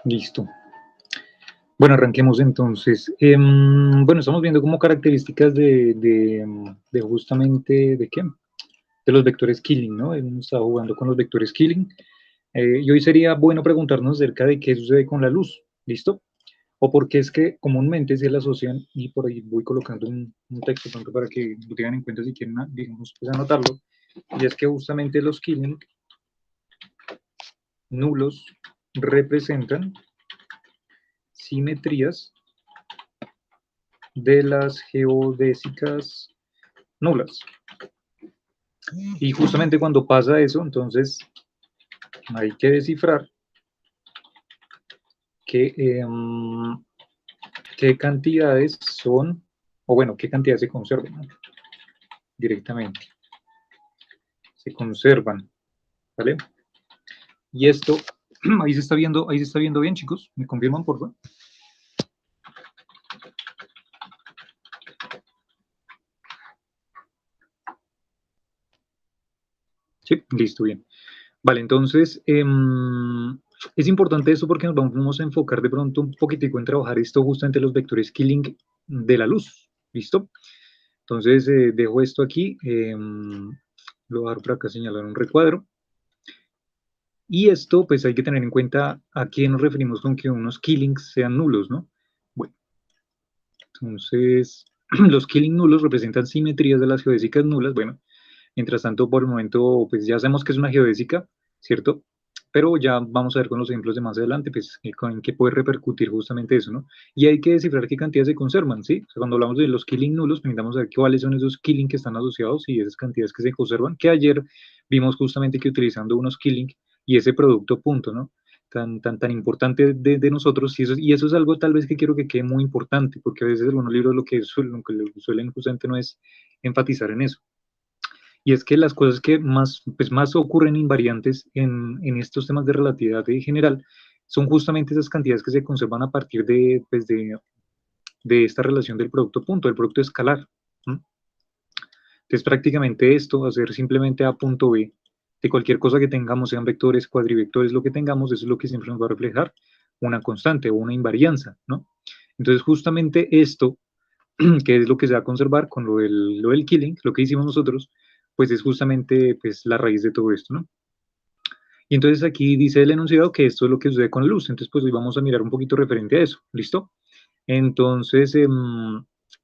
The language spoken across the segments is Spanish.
Listo. Bueno, arranquemos entonces. Bueno, estamos viendo como características de justamente, ¿de qué? De los vectores Killing, ¿no? Hemos estado jugando con los vectores Killing. Y hoy sería bueno preguntarnos acerca de qué sucede con la luz, ¿listo? O por qué es que comúnmente se la asocian, y por ahí voy colocando un texto pronto para que lo tengan en cuenta si quieren, digamos, pues anotarlo, y es que justamente los Killing nulos representan simetrías de las geodésicas nulas. Y justamente cuando pasa eso, entonces hay que descifrar qué, qué cantidades son, o bueno, qué cantidades se conservan, ¿no? Directamente. Se conservan, ¿vale? Y esto, ahí se está viendo bien, chicos. ¿Me confirman, por favor? Sí, listo, bien. Vale, entonces, es importante esto porque nos vamos a enfocar de pronto un poquitico en trabajar esto justamente los vectores Killing de la luz, ¿listo? Entonces, dejo esto aquí, lo voy a dar por acá, señalar un recuadro. Y esto, pues hay que tener en cuenta a qué nos referimos con que unos killings sean nulos, ¿no? Bueno, entonces, los killing nulos representan simetrías de las geodésicas nulas. Bueno, mientras tanto, por el momento, pues ya sabemos que es una geodésica, ¿cierto? Pero ya vamos a ver con los ejemplos de más adelante, pues, en qué puede repercutir justamente eso, ¿no? Y hay que descifrar qué cantidades se conservan, ¿sí? O sea, cuando hablamos de los killing nulos, necesitamos saber cuáles son esos killing que están asociados y esas cantidades que se conservan, que ayer vimos justamente que utilizando unos killing y ese producto punto, ¿no? Tan importante de nosotros, y eso es algo tal vez que quiero que quede muy importante, porque a veces algunos libros lo que suelen justamente no es enfatizar en eso. Y es que las cosas que más, pues más ocurren invariantes en estos temas de relatividad en general son justamente esas cantidades que se conservan a partir pues de esta relación del producto punto, del producto escalar. ¿M? Entonces prácticamente esto, hacer simplemente A punto B de cualquier cosa que tengamos, sean vectores, cuadrivectores, lo que tengamos, eso es lo que siempre nos va a reflejar una constante o una invarianza, ¿no? Entonces justamente esto que es lo que se va a conservar con lo del killing, lo que hicimos nosotros, pues es justamente pues, la raíz de todo esto, ¿no? Y entonces aquí dice el enunciado que esto es lo que sucede con la luz, entonces pues hoy vamos a mirar un poquito referente a eso, ¿listo? Entonces,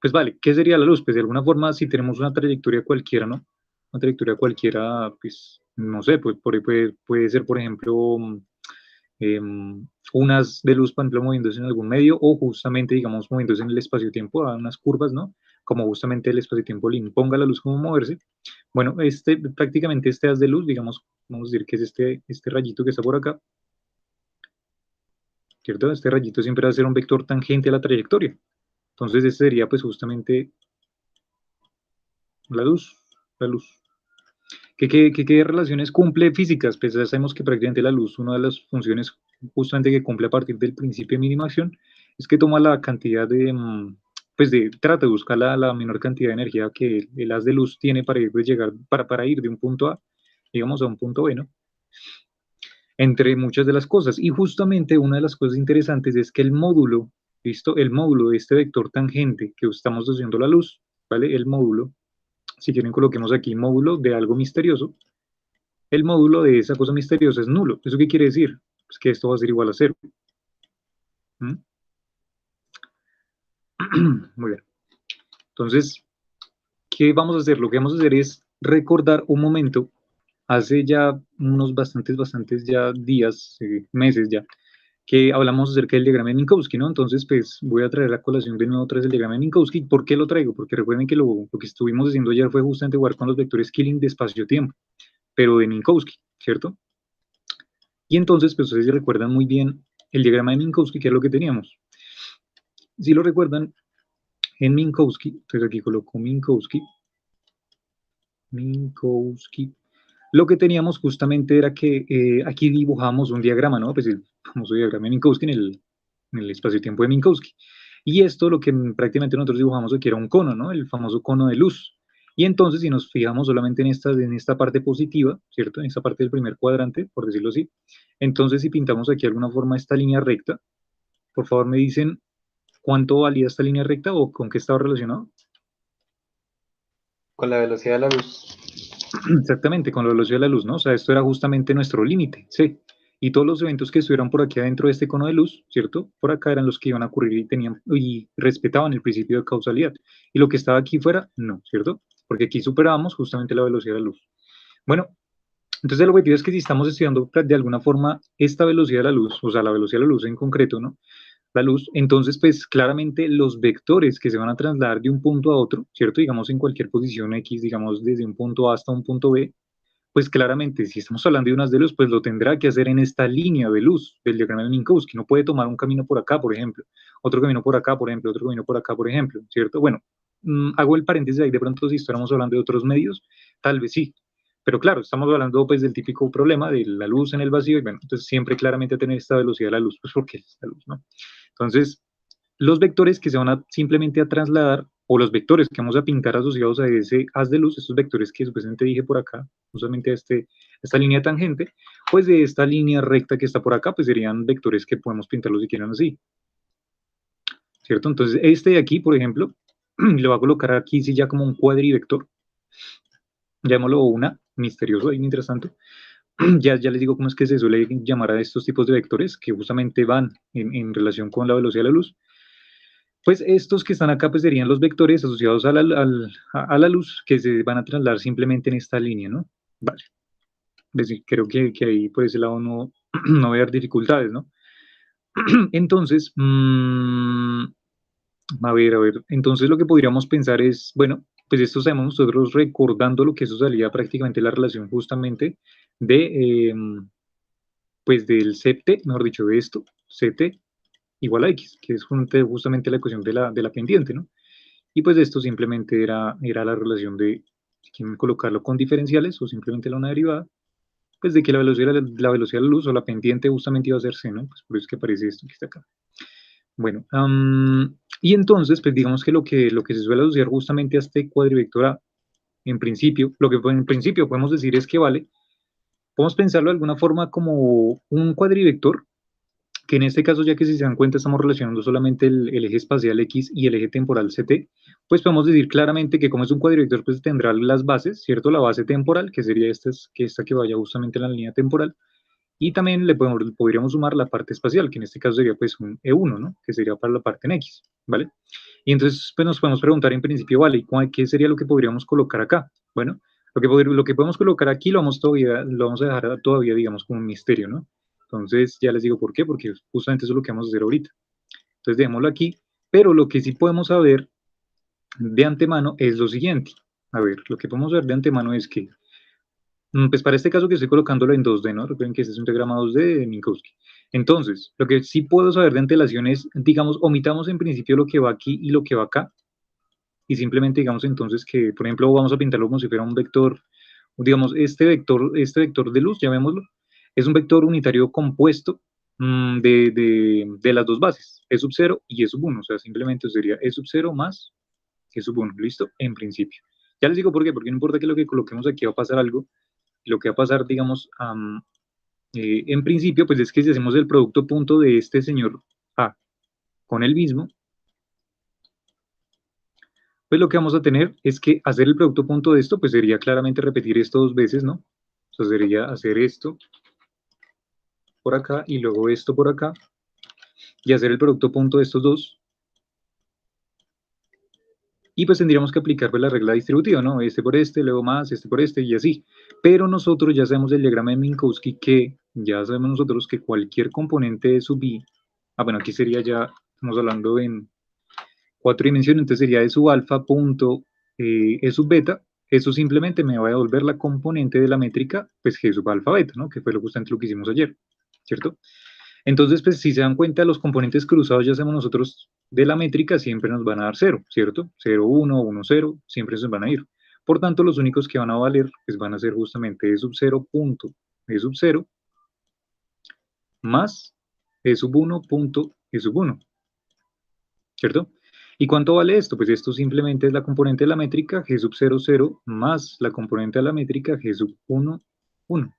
pues vale, ¿qué sería la luz? Pues de alguna forma, si tenemos una trayectoria cualquiera, ¿no? Una trayectoria cualquiera, pues, no sé, pues puede ser, por ejemplo, unas de luz, por ejemplo, moviéndose en algún medio o justamente, digamos, moviéndose en el espacio-tiempo a unas curvas, ¿no? Como justamente el espacio-tiempo le imponga a la luz como moverse. Bueno, prácticamente este haz de luz, digamos, vamos a decir que es este rayito que está por acá, ¿cierto? Este rayito siempre va a ser un vector tangente a la trayectoria. Entonces, este sería pues justamente la luz, la luz. ¿Qué relaciones cumple físicas? Pues ya sabemos que prácticamente la luz, una de las funciones justamente que cumple a partir del principio de mínima acción, es que toma la cantidad pues trata de buscar la menor cantidad de energía que el haz de luz tiene para ir, llegar, para ir de un punto A, digamos, a un punto B, ¿no? Entre muchas de las cosas. Y justamente una de las cosas interesantes es que el módulo, ¿listo? El módulo de este vector tangente que estamos haciendo la luz, ¿vale? El módulo, si quieren coloquemos aquí módulo de algo misterioso, el módulo de esa cosa misteriosa es nulo. ¿Eso qué quiere decir? Pues que esto va a ser igual a cero. ¿Mm? Muy bien. Entonces, ¿qué vamos a hacer? Lo que vamos a hacer es recordar un momento, hace ya unos bastantes ya días, meses ya, que hablamos acerca del diagrama de Minkowski, ¿no? Entonces, pues voy a traer a colación de nuevo otra vez el diagrama de Minkowski. ¿Por qué lo traigo? Porque recuerden que lo que estuvimos haciendo ayer fue justamente jugar con los vectores Killing de espacio-tiempo, pero de Minkowski, ¿cierto? Y entonces, pues ustedes recuerdan muy bien el diagrama de Minkowski, que es lo que teníamos. Si lo recuerdan, en Minkowski, entonces aquí coloco Minkowski, lo que teníamos justamente era que aquí dibujamos un diagrama, ¿no? Pues el famoso diagrama de Minkowski en el espacio-tiempo de Minkowski. Y esto lo que prácticamente nosotros dibujamos aquí era un cono, ¿no? El famoso cono de luz. Y entonces, si nos fijamos solamente en esta parte positiva, ¿cierto? En esta parte del primer cuadrante, por decirlo así, entonces si pintamos aquí de alguna forma esta línea recta, por favor me dicen cuánto valía esta línea recta o con qué estaba relacionado. Con la velocidad de la luz. Exactamente, con la velocidad de la luz, ¿no? O sea, esto era justamente nuestro límite, ¿sí? Y todos los eventos que estuvieran por aquí adentro de este cono de luz, ¿cierto? Por acá eran los que iban a ocurrir y tenían y respetaban el principio de causalidad. Y lo que estaba aquí fuera, no, ¿cierto? Porque aquí superábamos justamente la velocidad de la luz. Bueno, entonces el objetivo es que si estamos estudiando de alguna forma esta velocidad de la luz, o sea, la velocidad de la luz en concreto, ¿no? La luz, entonces pues claramente los vectores que se van a trasladar de un punto a otro, ¿cierto? Digamos en cualquier posición X, digamos desde un punto A hasta un punto B, pues claramente si estamos hablando de unas de luz, pues lo tendrá que hacer en esta línea de luz del diagrama de Minkowski. No puede tomar un camino por acá, por ejemplo, otro camino por acá, por ejemplo, otro camino por acá, por ejemplo, ¿cierto? Bueno, hago el paréntesis ahí, de pronto si estuviéramos hablando de otros medios, tal vez sí, pero claro, estamos hablando pues del típico problema de la luz en el vacío y bueno, entonces siempre claramente tener esta velocidad de la luz, pues porque es la luz, ¿no? Entonces, los vectores que se van a simplemente a trasladar, o los vectores que vamos a pintar asociados a ese haz de luz, estos vectores que supuestamente dije por acá, justamente esta línea tangente, pues de esta línea recta que está por acá, pues serían vectores que podemos pintarlos si quieren así, ¿cierto? Entonces, este de aquí, por ejemplo, lo voy a colocar aquí sí ya como un cuadrivector, llamémoslo una, misterioso ahí mientras tanto. Ya les digo cómo es que se suele llamar a estos tipos de vectores que justamente van en relación con la velocidad de la luz. Pues estos que están acá pues serían los vectores asociados a la luz que se van a trasladar simplemente en esta línea, ¿no? Vale. Es decir, creo que ahí por ese lado no, no va a haber dificultades, ¿no? Entonces, a ver, entonces lo que podríamos pensar es, bueno, pues esto sabemos nosotros recordando lo que eso salía prácticamente la relación justamente de, pues del CT, mejor dicho, de esto, CT igual a X, que es justamente la ecuación de la pendiente, ¿no? Y pues esto simplemente era la relación de, si quieren colocarlo con diferenciales o simplemente la una derivada, pues de que la velocidad de la luz o la pendiente justamente iba a ser c, ¿no? Pues por eso es que aparece esto que está acá. Bueno, y entonces, pues digamos que lo que se suele asociar justamente a este cuadrivector A, en principio, lo que en principio podemos decir es que vale, podemos pensarlo de alguna forma como un cuadrivector que en este caso, ya que si se dan cuenta estamos relacionando solamente el eje espacial X y el eje temporal CT, pues podemos decir claramente que como es un cuadrivector, pues tendrá las bases, ¿cierto? La base temporal, que sería esta que vaya justamente en la línea temporal, y también podríamos sumar la parte espacial, que en este caso sería pues un E1, ¿no? Que sería para la parte en X, ¿vale? Y entonces pues nos podemos preguntar en principio, vale, ¿qué sería lo que podríamos colocar acá? Bueno, lo que podemos colocar aquí lo vamos a dejar todavía, digamos, como un misterio, ¿no? Entonces ya les digo por qué, porque justamente eso es lo que vamos a hacer ahorita. Entonces dejémoslo aquí, pero lo que sí podemos saber de antemano es lo siguiente. A ver, lo que podemos ver de antemano es que pues para este caso que estoy colocándolo en 2D, ¿no? Recuerden que este es un diagrama 2D de Minkowski. Entonces, lo que sí puedo saber de antelación es, digamos, omitamos en principio lo que va aquí y lo que va acá, y simplemente digamos entonces que, por ejemplo, vamos a pintarlo como si fuera un vector, digamos, este vector de luz, llamémoslo, es un vector unitario compuesto de las dos bases, E sub 0 y E sub 1, o sea, simplemente sería E sub 0 más E sub 1, listo, en principio. Ya les digo por qué, porque no importa que lo que coloquemos aquí va a pasar algo, lo que va a pasar, digamos, en principio, pues es que si hacemos el producto punto de este señor A con el mismo, pues lo que vamos a tener es que hacer el producto punto de esto, pues sería claramente repetir esto dos veces, ¿no? O sea, sería hacer esto por acá y luego esto por acá y hacer el producto punto de estos dos. Y pues tendríamos que aplicar pues, la regla distributiva, ¿no? Este por este, luego más, este por este y así. Pero nosotros ya sabemos del diagrama de Minkowski que ya sabemos nosotros que cualquier componente de sub i, bueno, aquí sería ya, estamos hablando en cuatro dimensiones, entonces sería E sub alfa punto E sub beta, eso simplemente me va a devolver la componente de la métrica, pues G sub alfa beta, ¿no? Que fue justamente lo que hicimos ayer, ¿cierto? Entonces, pues si se dan cuenta, los componentes cruzados ya hacemos nosotros de la métrica siempre nos van a dar cero, ¿cierto? 0, 1, 1, 0, siempre se van a ir. Por tanto, los únicos que van a valer, pues van a ser justamente E sub 0 punto E sub 0 más E sub 1 punto E sub 1, ¿cierto? ¿Y cuánto vale esto? Pues esto simplemente es la componente de la métrica g sub 0, 0 más la componente de la métrica g sub 1, 1,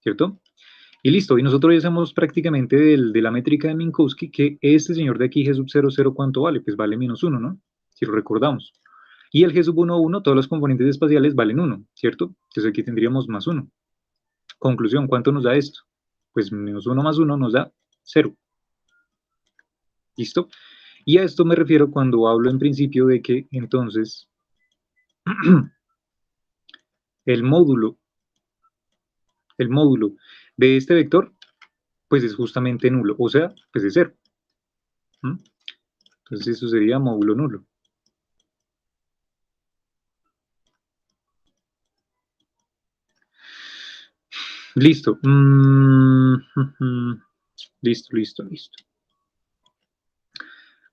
¿cierto? Y listo, y nosotros ya sabemos prácticamente de la métrica de Minkowski que este señor de aquí, G sub 0, 0, ¿cuánto vale? Pues vale menos 1, ¿no? Si lo recordamos. Y el G sub 1, 1, todos los componentes espaciales valen 1, ¿cierto? Entonces aquí tendríamos más 1. Conclusión, ¿cuánto nos da esto? Pues menos 1 más 1 nos da 0. ¿Listo? Y a esto me refiero cuando hablo en principio de que entonces el módulo de este vector pues es justamente nulo, o sea, pues es 0. Entonces eso sería módulo nulo. Listo. Listo.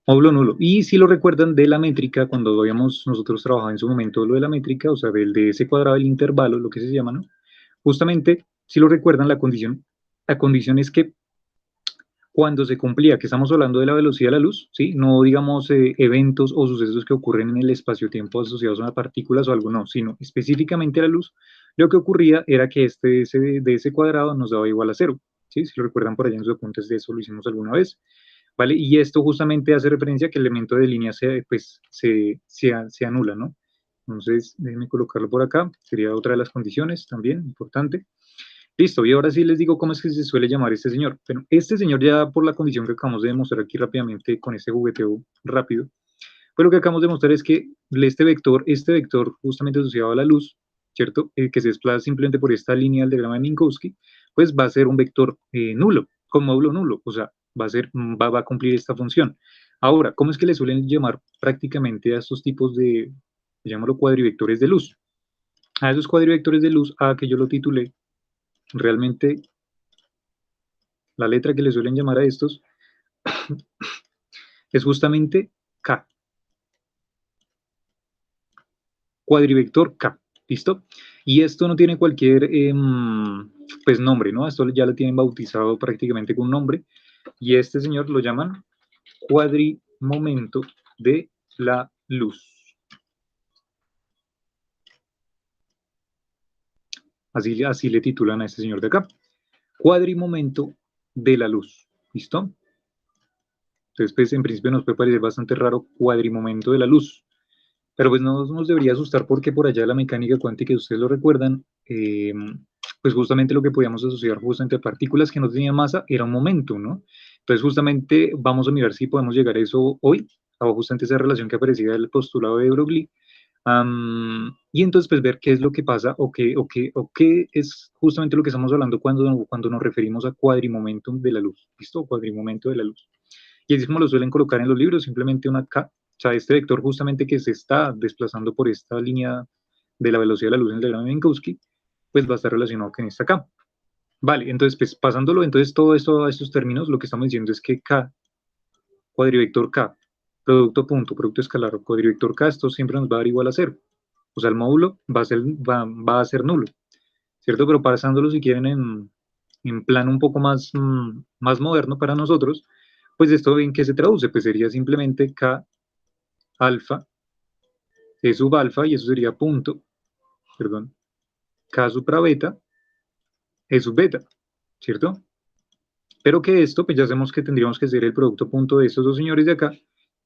Módulo nulo. Y si lo recuerdan de la métrica, cuando habíamos nosotros trabajado en su momento lo de la métrica, o sea, del de ese cuadrado del intervalo, lo que se llama, ¿no? Justamente, si lo recuerdan, la condición es que cuando se cumplía, que estamos hablando de la velocidad de la luz, ¿sí? No digamos eventos o sucesos que ocurren en el espacio-tiempo asociados a partículas o algo, no, sino específicamente la luz, lo que ocurría era que de ese cuadrado nos daba igual a 0, ¿sí? Si lo recuerdan por allá en sus apuntes de eso lo hicimos alguna vez, ¿vale? Y esto justamente hace referencia a que el elemento de línea se anula, ¿no? Entonces, déjenme colocarlo por acá, sería otra de las condiciones también, importante. Listo, y ahora sí les digo cómo es que se suele llamar este señor. Bueno, este señor ya por la condición que acabamos de demostrar aquí rápidamente con este jugueteo rápido, pues lo que acabamos de mostrar es que este vector justamente asociado a la luz, ¿cierto? Que se desplaza simplemente por esta línea del diagrama de Minkowski, pues va a ser un vector nulo, con módulo nulo, o sea, va a cumplir esta función. Ahora, ¿cómo es que le suelen llamar prácticamente a estos tipos de, llamarlo cuadrivectores de luz? A esos cuadrivectores de luz, a que yo lo titulé, realmente la letra que le suelen llamar a estos es justamente K, cuadrivector K, ¿listo? Y esto no tiene cualquier pues nombre, ¿no? Esto ya lo tienen bautizado prácticamente con un nombre, y este señor lo llaman cuadrimomento de la luz. Así le titulan a este señor de acá. Cuadrimomento de la luz, ¿listo? Entonces, pues en principio nos puede parecer bastante raro cuadrimomento de la luz, pero pues no nos debería asustar porque por allá la mecánica cuántica, ustedes lo recuerdan, pues justamente lo que podíamos asociar justamente a partículas que no tenían masa era un momento, ¿no? Entonces justamente vamos a mirar si podemos llegar a eso hoy, a justamente esa relación que aparecía del postulado de Broglie, y entonces pues ver qué es lo que pasa o qué es justamente lo que estamos hablando cuando nos referimos a cuadrimomentum de la luz, ¿listo? Cuadrimomento de la luz. Y así como lo suelen colocar en los libros, simplemente una K, o sea, este vector justamente que se está desplazando por esta línea de la velocidad de la luz en el diagrama de Minkowski, pues va a estar relacionado con esta K. Vale, entonces pues pasándolo, entonces todo esto a estos términos, lo que estamos diciendo es que K, cuadrivector K, producto escalar, cuadrivector K, esto siempre nos va a dar igual a 0. O sea, el módulo va a ser nulo, ¿cierto? Pero pasándolo si quieren en plan un poco más moderno para nosotros, pues esto en qué se traduce, pues sería simplemente K alfa, E sub alfa, y eso sería K supra beta, E sub beta, ¿cierto? Pero que esto, pues ya sabemos que tendríamos que ser el producto punto de estos dos señores de acá,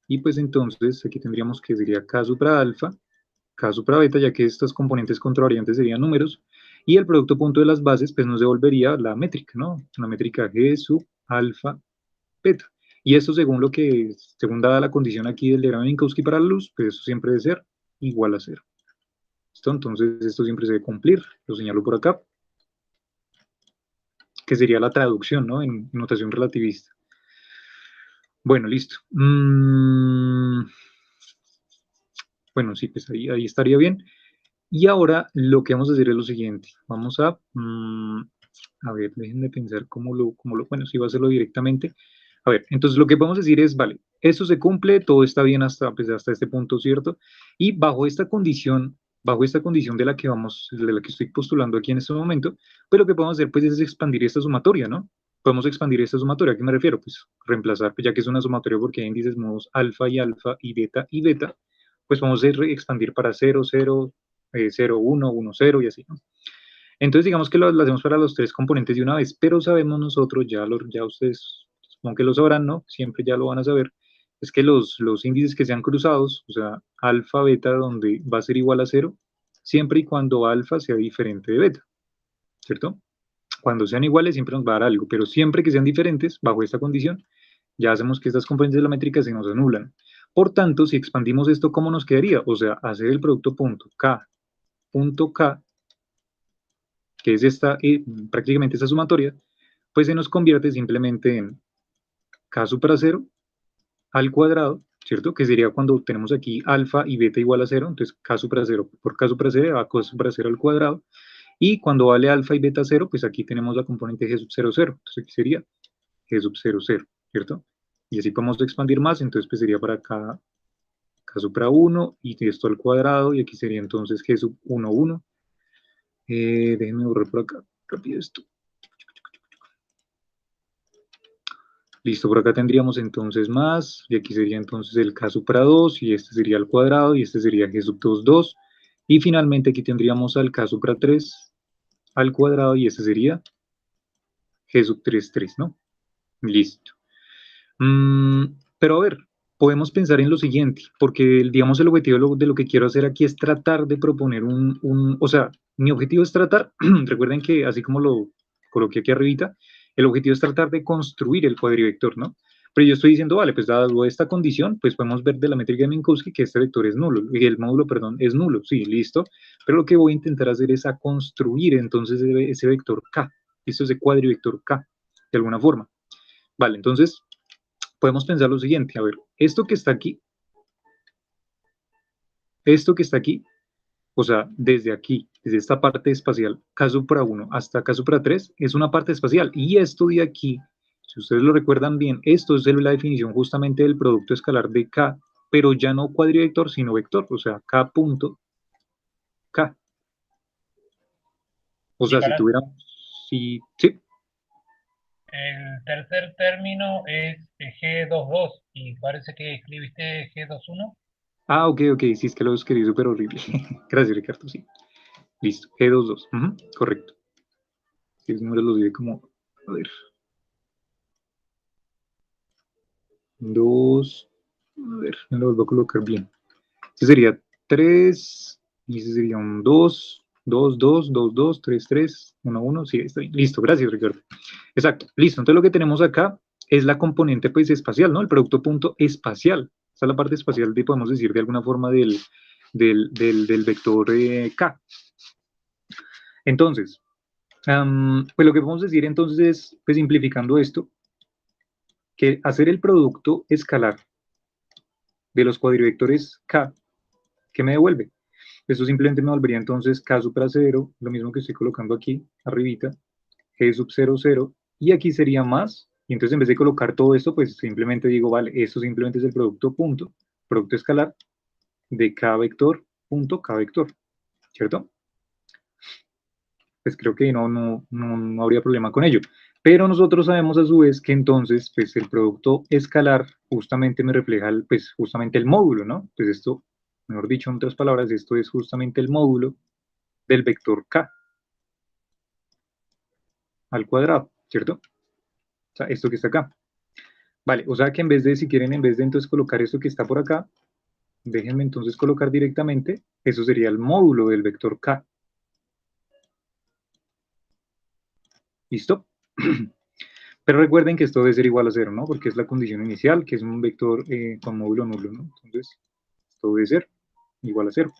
y pues entonces aquí tendríamos que sería K supra alfa, K supra beta, ya que estas componentes contravariantes serían números, y el producto punto de las bases, pues nos devolvería la métrica, ¿no? La métrica G sub alfa beta. Y esto según dada la condición aquí del diagrama de Minkowski para la luz, pues eso siempre debe ser igual a 0. ¿Listo? Entonces esto siempre se debe cumplir, lo señalo por acá, que sería la traducción, ¿no? En notación relativista. Bueno, listo. Bueno, sí, pues ahí estaría bien. Y ahora lo que vamos a hacer es lo siguiente. Vamos a ver, déjenme pensar bueno, si va a hacerlo directamente. A ver, entonces lo que podemos decir es, vale, esto se cumple, todo está bien pues, hasta este punto, ¿cierto? Y bajo esta condición de la que estoy postulando aquí en este momento, pues lo que podemos hacer pues es expandir esta sumatoria, ¿no? podemos expandir esta sumatoria. ¿A qué me refiero? Pues reemplazar, ya que es una sumatoria porque hay índices modos alfa y beta, pues vamos a expandir para 0, 0, 0, 1, 1, 0 y así, ¿no? Entonces digamos que lo hacemos para los tres componentes de una vez, pero sabemos nosotros, ya ustedes, supongo que lo sabrán, ¿no? Siempre ya lo van a saber, es que los índices que sean cruzados, o sea, alfa, beta, donde va a ser igual a 0, siempre y cuando alfa sea diferente de beta, ¿cierto? Cuando sean iguales siempre nos va a dar algo, pero siempre que sean diferentes, bajo esta condición, ya hacemos que estas componentes de la métrica se nos anulan. Por tanto, si expandimos esto, ¿cómo nos quedaría? O sea, hacer el producto punto K, que es prácticamente esta sumatoria, pues se nos convierte simplemente en K supra 0 al cuadrado, ¿cierto? Que sería cuando tenemos aquí alfa y beta igual a 0, entonces K supra 0 por K supra 0 va a K supra 0 al cuadrado, y cuando vale alfa y beta 0, pues aquí tenemos la componente G sub 0, 0, entonces aquí sería G sub 0, 0, ¿cierto? Y así podemos expandir más, entonces pues sería para acá K supra 1 y esto al cuadrado, y aquí sería entonces G sub 1, 1. Déjenme borrar por acá rápido esto. Listo, por acá tendríamos entonces más, y aquí sería entonces el K supra 2, y este sería al cuadrado, y este sería G sub 2, 2. Y finalmente aquí tendríamos al K supra 3 al cuadrado, y este sería G sub 3, 3, ¿no? Listo. Pero a ver, podemos pensar en lo siguiente, porque digamos el objetivo de lo que quiero hacer aquí es tratar de proponer o sea, mi objetivo es tratar, recuerden que así como lo coloqué aquí arribita, el objetivo es tratar de construir el cuadrivector, ¿no? Pero yo estoy diciendo, vale, pues dado esta condición, pues podemos ver de la métrica de Minkowski que este vector es nulo, y el módulo, perdón, es nulo, sí, listo, pero lo que voy a intentar hacer es a construir entonces ese vector K, esto es ese cuadrivector K, de alguna forma. Vale, entonces podemos pensar lo siguiente, a ver, esto que está aquí, o sea, desde aquí, desde esta parte espacial, K supra 1 hasta K supra 3, es una parte espacial, y esto de aquí, si ustedes lo recuerdan bien, esto es la definición justamente del producto escalar de K, pero ya no cuadrivector, sino vector, o sea, K punto K. O sea, si Nicolás, tuviéramos, sí, el tercer término es G22 y parece que escribiste G21. ok, sí, es que lo escribí súper horrible. Gracias, Ricardo, sí. Listo, G22, correcto. Si los números los diré como, a ver, 2, a ver, me lo vuelvo a colocar bien. Este sería 3, y ese sería un 2, 2, 2, 2, 2, 3, 3, 1, 1. Sí, está bien. Listo, gracias, Ricardo. Exacto, listo. Entonces lo que tenemos acá es la componente pues espacial, ¿no? El producto punto espacial. Esta es la parte espacial, podemos decir de alguna forma del vector K. Entonces, pues lo que podemos decir entonces es, pues simplificando esto, que hacer el producto escalar de los cuadrivectores K, ¿qué me devuelve? Esto simplemente me volvería entonces K supra 0, lo mismo que estoy colocando aquí, arribita, G sub 0, 0, y aquí sería más, y entonces en vez de colocar todo esto, pues simplemente digo, vale, esto simplemente es el producto escalar de K vector, punto K vector, ¿cierto? Pues creo que no habría problema con ello. Pero nosotros sabemos a su vez que entonces, pues el producto escalar justamente me refleja, pues justamente el módulo, ¿no? Pues esto, mejor dicho, en otras palabras, esto es justamente el módulo del vector K al cuadrado, ¿cierto? O sea, esto que está acá. Vale, o sea que en vez de, si quieren, en vez de entonces colocar esto que está por acá, déjenme entonces colocar directamente, eso sería el módulo del vector K. ¿Listo? Pero recuerden que esto debe ser igual a 0, ¿no? Porque es la condición inicial, que es un vector con módulo nulo, ¿no? Entonces, esto debe ser igual a 0.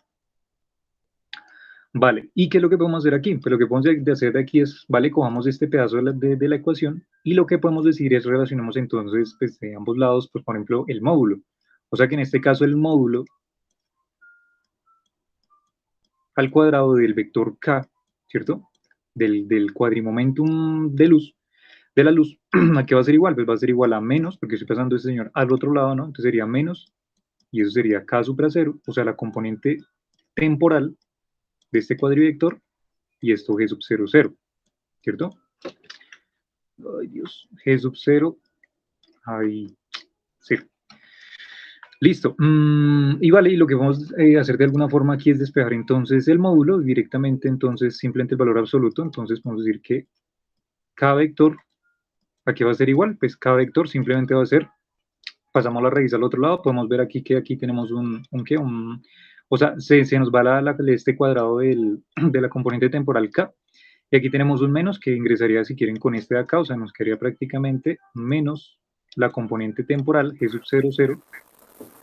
Vale, ¿y qué es lo que podemos hacer aquí? Pues lo que podemos hacer de aquí es, vale, cojamos este pedazo de la ecuación y lo que podemos decir es relacionemos entonces pues, de ambos lados, pues por ejemplo, el módulo. O sea que en este caso el módulo al cuadrado del vector K, ¿cierto? Del cuadrimomentum de la luz, ¿a qué va a ser igual? Pues va a ser igual a menos, porque estoy pasando este señor al otro lado, ¿no? Entonces sería menos, y eso sería K supra 0, o sea, la componente temporal de este cuadrivector, y esto G sub 0, 0, ¿cierto? Ay, Dios. G sub 0. Ahí. 0. Listo. Y vale, y lo que vamos a hacer de alguna forma aquí es despejar entonces el módulo directamente, entonces simplemente el valor absoluto. Entonces podemos decir que cada vector aquí va a ser igual, pues cada vector simplemente va a ser, pasamos la raíz al otro lado, podemos ver aquí que aquí tenemos ¿qué? O sea, se nos va este cuadrado de la componente temporal k, y aquí tenemos un menos que ingresaría si quieren con este de acá, o sea, nos quedaría prácticamente menos la componente temporal g sub 0, 0.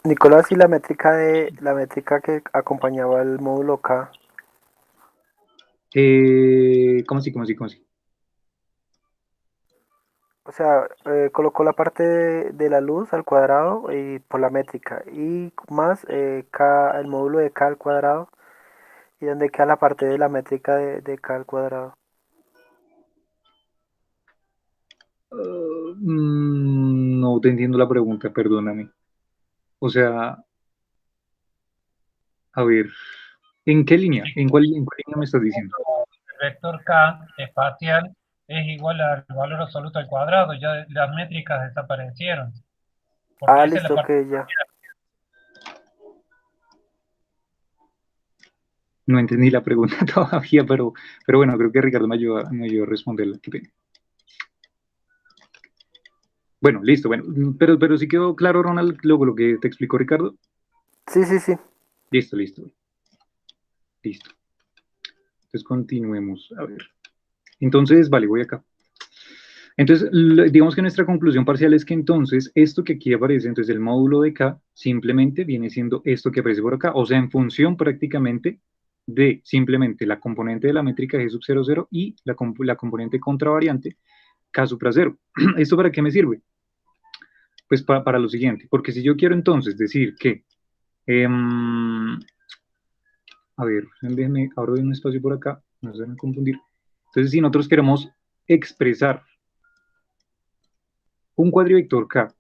Nicolás, y la métrica que acompañaba el módulo K, ¿Cómo así, cómo así, cómo así? o sea, colocó la parte de la luz al cuadrado y por la métrica, y más K, el módulo de K al cuadrado, y donde queda la parte de la métrica de K al cuadrado. No te entiendo la pregunta, perdóname. O sea, a ver, ¿en qué línea? ¿En cuál línea me estás diciendo? El vector k espacial es igual al valor absoluto al cuadrado, ya las métricas desaparecieron, porque Ah, esa es la listo, parte. que ya. No entendí la pregunta todavía, pero bueno, creo que Ricardo me ayudó a responderla. Qué pena. Bueno, listo, bueno, pero sí quedó claro, Ronald, lo que te explicó Ricardo. Sí, sí, sí. Listo, listo, listo. Entonces continuemos. A ver. Entonces, vale, voy acá. Entonces, digamos que nuestra conclusión parcial es que entonces esto que aquí aparece, entonces el módulo de K, simplemente viene siendo esto que aparece por acá, o sea, en función prácticamente de simplemente la componente de la métrica G sub 0, 0 y la componente contravariante K supra 0. ¿Esto para qué me sirve? Pues para lo siguiente, porque si yo quiero entonces decir que, a ver, déjenme, abro un espacio por acá, no se van a confundir. Entonces, si nosotros queremos expresar un cuadrivector K,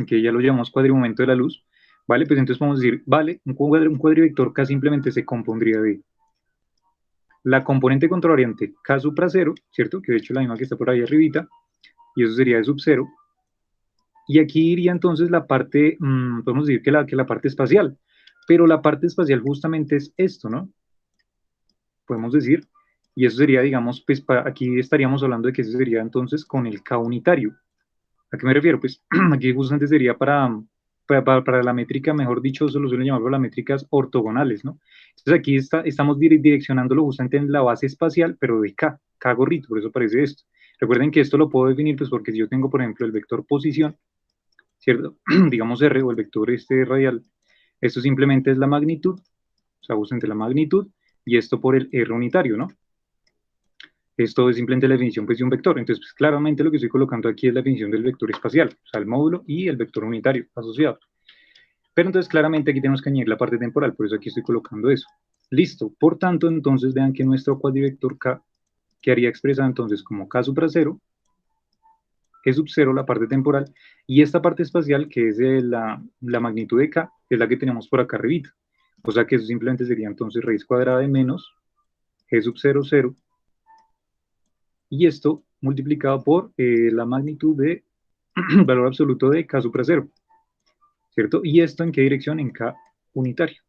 que ya lo llamamos cuadrimomento de la luz, ¿vale? Pues entonces podemos decir, vale, un cuadrivector K simplemente se compondría de la componente contravariante K supra 0, ¿cierto? Que de hecho es la misma que está por ahí arribita, y eso sería de sub 0. Y aquí iría entonces la parte, podemos decir que la parte espacial, pero la parte espacial justamente es esto, ¿no? Podemos decir, y eso sería, digamos, pues aquí estaríamos hablando de que eso sería entonces con el K unitario. ¿A qué me refiero? Pues aquí justamente sería para la métrica, mejor dicho, eso lo suelen llamar para las métricas ortogonales, ¿no? Entonces aquí estamos direccionándolo justamente en la base espacial, pero de K gorrito, por eso aparece esto. Recuerden que esto lo puedo definir, pues porque si yo tengo, por ejemplo, el vector posición, ¿cierto? Digamos R o el vector este radial, esto simplemente es la magnitud, o sea, justamente la magnitud, y esto por el R unitario, ¿no? Esto es simplemente la definición pues, de un vector. Entonces, pues, claramente lo que estoy colocando aquí es la definición del vector espacial, o sea, el módulo y el vector unitario asociado. Pero entonces, claramente aquí tenemos que añadir la parte temporal, por eso aquí estoy colocando eso. Listo. Por tanto, entonces vean que nuestro cuadrivector K quedaría expresado entonces como K supra 0, G sub 0, la parte temporal, y esta parte espacial, que es de la magnitud de K, es la que tenemos por acá arribita. O sea que eso simplemente sería entonces raíz cuadrada de menos G sub 0, 0, y esto multiplicado por la magnitud de valor absoluto de K supra 0, ¿cierto? ¿Y esto en qué dirección? En K unitario,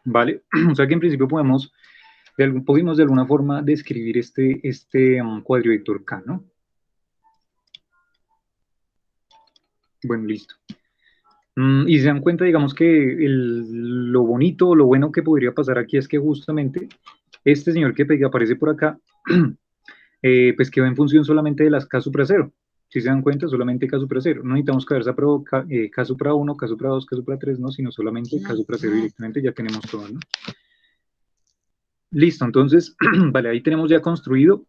¿vale? O sea que en principio pudimos de alguna forma describir este cuadrivector K, ¿no? Bueno, listo. Y se dan cuenta, digamos que lo bonito, lo bueno que podría pasar aquí es que justamente este señor que aparece por acá, pues quedó en función solamente de las K supra 0. Si se dan cuenta, solamente K supra 0. No necesitamos que haber K supra 1, K supra 2, K supra 3, no, sino solamente K supra 0 directamente, ya tenemos todo, ¿no? Listo, entonces, vale, ahí tenemos ya construido.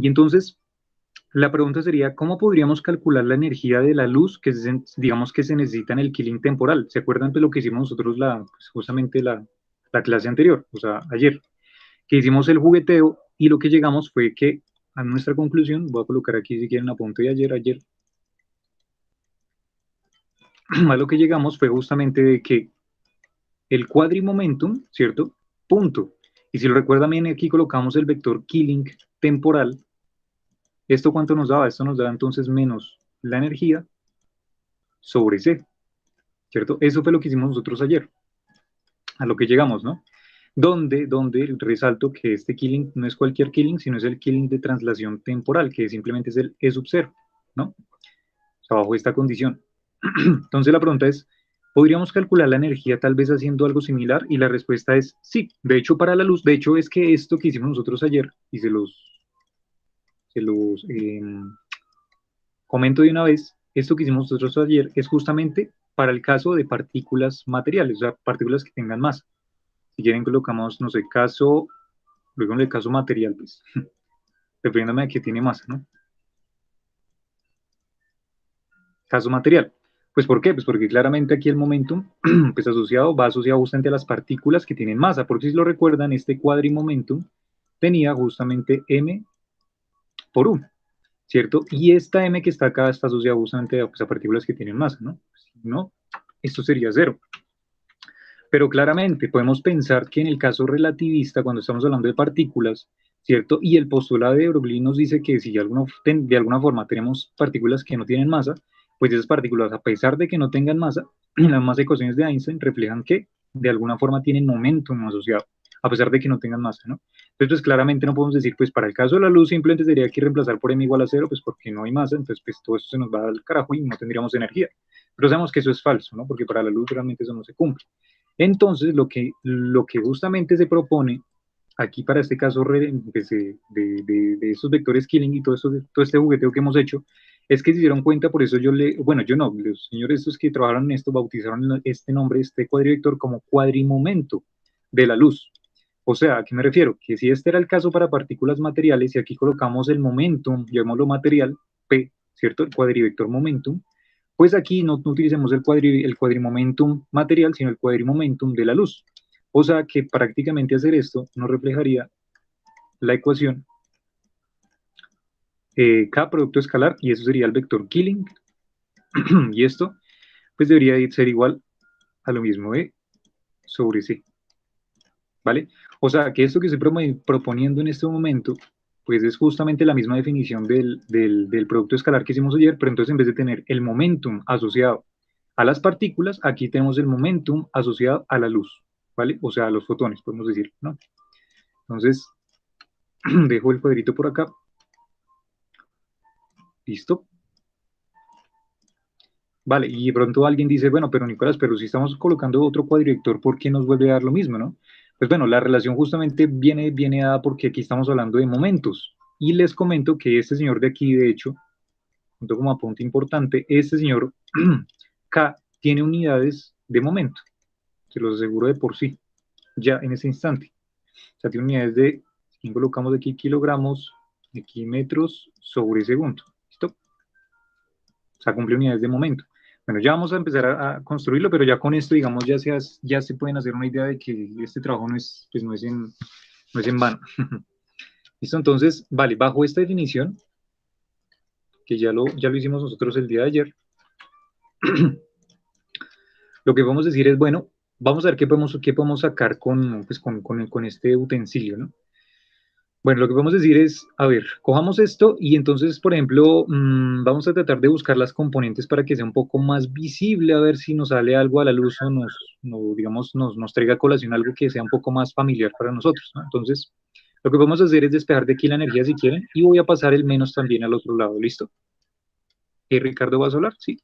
Y entonces, la pregunta sería, ¿cómo podríamos calcular la energía de la luz que digamos que se necesita en el Killing temporal? ¿Se acuerdan de lo que hicimos nosotros pues, justamente la clase anterior, o sea, ayer? Que hicimos el jugueteo y lo que llegamos fue que a nuestra conclusión, voy a colocar aquí si quieren apunte de ayer, a lo que llegamos fue justamente de que el quadrimomentum, ¿cierto? Punto. Y si lo recuerdan bien, aquí colocamos el vector Killing temporal, ¿Esto cuánto nos daba? Esto nos daba entonces menos la energía sobre C, ¿cierto? Eso fue lo que hicimos nosotros ayer, a lo que llegamos, ¿no? Donde resalto que este killing no es cualquier killing, sino es el killing de translación temporal, que simplemente es el E sub 0, ¿no? O sea, bajo esta condición. Entonces la pregunta es, ¿podríamos calcular la energía tal vez haciendo algo similar? Y la respuesta es sí. De hecho, para la luz, de hecho es que esto que hicimos nosotros ayer, y se los comento de una vez, esto que hicimos nosotros ayer es justamente para el caso de partículas materiales, o sea, partículas que tengan masa. Si quieren colocamos, no sé, caso, luego en el caso material, pues, refiriéndome a que tiene masa, ¿no? Caso material. Pues ¿por qué? Pues porque claramente aquí el momentum pues va asociado justamente a las partículas que tienen masa, porque si lo recuerdan, este cuadrimomentum tenía justamente m por 1, ¿cierto? Y esta m que está acá está asociada justamente a, pues, a partículas que tienen masa, ¿no? Si no, esto sería 0. Pero claramente podemos pensar que en el caso relativista, cuando estamos hablando de partículas, ¿cierto? Y el postulado de Broglie nos dice que si de alguna forma tenemos partículas que no tienen masa, pues esas partículas, a pesar de que no tengan masa, las más ecuaciones de Einstein reflejan que de alguna forma tienen momentum asociado, a pesar de que no tengan masa, ¿no? Entonces, pues claramente no podemos decir, pues para el caso de la luz simplemente sería que reemplazar por m igual a 0, pues porque no hay masa, entonces pues todo eso se nos va al carajo y no tendríamos energía. Pero sabemos que eso es falso, ¿no? Porque para la luz realmente eso no se cumple. Entonces, lo que justamente se propone aquí para este caso pues, de esos vectores Killing y todo este jugueteo que hemos hecho, es que se dieron cuenta, por eso bueno, yo no, los señores estos que trabajaron en esto bautizaron este nombre, este cuadrivector, como cuadrimomento de la luz. O sea, ¿a qué me refiero? Que si este era el caso para partículas materiales y aquí colocamos el momentum, llamémoslo material, P, ¿cierto? El cuadrivector momentum, pues aquí no utilicemos el cuadrimomentum material, sino el cuadrimomentum de la luz. O sea que prácticamente hacer esto nos reflejaría la ecuación K producto escalar, y eso sería el vector Killing, y esto pues debería ser igual a lo mismo E sobre C, ¿vale? O sea que esto que estoy proponiendo en este momento, pues es justamente la misma definición del producto escalar que hicimos ayer, pero entonces en vez de tener el momentum asociado a las partículas, aquí tenemos el momentum asociado a la luz, ¿vale? O sea, a los fotones, podemos decir, ¿no? Entonces, dejo el cuadrito por acá. ¿Listo? Vale, y de pronto alguien dice, bueno, pero Nicolás, pero si estamos colocando otro cuadrilector, ¿por qué nos vuelve a dar lo mismo, no? Pues bueno, la relación justamente viene dada porque aquí estamos hablando de momentos. Y les comento que este señor de aquí, de hecho, junto como apunte importante, este señor K tiene unidades de momento. Se los aseguro de por sí, ya en ese instante. O sea, tiene unidades de, si colocamos aquí kilogramos, aquí metros sobre segundo. ¿Listo? O sea, cumple unidades de momento. Bueno, ya vamos a empezar a construirlo, pero ya con esto, digamos, ya se pueden hacer una idea de que este trabajo no es, pues no es en vano. ¿Listo? Entonces, vale, bajo esta definición, que ya lo hicimos nosotros el día de ayer, lo que vamos a decir es, bueno, vamos a ver qué podemos sacar pues, con este utensilio, ¿no? Bueno, lo que podemos decir es, a ver, cojamos esto y entonces, por ejemplo, vamos a tratar de buscar las componentes para que sea un poco más visible, a ver si nos sale algo a la luz o digamos, nos traiga a colación algo que sea un poco más familiar para nosotros, ¿no? Entonces, lo que vamos a hacer es despejar de aquí la energía si quieren y voy a pasar el menos también al otro lado, ¿listo? Ricardo, ¿vas a hablar? Sí.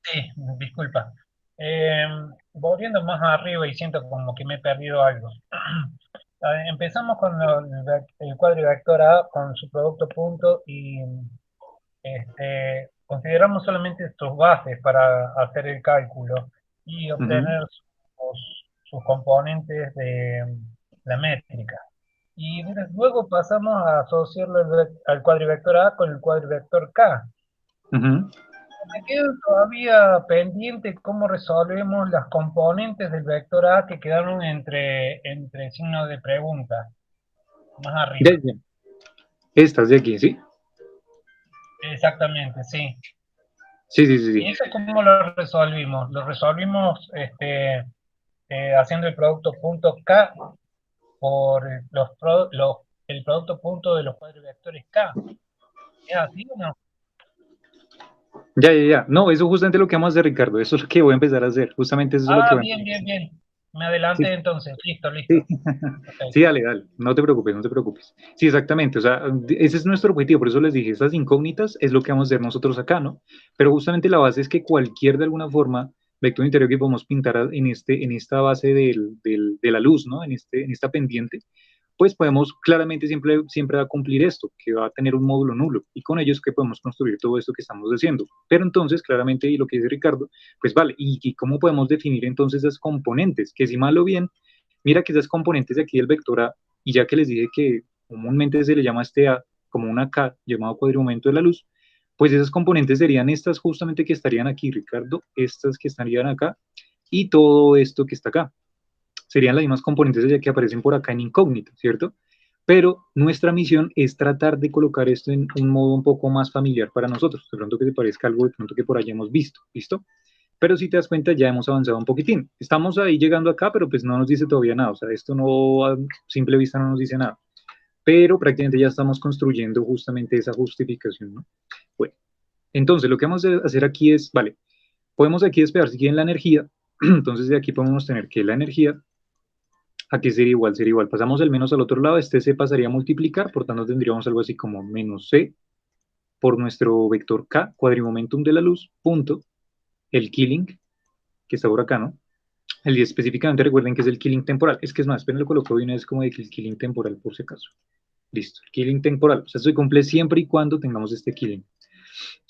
Sí, disculpa. Eh, Volviendo más arriba y siento como que me he perdido algo. Empezamos con el cuadrivector A con su producto punto y consideramos solamente sus bases para hacer el cálculo y Ujú. obtener sus componentes de la métrica. Y luego pasamos a asociarlo al cuadrivector A con el cuadrivector K. Ujú. Me queda todavía pendiente cómo resolvemos las componentes del vector A que quedaron entre signos de pregunta, más arriba. Ya. Estas de aquí, ¿sí? Exactamente, sí. Sí, sí, sí, ¿Y sí. eso cómo lo resolvimos? Lo resolvimos haciendo el producto punto K por el producto punto de los cuadrivectores K. ¿Es así o no? Ya. No, eso justamente lo que vamos a hacer, Ricardo. Eso es lo que voy a empezar a hacer. Justamente eso es lo que Ah, voy a bien, empezar a bien, hacer. bien. Me Sí, adelanté entonces. Listo, sí. listo. Ok. Sí, dale. No te preocupes, no te preocupes. Sí, exactamente. O sea, ese es nuestro objetivo. Por eso les dije, estas incógnitas es lo que vamos a hacer nosotros acá, ¿no? Pero justamente la base es que cualquier, de alguna forma, vector interior que podamos pintar en esta base de la luz, ¿no? En esta pendiente, pues podemos claramente siempre va a cumplir esto, que va a tener un módulo nulo, y con ello es que podemos construir todo esto que estamos haciendo. Pero entonces, claramente, y lo que dice Ricardo, pues vale, ¿y cómo podemos definir entonces esas componentes? Que si mal o bien, mira que esas componentes de aquí del vector A, y ya que les dije que comúnmente se le llama este A como una K, llamado cuadrimomento de la luz, pues esas componentes serían estas justamente que estarían aquí, Ricardo, estas que estarían acá, y todo esto que está acá serían las mismas componentes ya que aparecen por acá en incógnito, ¿cierto? Pero nuestra misión es tratar de colocar esto en un modo un poco más familiar para nosotros, de pronto que te parezca algo de pronto que por allá hemos visto, ¿listo? Pero si te das cuenta, ya hemos avanzado un poquitín. Estamos ahí llegando acá, pero pues no nos dice todavía nada, o sea, esto no, a simple vista no nos dice nada, pero prácticamente ya estamos construyendo justamente esa justificación, ¿no? Bueno, entonces lo que vamos a hacer aquí es, vale, podemos aquí despegar si quieren la energía, entonces de aquí podemos tener que la energía aquí sería igual, sería igual. Pasamos el menos al otro lado, este se pasaría a multiplicar, por tanto tendríamos algo así como menos c por nuestro vector k, cuadrimomentum de la luz, punto, el killing, que está por acá, ¿no? El día específicamente recuerden que es el killing temporal. Es que es más, esperen, lo coloco de una vez como de que el killing temporal, por si acaso. Listo, el killing temporal. O sea, se cumple siempre y cuando tengamos este killing.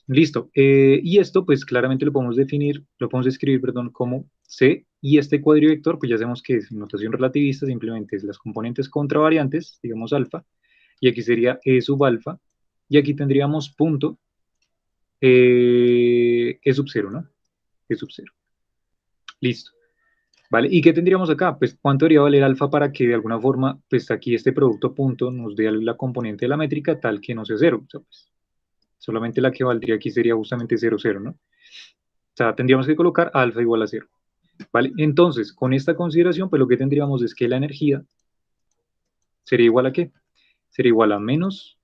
Listo. Y esto, pues claramente lo podemos definir, lo podemos escribir, perdón, como C. Y este cuadrivector, pues ya sabemos que es notación relativista, simplemente es las componentes contravariantes, digamos alfa, y aquí sería E sub alfa, y aquí tendríamos punto E sub cero, ¿no? E sub cero. Listo. ¿Vale? ¿Y qué tendríamos acá? Pues cuánto debería valer alfa para que de alguna forma, pues aquí este producto punto nos dé la componente de la métrica tal que no sea cero. O sea, pues, solamente la que valdría aquí sería justamente cero cero, ¿no? O sea, tendríamos que colocar alfa igual a cero. ¿Vale? Entonces, con esta consideración, pues lo que tendríamos es que la energía sería igual a ¿qué? Sería igual a menos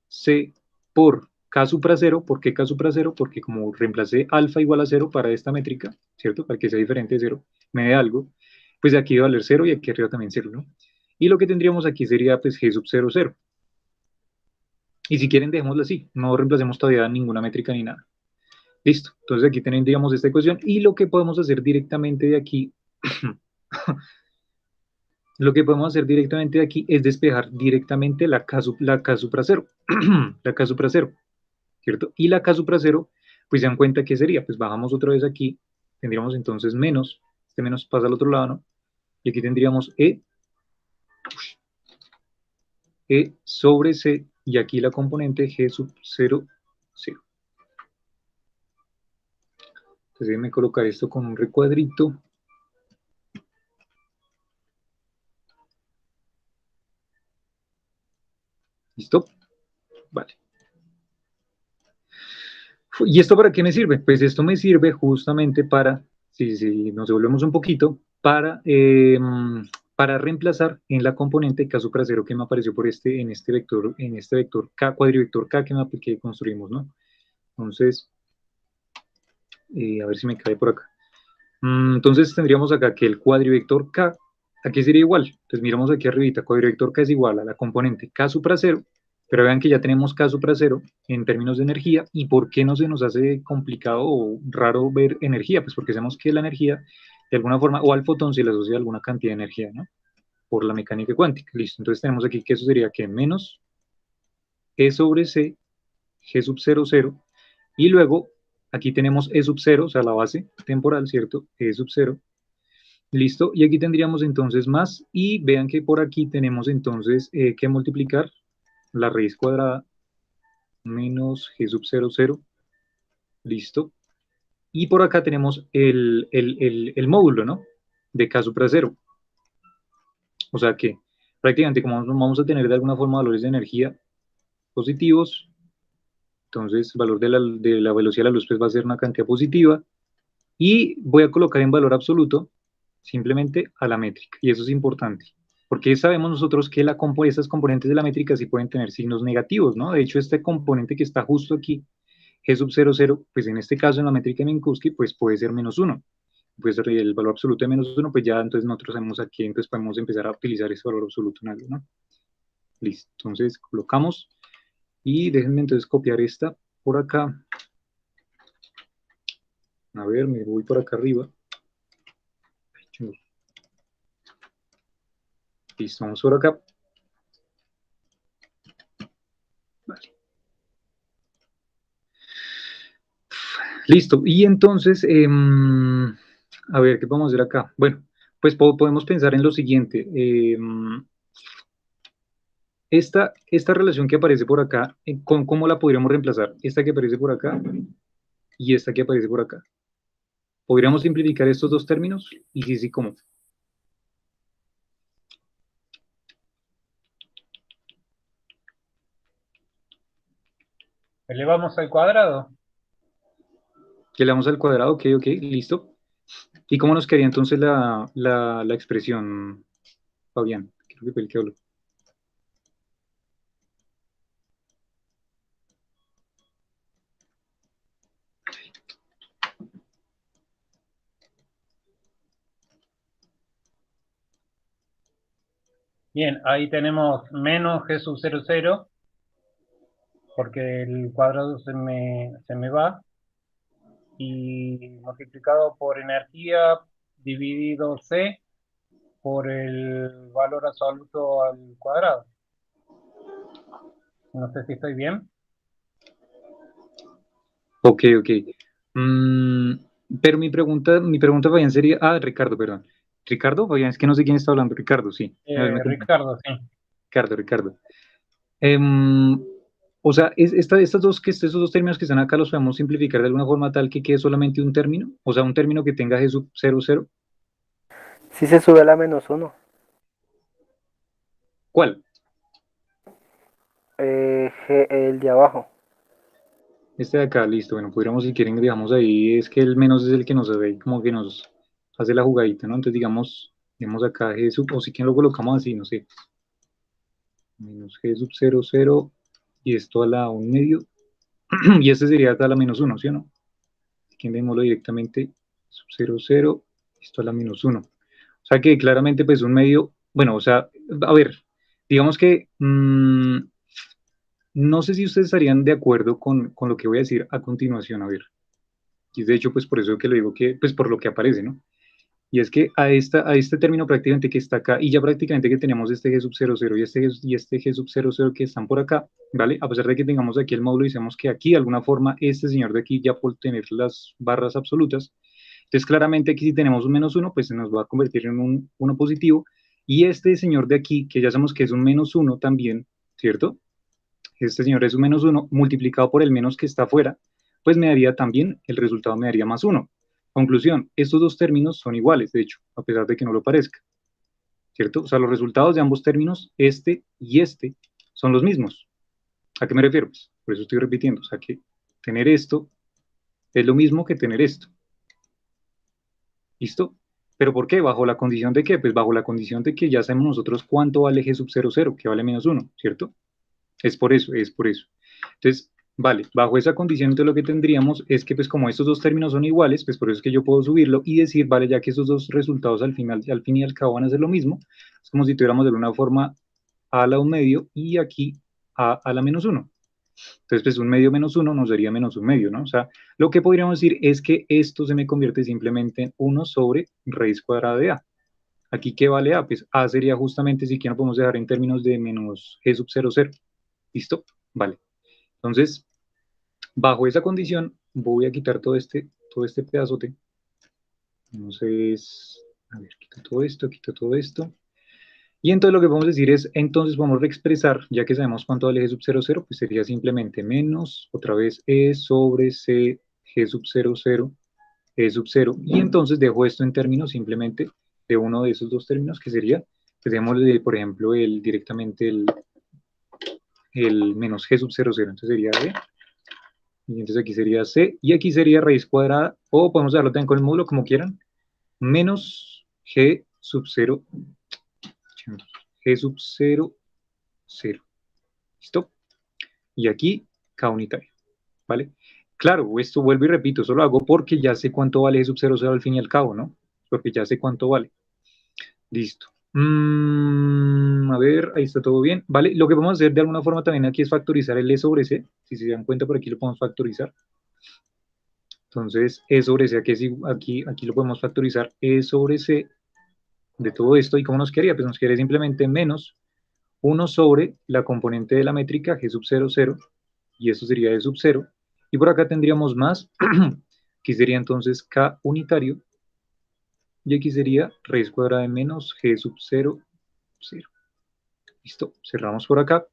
C por K supra cero. ¿Por qué K supra cero? Porque como reemplacé alfa igual a cero para esta métrica, ¿cierto? Para que sea diferente de cero, me dé algo, pues de aquí va a valer cero y aquí arriba también cero, ¿no? Y lo que tendríamos aquí sería pues G sub cero cero. Y si quieren, dejémoslo así, no reemplacemos todavía ninguna métrica ni nada. Listo, entonces aquí tendríamos esta ecuación y lo que podemos hacer directamente de aquí, lo que podemos hacer directamente de aquí es despejar directamente la K supra cero, la K supra cero, ¿cierto? Y la K supra cero, pues se dan cuenta que sería, pues bajamos otra vez aquí, tendríamos entonces menos, este menos pasa al otro lado, ¿no? Y aquí tendríamos E sobre C, y aquí la componente G sub 0, 0. Entonces déjenme colocar esto con un recuadrito. ¿Listo? Vale. ¿Y esto para qué me sirve? Pues esto me sirve justamente para, si nos devolvemos un poquito, para reemplazar en la componente K supra cero que me apareció en este vector K, cuadrivector K que construimos, ¿no? Entonces, a ver si me cae por acá. Entonces tendríamos acá que el cuadrivector K, aquí sería igual. Entonces miramos aquí arribita, cuadrivector K es igual a la componente K supra cero, pero vean que ya tenemos K supra cero en términos de energía. ¿Y por qué no se nos hace complicado o raro ver energía? Pues porque sabemos que la energía, de alguna forma, o al fotón se le asocia alguna cantidad de energía, ¿no? Por la mecánica cuántica. Listo, entonces tenemos aquí que eso sería que menos E sobre C, G sub cero cero, y luego aquí tenemos E sub cero, o sea, la base temporal, ¿cierto? E sub cero. Listo, y aquí tendríamos entonces más, y vean que por aquí tenemos entonces que multiplicar la raíz cuadrada menos g sub cero cero. Listo, y por acá tenemos el módulo, ¿no? De k supra cero. O sea que prácticamente como vamos a tener de alguna forma valores de energía positivos, entonces el valor de la velocidad de la luz pues va a ser una cantidad positiva, y voy a colocar en valor absoluto simplemente a la métrica, y eso es importante. Porque sabemos nosotros que esas componentes de la métrica sí pueden tener signos negativos, ¿no? De hecho, este componente que está justo aquí, G sub 0,0, pues en este caso en la métrica de Minkowski, pues puede ser -1. Pues el valor absoluto de -1, pues ya entonces nosotros sabemos aquí, entonces podemos empezar a utilizar ese valor absoluto en algo, ¿no? Listo, entonces colocamos y déjenme entonces copiar esta por acá. A ver, me voy por acá arriba. Listo, vamos por acá. Vale. Listo, y entonces, a ver, ¿qué podemos hacer acá? Bueno, pues podemos pensar en lo siguiente. Esta relación que aparece por acá, ¿cómo la podríamos reemplazar? Esta que aparece por acá y esta que aparece por acá. ¿Podríamos simplificar estos dos términos? Y sí, sí, ¿cómo? Elevamos al cuadrado. Que le damos al cuadrado, ok, listo. ¿Y cómo nos quedaría entonces la expresión, Fabián? Creo que fue el que habló. Bien, ahí tenemos menos G sub 0,0, porque el cuadrado se me va, y multiplicado por energía dividido C por el valor absoluto al cuadrado. No sé si estoy bien. Ok. Pero mi pregunta, Fabián, sería... Ah, Ricardo, perdón. Ricardo, Fabián, es que no sé quién está hablando. Ricardo, sí. Ricardo, sí. Ricardo. Em, o sea, estos dos términos que están acá los podemos simplificar de alguna forma tal que quede solamente un término. O sea, un término que tenga G sub 0,0. Si se sube a la -1. ¿Cuál? El de abajo. Este de acá, listo. Bueno, podríamos, si quieren, digamos ahí, es que el menos es el que nos hace, como que nos hace la jugadita, ¿no? Entonces, digamos acá G sub, o si quieren lo colocamos así, no sé. Menos G sub 0,0 y esto a la 1 medio. Y este sería acá a la -1, ¿sí o no? Si quieren, démoslo directamente, sub 0,0, esto a la -1. O sea que claramente, pues un medio, bueno, o sea, a ver, digamos que no sé si ustedes estarían de acuerdo con lo que voy a decir a continuación, a ver. Y de hecho, pues por eso que lo digo que, pues por lo que aparece, ¿no? Y es que a este término prácticamente que está acá, y ya prácticamente que tenemos este G sub 0,0 y este G sub 0,0 que están por acá, ¿vale? A pesar de que tengamos aquí el módulo y sabemos que aquí, de alguna forma, este señor de aquí ya por tener las barras absolutas, entonces claramente aquí si tenemos un -1, pues se nos va a convertir en un 1 positivo, y este señor de aquí, que ya sabemos que es un -1 también, ¿cierto? Este señor es un -1 multiplicado por el menos que está afuera, pues me daría también, el resultado me daría +1. Conclusión, estos dos términos son iguales, de hecho, a pesar de que no lo parezca, ¿cierto? O sea, los resultados de ambos términos, este y este, son los mismos. ¿A qué me refiero? Pues, por eso estoy repitiendo, o sea, que tener esto es lo mismo que tener esto. ¿Listo? ¿Pero por qué? ¿Bajo la condición de qué? Pues bajo la condición de que ya sabemos nosotros cuánto vale G sub 0,0, que vale -1, ¿cierto? Es por eso, es por eso. Entonces, vale, bajo esa condición, entonces lo que tendríamos es que, pues como estos dos términos son iguales, pues por eso es que yo puedo subirlo y decir, vale, ya que esos dos resultados al final, al fin y al cabo van a ser lo mismo, es como si tuviéramos de alguna forma a la 1 medio y aquí a la -1. Entonces, pues 1 medio -1 nos daría -1 medio, ¿no? O sea, lo que podríamos decir es que esto se me convierte simplemente en 1 sobre raíz cuadrada de a. Aquí, ¿qué vale a? Pues a sería justamente, si quieren, podemos dejar en términos de menos g sub 0,0. ¿Listo? Vale. Entonces, bajo esa condición, voy a quitar todo este pedazote. Entonces, a ver, quito todo esto. Y entonces lo que podemos decir es, entonces vamos a reexpresar, ya que sabemos cuánto vale G sub 0,0, pues sería simplemente menos, otra vez E sobre C, G sub 0,0, E sub 0. Y entonces dejo esto en términos simplemente de uno de esos dos términos, que sería, pues démosle, por ejemplo, directamente el menos G sub 0,0. Entonces sería E. Y entonces aquí sería C, y aquí sería raíz cuadrada, o podemos darlo también con el módulo, como quieran, menos G sub 0, G sub 0, 0. ¿Listo? Y aquí K unitario, ¿vale? Claro, esto vuelvo y repito, eso lo hago porque ya sé cuánto vale G sub 0, 0 al fin y al cabo, ¿no? Porque ya sé cuánto vale. Listo. A ver, ahí está todo bien. Vale, lo que vamos a hacer de alguna forma también aquí es factorizar el E sobre C. Si se dan cuenta, por aquí lo podemos factorizar. Entonces, E sobre C, aquí lo podemos factorizar. E sobre C de todo esto. ¿Y cómo nos quedaría? Pues nos quedaría simplemente menos 1 sobre la componente de la métrica G sub 0, 0. Y esto sería E sub 0. Y por acá tendríamos más. Aquí sería entonces K unitario. Y aquí sería raíz cuadrada de menos G sub 0, 0. Listo, cerramos por acá.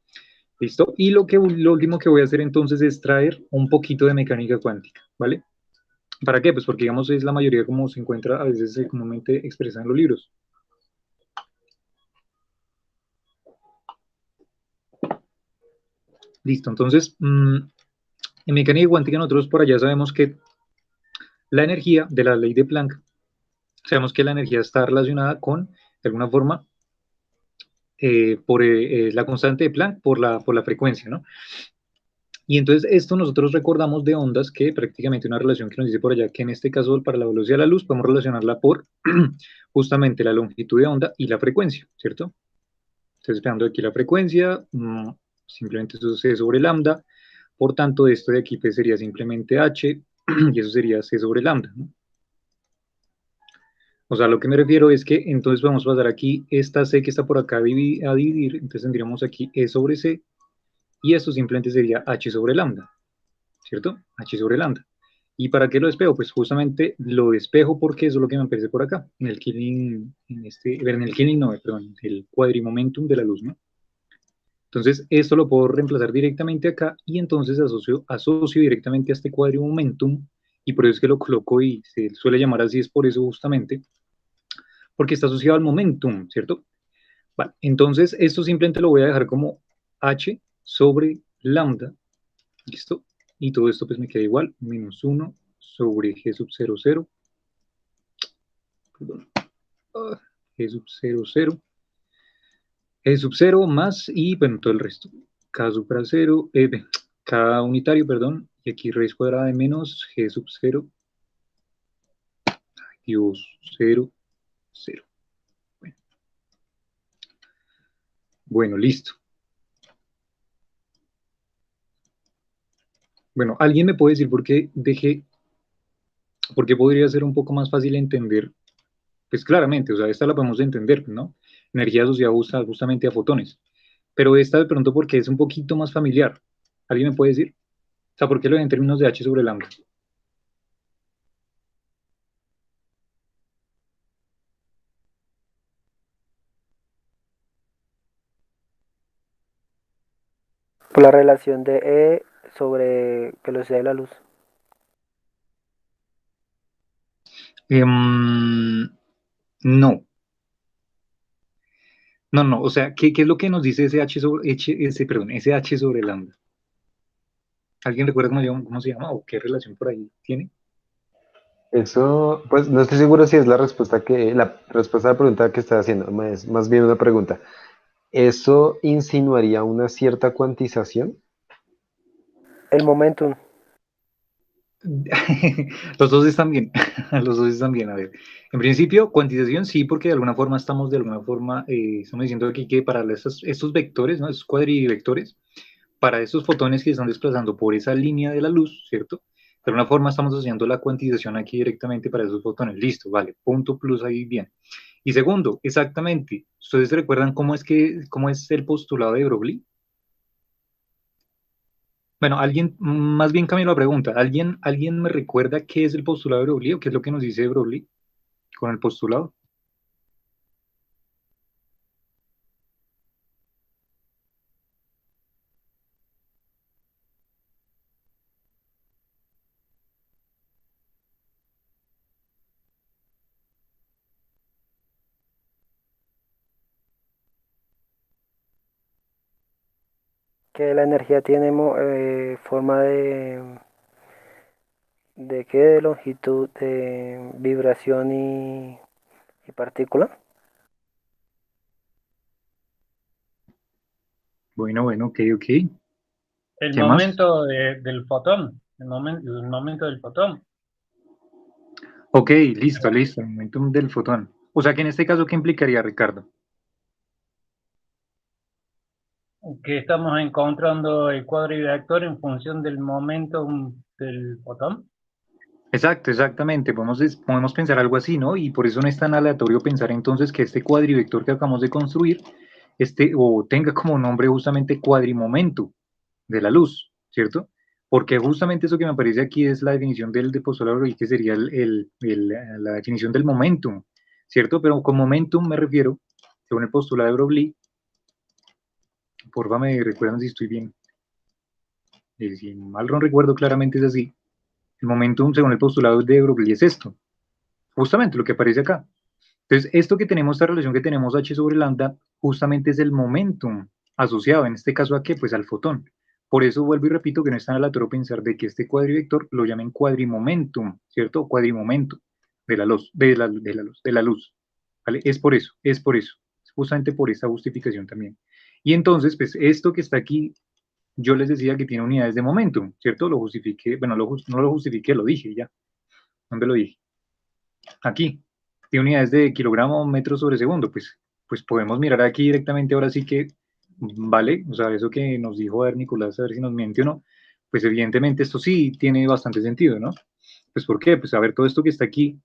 Listo. Y lo último que voy a hacer entonces es traer un poquito de mecánica cuántica, ¿vale? ¿Para qué? Pues porque, digamos, es la mayoría como se encuentra a veces comúnmente expresada en los libros. Listo, entonces, en mecánica cuántica nosotros por allá sabemos que la energía de la ley de Planck, sabemos que la energía está relacionada con, de alguna forma, por la constante de Planck por la frecuencia, ¿no? Y entonces esto nosotros recordamos de ondas que prácticamente una relación que nos dice por allá que en este caso para la velocidad de la luz podemos relacionarla por justamente la longitud de onda y la frecuencia, ¿cierto? Entonces esperando aquí la frecuencia, simplemente eso es C sobre lambda, por tanto esto de aquí pues sería simplemente H y eso sería C sobre lambda, ¿no? O sea, lo que me refiero es que entonces vamos a pasar aquí esta C que está por acá a dividir, entonces tendríamos aquí E sobre C y esto simplemente sería H sobre lambda. ¿Cierto? H sobre lambda. ¿Y para qué lo despejo? Pues justamente lo despejo porque eso es lo que me aparece por acá, en el Killing, en el Killing no, perdón, el cuadrimomentum de la luz, ¿no? Entonces, esto lo puedo reemplazar directamente acá y entonces asocio directamente a este cuadrimomentum y por eso es que lo coloco y se suele llamar así, es por eso justamente, porque está asociado al momentum, ¿cierto? Vale, entonces esto simplemente lo voy a dejar como H sobre lambda. ¿Listo? Y todo esto pues me queda igual, menos 1 sobre G sub 0, 0, perdón, G sub 0, 0, G sub 0 más, y bueno, todo el resto. K supra 0, K unitario, perdón, y aquí raíz cuadrada de menos G sub 0, Dios, 0, 0. Bueno, bueno, listo. Bueno, ¿alguien me puede decir por qué podría ser un poco más fácil entender? Pues claramente, o sea, esta la podemos entender, ¿no? Energía asociada justamente a fotones. Pero esta de pronto porque es un poquito más familiar. ¿Alguien me puede decir? O sea, ¿por qué lo ven en términos de H sobre lambda? Por la relación de E sobre velocidad de la luz. No, no, o sea, ¿qué es lo que nos dice ese H sobre lambda? ¿Alguien recuerda cómo se llama o qué relación por ahí tiene? Eso, pues no estoy seguro si es la respuesta a la pregunta que está haciendo, más bien una pregunta. ¿Eso insinuaría una cierta cuantización? El momentum. Los dos están bien, los dos están bien. A ver, en principio, cuantización sí, porque de alguna forma estamos diciendo aquí que para estos vectores, ¿no? Esos cuadrivectores, para esos fotones que están desplazando por esa línea de la luz, ¿cierto? De alguna forma estamos haciendo la cuantización aquí directamente para esos fotones. Listo, vale, punto plus ahí bien. Y segundo, exactamente, ¿ustedes recuerdan cómo es el postulado de Broglie? Bueno, más bien cambio la pregunta. ¿Alguien me recuerda qué es el postulado de Broglie o qué es lo que nos dice Broglie con el postulado? Que la energía tiene forma de qué, de longitud, de vibración y partícula. Bueno, ok, ok. El ¿Qué más? momento del fotón, el momento del fotón, Ok, listo, listo, el momentum del fotón. O sea que en este caso, ¿qué implicaría, Ricardo? que estamos encontrando el cuadrivector en función del momento del fotón. Exacto, exactamente. Podemos pensar algo así, ¿no? Y por eso no es tan aleatorio pensar entonces que este cuadrivector que acabamos de construir, o tenga como nombre justamente cuadrimomento de la luz, ¿cierto? Porque justamente eso que me aparece aquí es la definición del postulado de Broglie, que sería la definición del momentum, ¿cierto? Pero con momentum me refiero, según el postulado de Broglie, porfa me recuerdan si estoy bien, si mal no recuerdo claramente es así, el momentum según el postulado de Broglie es esto, justamente lo que aparece acá. Entonces, esto que tenemos, esta relación que tenemos h sobre lambda, justamente es el momentum asociado, en este caso a qué, pues al fotón. Por eso vuelvo y repito que no es tan aleatorio pensar de que este cuadrivector lo llamen cuadrimomentum, ¿cierto? Cuadrimomento de la luz, de la luz, ¿vale? Es por eso, justamente por esta justificación también. Y entonces, pues esto que está aquí, yo les decía que tiene unidades de momentum, ¿cierto? Lo justifiqué, bueno, no lo justifiqué, lo dije ya. ¿Dónde lo dije? Aquí, tiene unidades de kilogramo metro sobre segundo, pues podemos mirar aquí directamente ahora sí que, vale, o sea, eso que nos dijo a ver Nicolás, a ver si nos miente o no, pues evidentemente esto sí tiene bastante sentido, ¿no? Pues ¿por qué? Pues a ver, todo esto que está aquí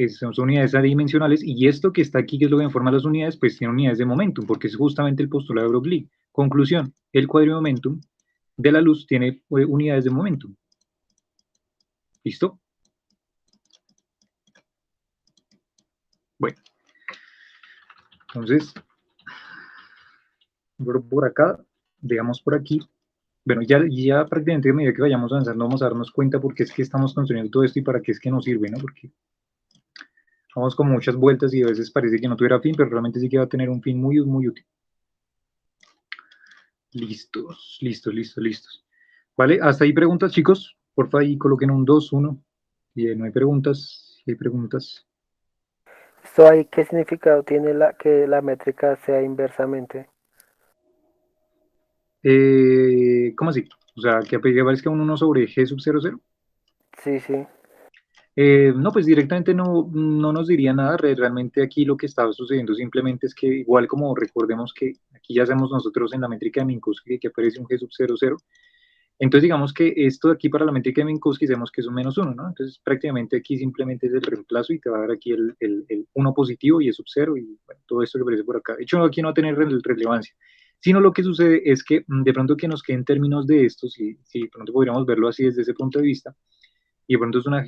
son unidades adimensionales y esto que está aquí, que es lo que informa las unidades, pues tiene unidades de momentum, porque es justamente el postulado de Broglie. Conclusión, el cuadrimomentum de la luz tiene unidades de momentum. ¿Listo? Bueno, entonces por acá, digamos por aquí. Bueno, ya prácticamente a medida que vayamos avanzando vamos a darnos cuenta por qué es que estamos construyendo todo esto y para qué es que nos sirve, ¿no? Porque vamos con muchas vueltas y a veces parece que no tuviera fin, pero realmente sí que va a tener un fin muy, muy útil. Listos, listos, listos, listos. ¿Vale? Hasta ahí preguntas, chicos. Porfa, ahí coloquen un 2 1. Y no hay preguntas. Si hay preguntas. ¿Esto ahí qué significado tiene que la métrica sea inversamente? ¿Cómo así? O sea, que aparezca un 1 sobre G sub 00. Sí, sí. No, pues directamente no nos diría nada. Realmente aquí lo que estaba sucediendo simplemente es que, igual como recordemos que aquí ya hacemos nosotros en la métrica de Minkowski que aparece un G sub 00, entonces digamos que esto de aquí para la métrica de Minkowski sabemos que es un -1, ¿no? Entonces prácticamente aquí simplemente es el reemplazo y te va a dar aquí el 1 positivo y es sub 0 y bueno, todo esto que aparece por acá. De hecho, aquí no va a tener relevancia, sino lo que sucede es que de pronto que nos queden términos de estos, si de pronto podríamos verlo así desde ese punto de vista, y de pronto es una,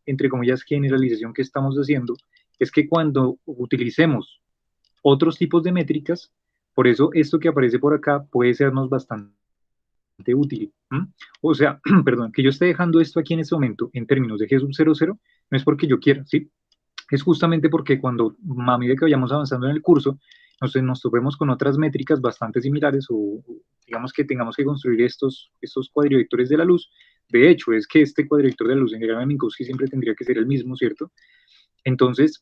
entre comillas, generalización que estamos haciendo, es que cuando utilicemos otros tipos de métricas, por eso esto que aparece por acá puede sernos bastante útil. ¿Mm? O sea, perdón, que yo esté dejando esto aquí en este momento en términos de G sub 00, no es porque yo quiera, ¿sí? Es justamente porque cuando a medida que vayamos avanzando en el curso, nos topemos con otras métricas bastante similares o digamos que tengamos que construir estos cuadrivectores de la luz. De hecho, es que este cuadrivector de la luz en diagrama de Minkowski siempre tendría que ser el mismo, ¿cierto? Entonces,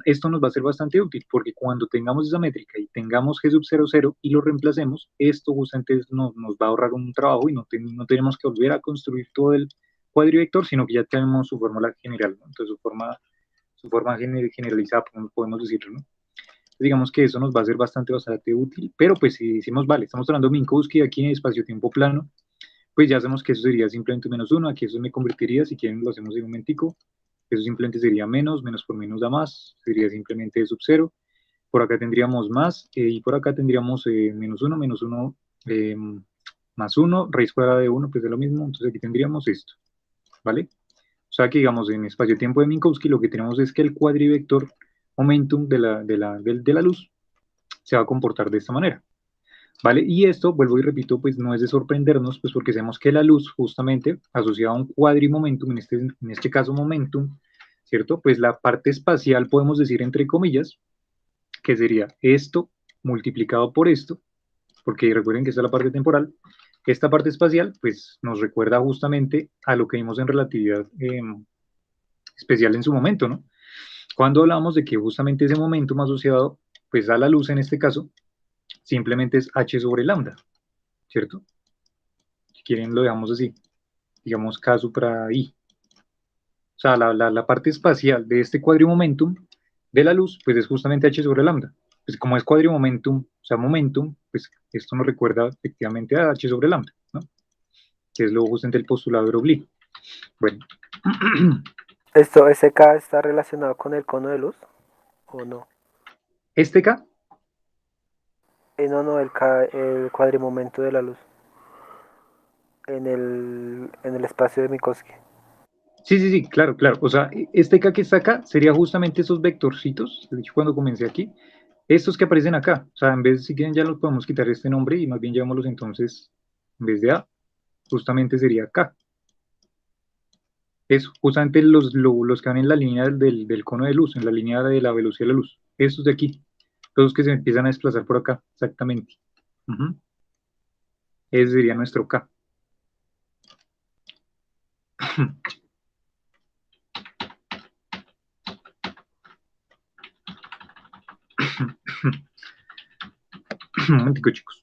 esto nos va a ser bastante útil porque cuando tengamos esa métrica y tengamos G sub 00 y lo reemplacemos, esto justamente nos va a ahorrar un trabajo y no tenemos que volver a construir todo el cuadrivector, sino que ya tenemos su fórmula general, ¿no? Entonces, su forma generalizada, podemos decirlo, ¿no? Digamos que eso nos va a ser bastante útil, pero pues si decimos, vale, estamos hablando de Minkowski aquí en espacio-tiempo plano, pues ya sabemos que eso sería simplemente -1, aquí eso me convertiría, si quieren lo hacemos en un momentico, eso simplemente sería menos por menos da más, sería simplemente sub 0, por acá tendríamos más, y por acá tendríamos -1, más 1, raíz cuadrada de 1, pues es lo mismo, entonces aquí tendríamos esto, ¿vale? O sea que, digamos, en espacio-tiempo de Minkowski lo que tenemos es que el cuadrivector momentum de la luz se va a comportar de esta manera, ¿vale? Y esto, vuelvo y repito, pues no es de sorprendernos, pues porque sabemos que la luz, justamente, asociada a un cuadrimomentum, en este caso momentum, ¿cierto? Pues la parte espacial, podemos decir entre comillas, que sería esto multiplicado por esto, porque recuerden que esta es la parte temporal, esta parte espacial, pues nos recuerda justamente a lo que vimos en relatividad especial en su momento, ¿no? Cuando hablamos de que justamente ese momentum asociado pues a la luz en este caso, simplemente es h sobre lambda, ¿cierto? Si quieren lo dejamos así, digamos k supra i. O sea, la parte espacial de este cuadrimomentum de la luz, pues es justamente h sobre lambda. Pues como es cuadrimomentum, o sea, momentum, pues esto nos recuerda efectivamente a h sobre lambda, ¿no? Que es luego justamente el postulado de Broglie. Bueno. ¿Ese K está relacionado con el cono de luz o no? Este K, No, el cuadrimomento de la luz en el espacio de Minkowski. sí, claro, claro. O sea, este K que está acá sería justamente esos vectorcitos, de hecho cuando comencé aquí, estos que aparecen acá. O sea, en vez, si quieren ya los podemos quitar este nombre y más bien llamémoslos entonces, en vez de A, justamente sería K. Es justamente los que van en la línea del cono de luz, en la línea de la velocidad de la luz. Estos de aquí, todos que se empiezan a desplazar por acá, exactamente. Ujú. Ese sería nuestro K. Un momentico, chicos.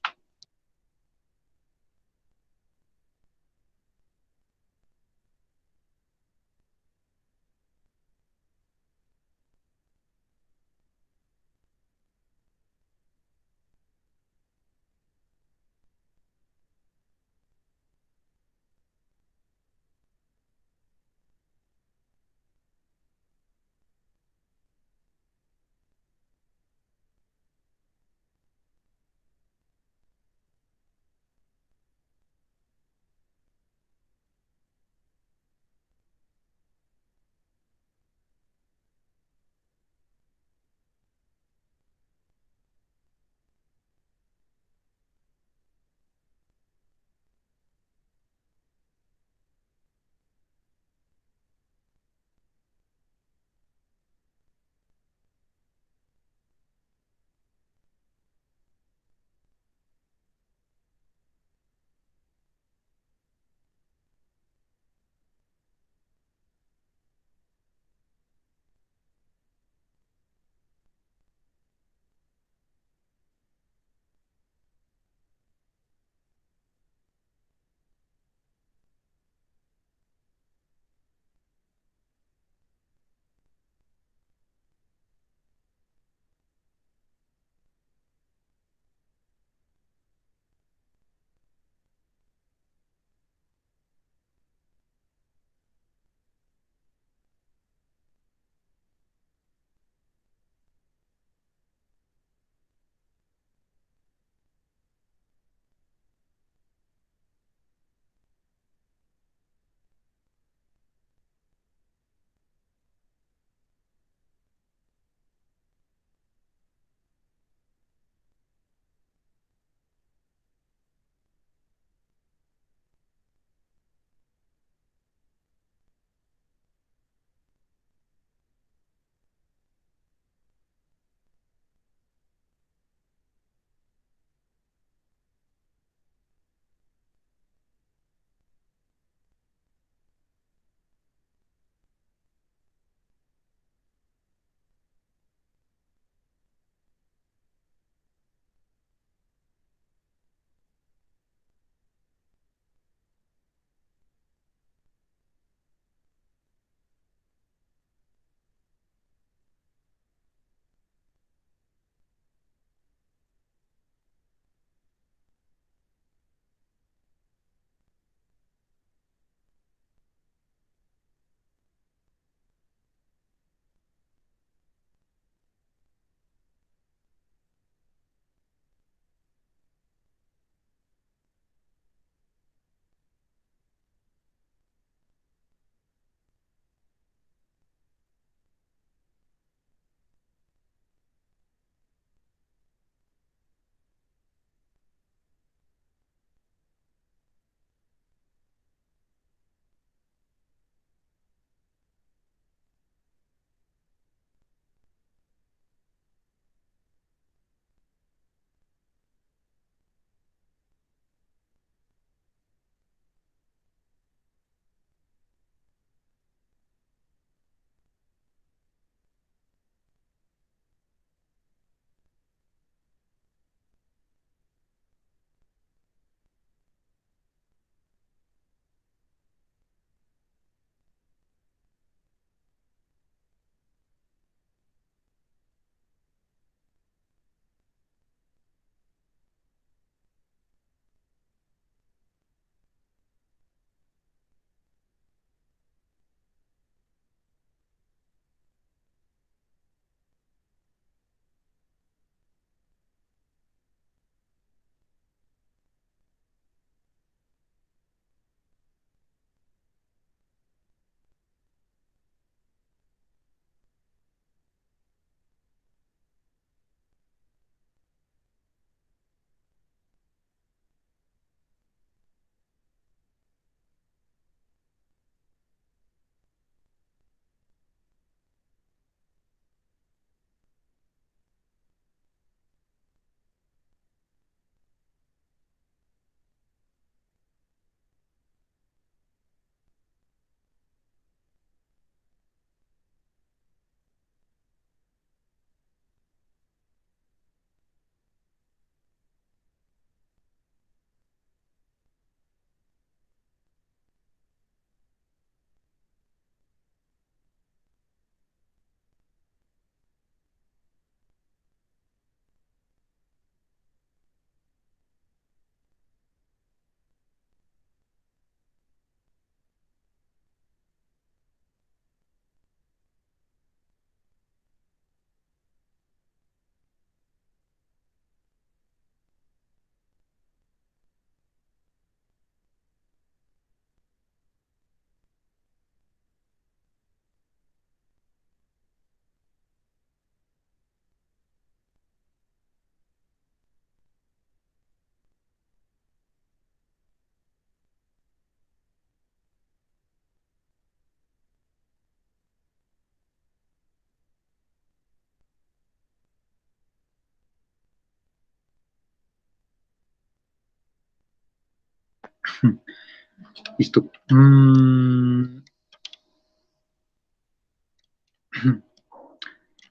Listo.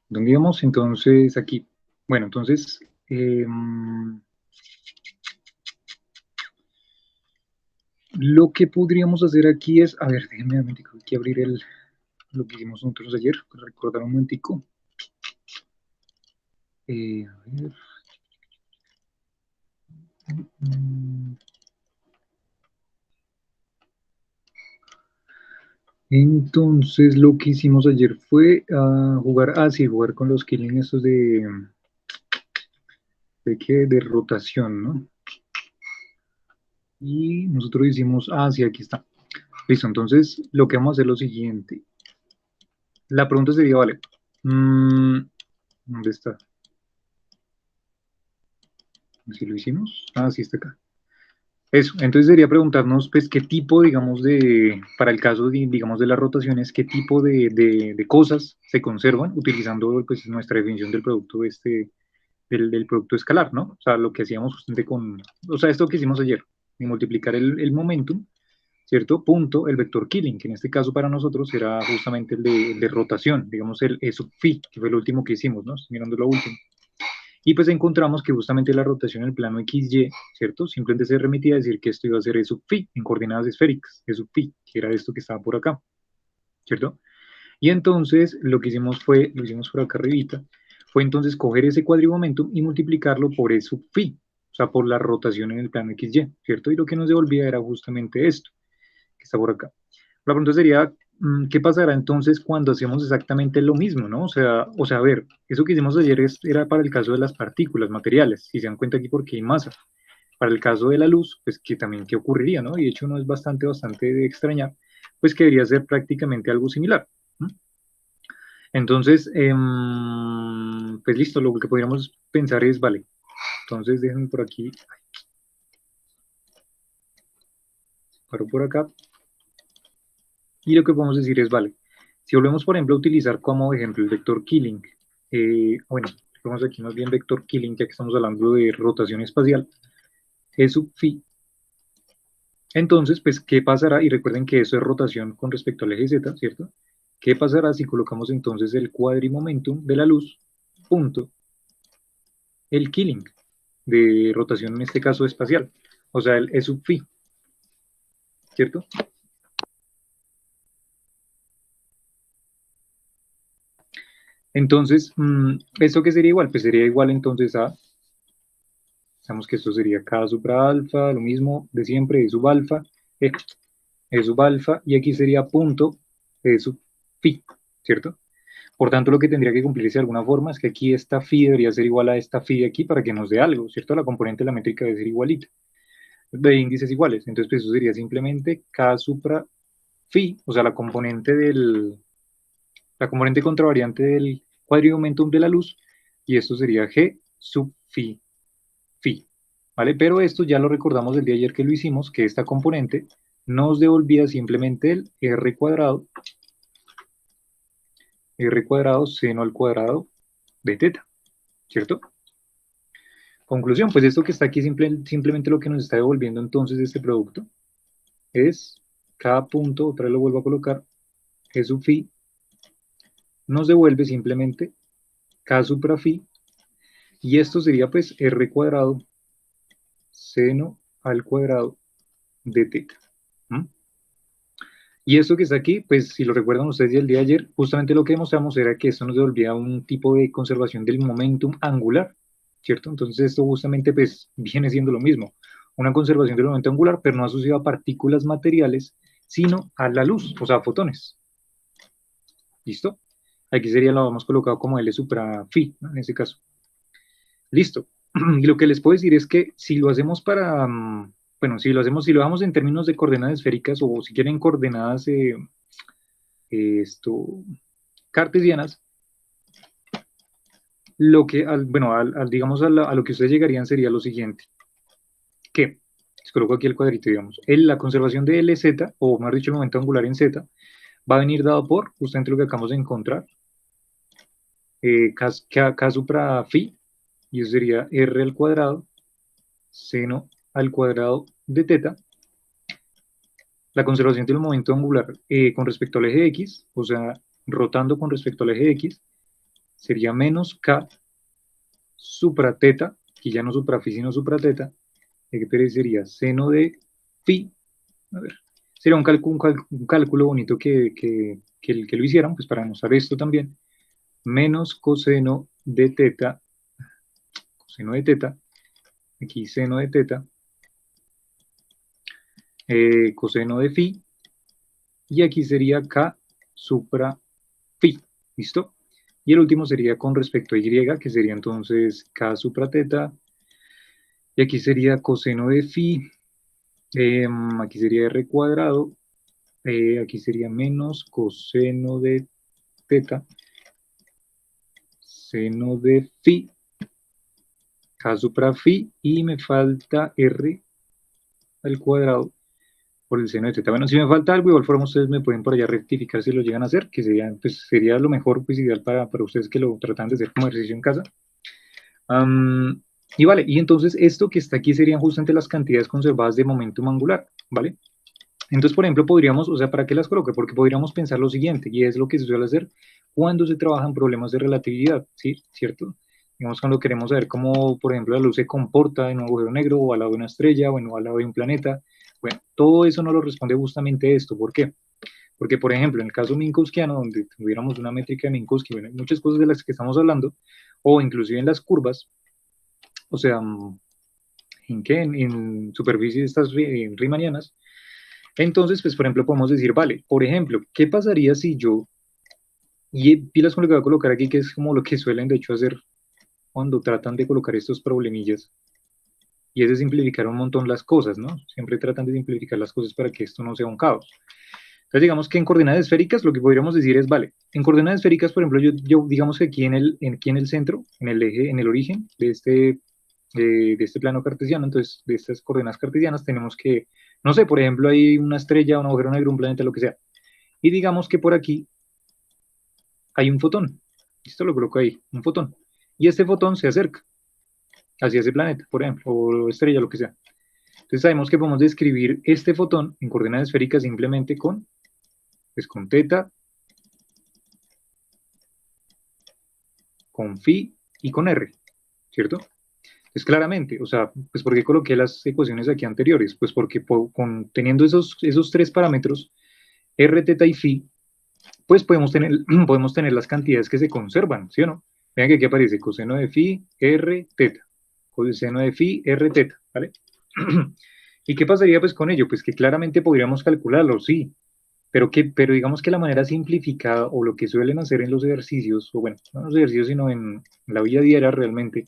¿Dónde íbamos? Entonces, aquí. Bueno, entonces, lo que podríamos hacer aquí es, a ver, déjenme aquí abrir lo que hicimos nosotros ayer, para recordar un momentico. A ver. Entonces, lo que hicimos ayer fue jugar, sí, jugar con los killing estos de rotación, ¿no? Y nosotros hicimos, sí, aquí está. Listo, entonces lo que vamos a hacer es lo siguiente. La pregunta sería, vale, ¿dónde está? ¿Si lo hicimos? Sí, está acá. Eso, entonces sería preguntarnos, pues, qué tipo, digamos, para el caso, digamos, de las rotaciones, qué tipo de cosas se conservan utilizando, pues, nuestra definición del producto del producto escalar, ¿no? O sea, lo que hacíamos justamente o sea, esto que hicimos ayer, de multiplicar el momentum, ¿cierto? Punto, el vector killing, que en este caso para nosotros era justamente el de rotación, digamos, el E sub phi, que fue el último que hicimos, ¿no? Estoy mirando lo último. Y pues encontramos que justamente la rotación en el plano XY, ¿cierto? Simplemente se remitía a decir que esto iba a ser E sub phi, en coordenadas esféricas, E sub phi, que era esto que estaba por acá, ¿cierto? Y entonces lo que hicimos fue, lo hicimos por acá arribita, fue entonces coger ese cuadrimomentum y multiplicarlo por E sub phi, o sea, por la rotación en el plano XY, ¿cierto? Y lo que nos devolvía era justamente esto, que está por acá. La pregunta sería, ¿qué pasará entonces cuando hacemos exactamente lo mismo, ¿no? A ver, eso que hicimos ayer era para el caso de las partículas materiales, si se dan cuenta aquí porque hay masa. Para el caso de la luz, pues que también qué ocurriría, ¿no? Y de hecho no es bastante de extrañar, pues que debería ser prácticamente algo similar. Entonces, pues listo, lo que podríamos pensar es, vale, entonces déjenme por aquí, paro por acá, y lo que podemos decir es, vale, si volvemos, por ejemplo, a utilizar como ejemplo el vector killing, bueno, vamos aquí más bien vector killing, ya que estamos hablando de rotación espacial, E sub phi. Entonces, pues, ¿qué pasará? Y recuerden que eso es rotación con respecto al eje Z, ¿cierto? ¿Qué pasará si colocamos entonces el cuadrimomentum de la luz, punto, el killing, de rotación en este caso espacial, o sea, el E sub phi, ¿cierto? Entonces, ¿esto qué sería igual? Pues sería igual entonces a, digamos que esto sería K supra alfa, lo mismo de siempre, E sub alfa, E sub alfa, y aquí sería punto E sub phi, ¿cierto? Por tanto, lo que tendría que cumplirse de alguna forma es que aquí esta phi debería ser igual a esta phi de aquí para que nos dé algo, ¿cierto? La componente de la métrica debe ser igualita, de índices iguales. Entonces, pues eso sería simplemente K supra phi, o sea, la componente contravariante del cuadrimomentum de la luz, y esto sería G sub phi, phi, ¿vale? Pero esto ya lo recordamos el día de ayer que lo hicimos, que esta componente nos devolvía simplemente el r cuadrado seno al cuadrado de teta, ¿cierto? Conclusión, pues esto que está aquí simplemente lo que nos está devolviendo entonces este producto es cada punto, otra vez lo vuelvo a colocar, G sub phi, nos devuelve simplemente K supra phi, y esto sería pues r cuadrado seno al cuadrado de teta. ¿Mm? Y esto que está aquí, pues si lo recuerdan ustedes el día de ayer, justamente lo que demostramos era que esto nos devolvía un tipo de conservación del momentum angular, ¿cierto? Entonces esto justamente pues viene siendo lo mismo, una conservación del momento angular, pero no asociada a partículas materiales, sino a la luz, o sea, a fotones. ¿Listo? Aquí sería lo hemos colocado como L supra phi, ¿no? En este caso. Listo. Y lo que les puedo decir es que si lo hacemos bueno, si lo dejamos en términos de coordenadas esféricas o si quieren coordenadas esto, cartesianas, lo que, bueno, digamos a lo que ustedes llegarían sería lo siguiente, que, les coloco aquí el cuadrito, digamos, la conservación de LZ, o más dicho, el momento angular en Z, va a venir dado por justamente lo que acabamos de encontrar, K supra phi, y eso sería R al cuadrado, seno al cuadrado de teta, la conservación del momento angular con respecto al eje X, o sea, rotando con respecto al eje X, sería menos K supra teta, aquí ya no supra phi, sino supra teta, que sería seno de phi, a ver, sería un cálculo bonito que lo hicieran, pues para demostrar esto también, menos coseno de teta, aquí seno de teta, coseno de phi, y aquí sería K supra phi, ¿listo? Y el último sería con respecto a Y, que sería entonces K supra teta, y aquí sería coseno de phi, aquí sería R cuadrado, aquí sería menos coseno de teta, seno de phi, K supra phi, y me falta R al cuadrado por el seno de teta. Bueno, si me falta algo, igual forma ustedes me pueden por allá rectificar si lo llegan a hacer, que sería, pues, sería lo mejor, pues ideal para ustedes que lo tratan de hacer como ejercicio en casa. Y vale, y entonces esto que está aquí serían justamente las cantidades conservadas de momentum angular, ¿vale? Entonces, por ejemplo, podríamos, o sea, ¿para qué las coloque? Porque podríamos pensar lo siguiente, y es lo que se suele hacer cuando se trabajan problemas de relatividad, ¿sí? ¿Cierto? Digamos, cuando queremos saber cómo, por ejemplo, la luz se comporta en un agujero negro, o al lado de una estrella, o al lado de un planeta. Bueno, todo eso nos lo responde justamente esto. ¿Por qué? Porque, por ejemplo, en el caso minkowskiano, donde tuviéramos una métrica de Minkowski, bueno, hay muchas cosas de las que estamos hablando, o inclusive en las curvas, o sea, ¿en qué? En superficies estas riemannianas. Entonces, pues, por ejemplo, podemos decir, vale, por ejemplo, ¿qué pasaría si yo, y pilas con lo que voy a colocar aquí, que es como lo que suelen de hecho hacer cuando tratan de colocar estos problemillas, y es de simplificar un montón las cosas, ¿no? Siempre tratan de simplificar las cosas para que esto no sea un caos. Entonces, digamos que en coordenadas esféricas lo que podríamos decir es, vale, en coordenadas esféricas, por ejemplo, yo digamos que aquí en el centro, en el eje, en el origen de este plano cartesiano, entonces de estas coordenadas cartesianas tenemos que, no sé, por ejemplo, hay una estrella, un agujero negro, un planeta, lo que sea. Y digamos que por aquí hay un fotón. Esto lo coloco ahí, un fotón. Y este fotón se acerca hacia ese planeta, por ejemplo, o estrella, lo que sea. Entonces sabemos que podemos describir este fotón en coordenadas esféricas simplemente pues con teta, con phi y con r, ¿cierto? Entonces claramente, o sea, pues ¿por qué coloqué las ecuaciones aquí anteriores? Pues porque teniendo esos tres parámetros, r, teta y phi, pues podemos tener las cantidades que se conservan, ¿sí o no? Vean que aquí aparece coseno de phi, r, teta. Coseno de phi, r, teta, ¿vale? ¿Y qué pasaría pues con ello? Pues que claramente podríamos calcularlo, sí, pero digamos que la manera simplificada o lo que suelen hacer en los ejercicios, o bueno, no en los ejercicios, sino en la vida diaria realmente,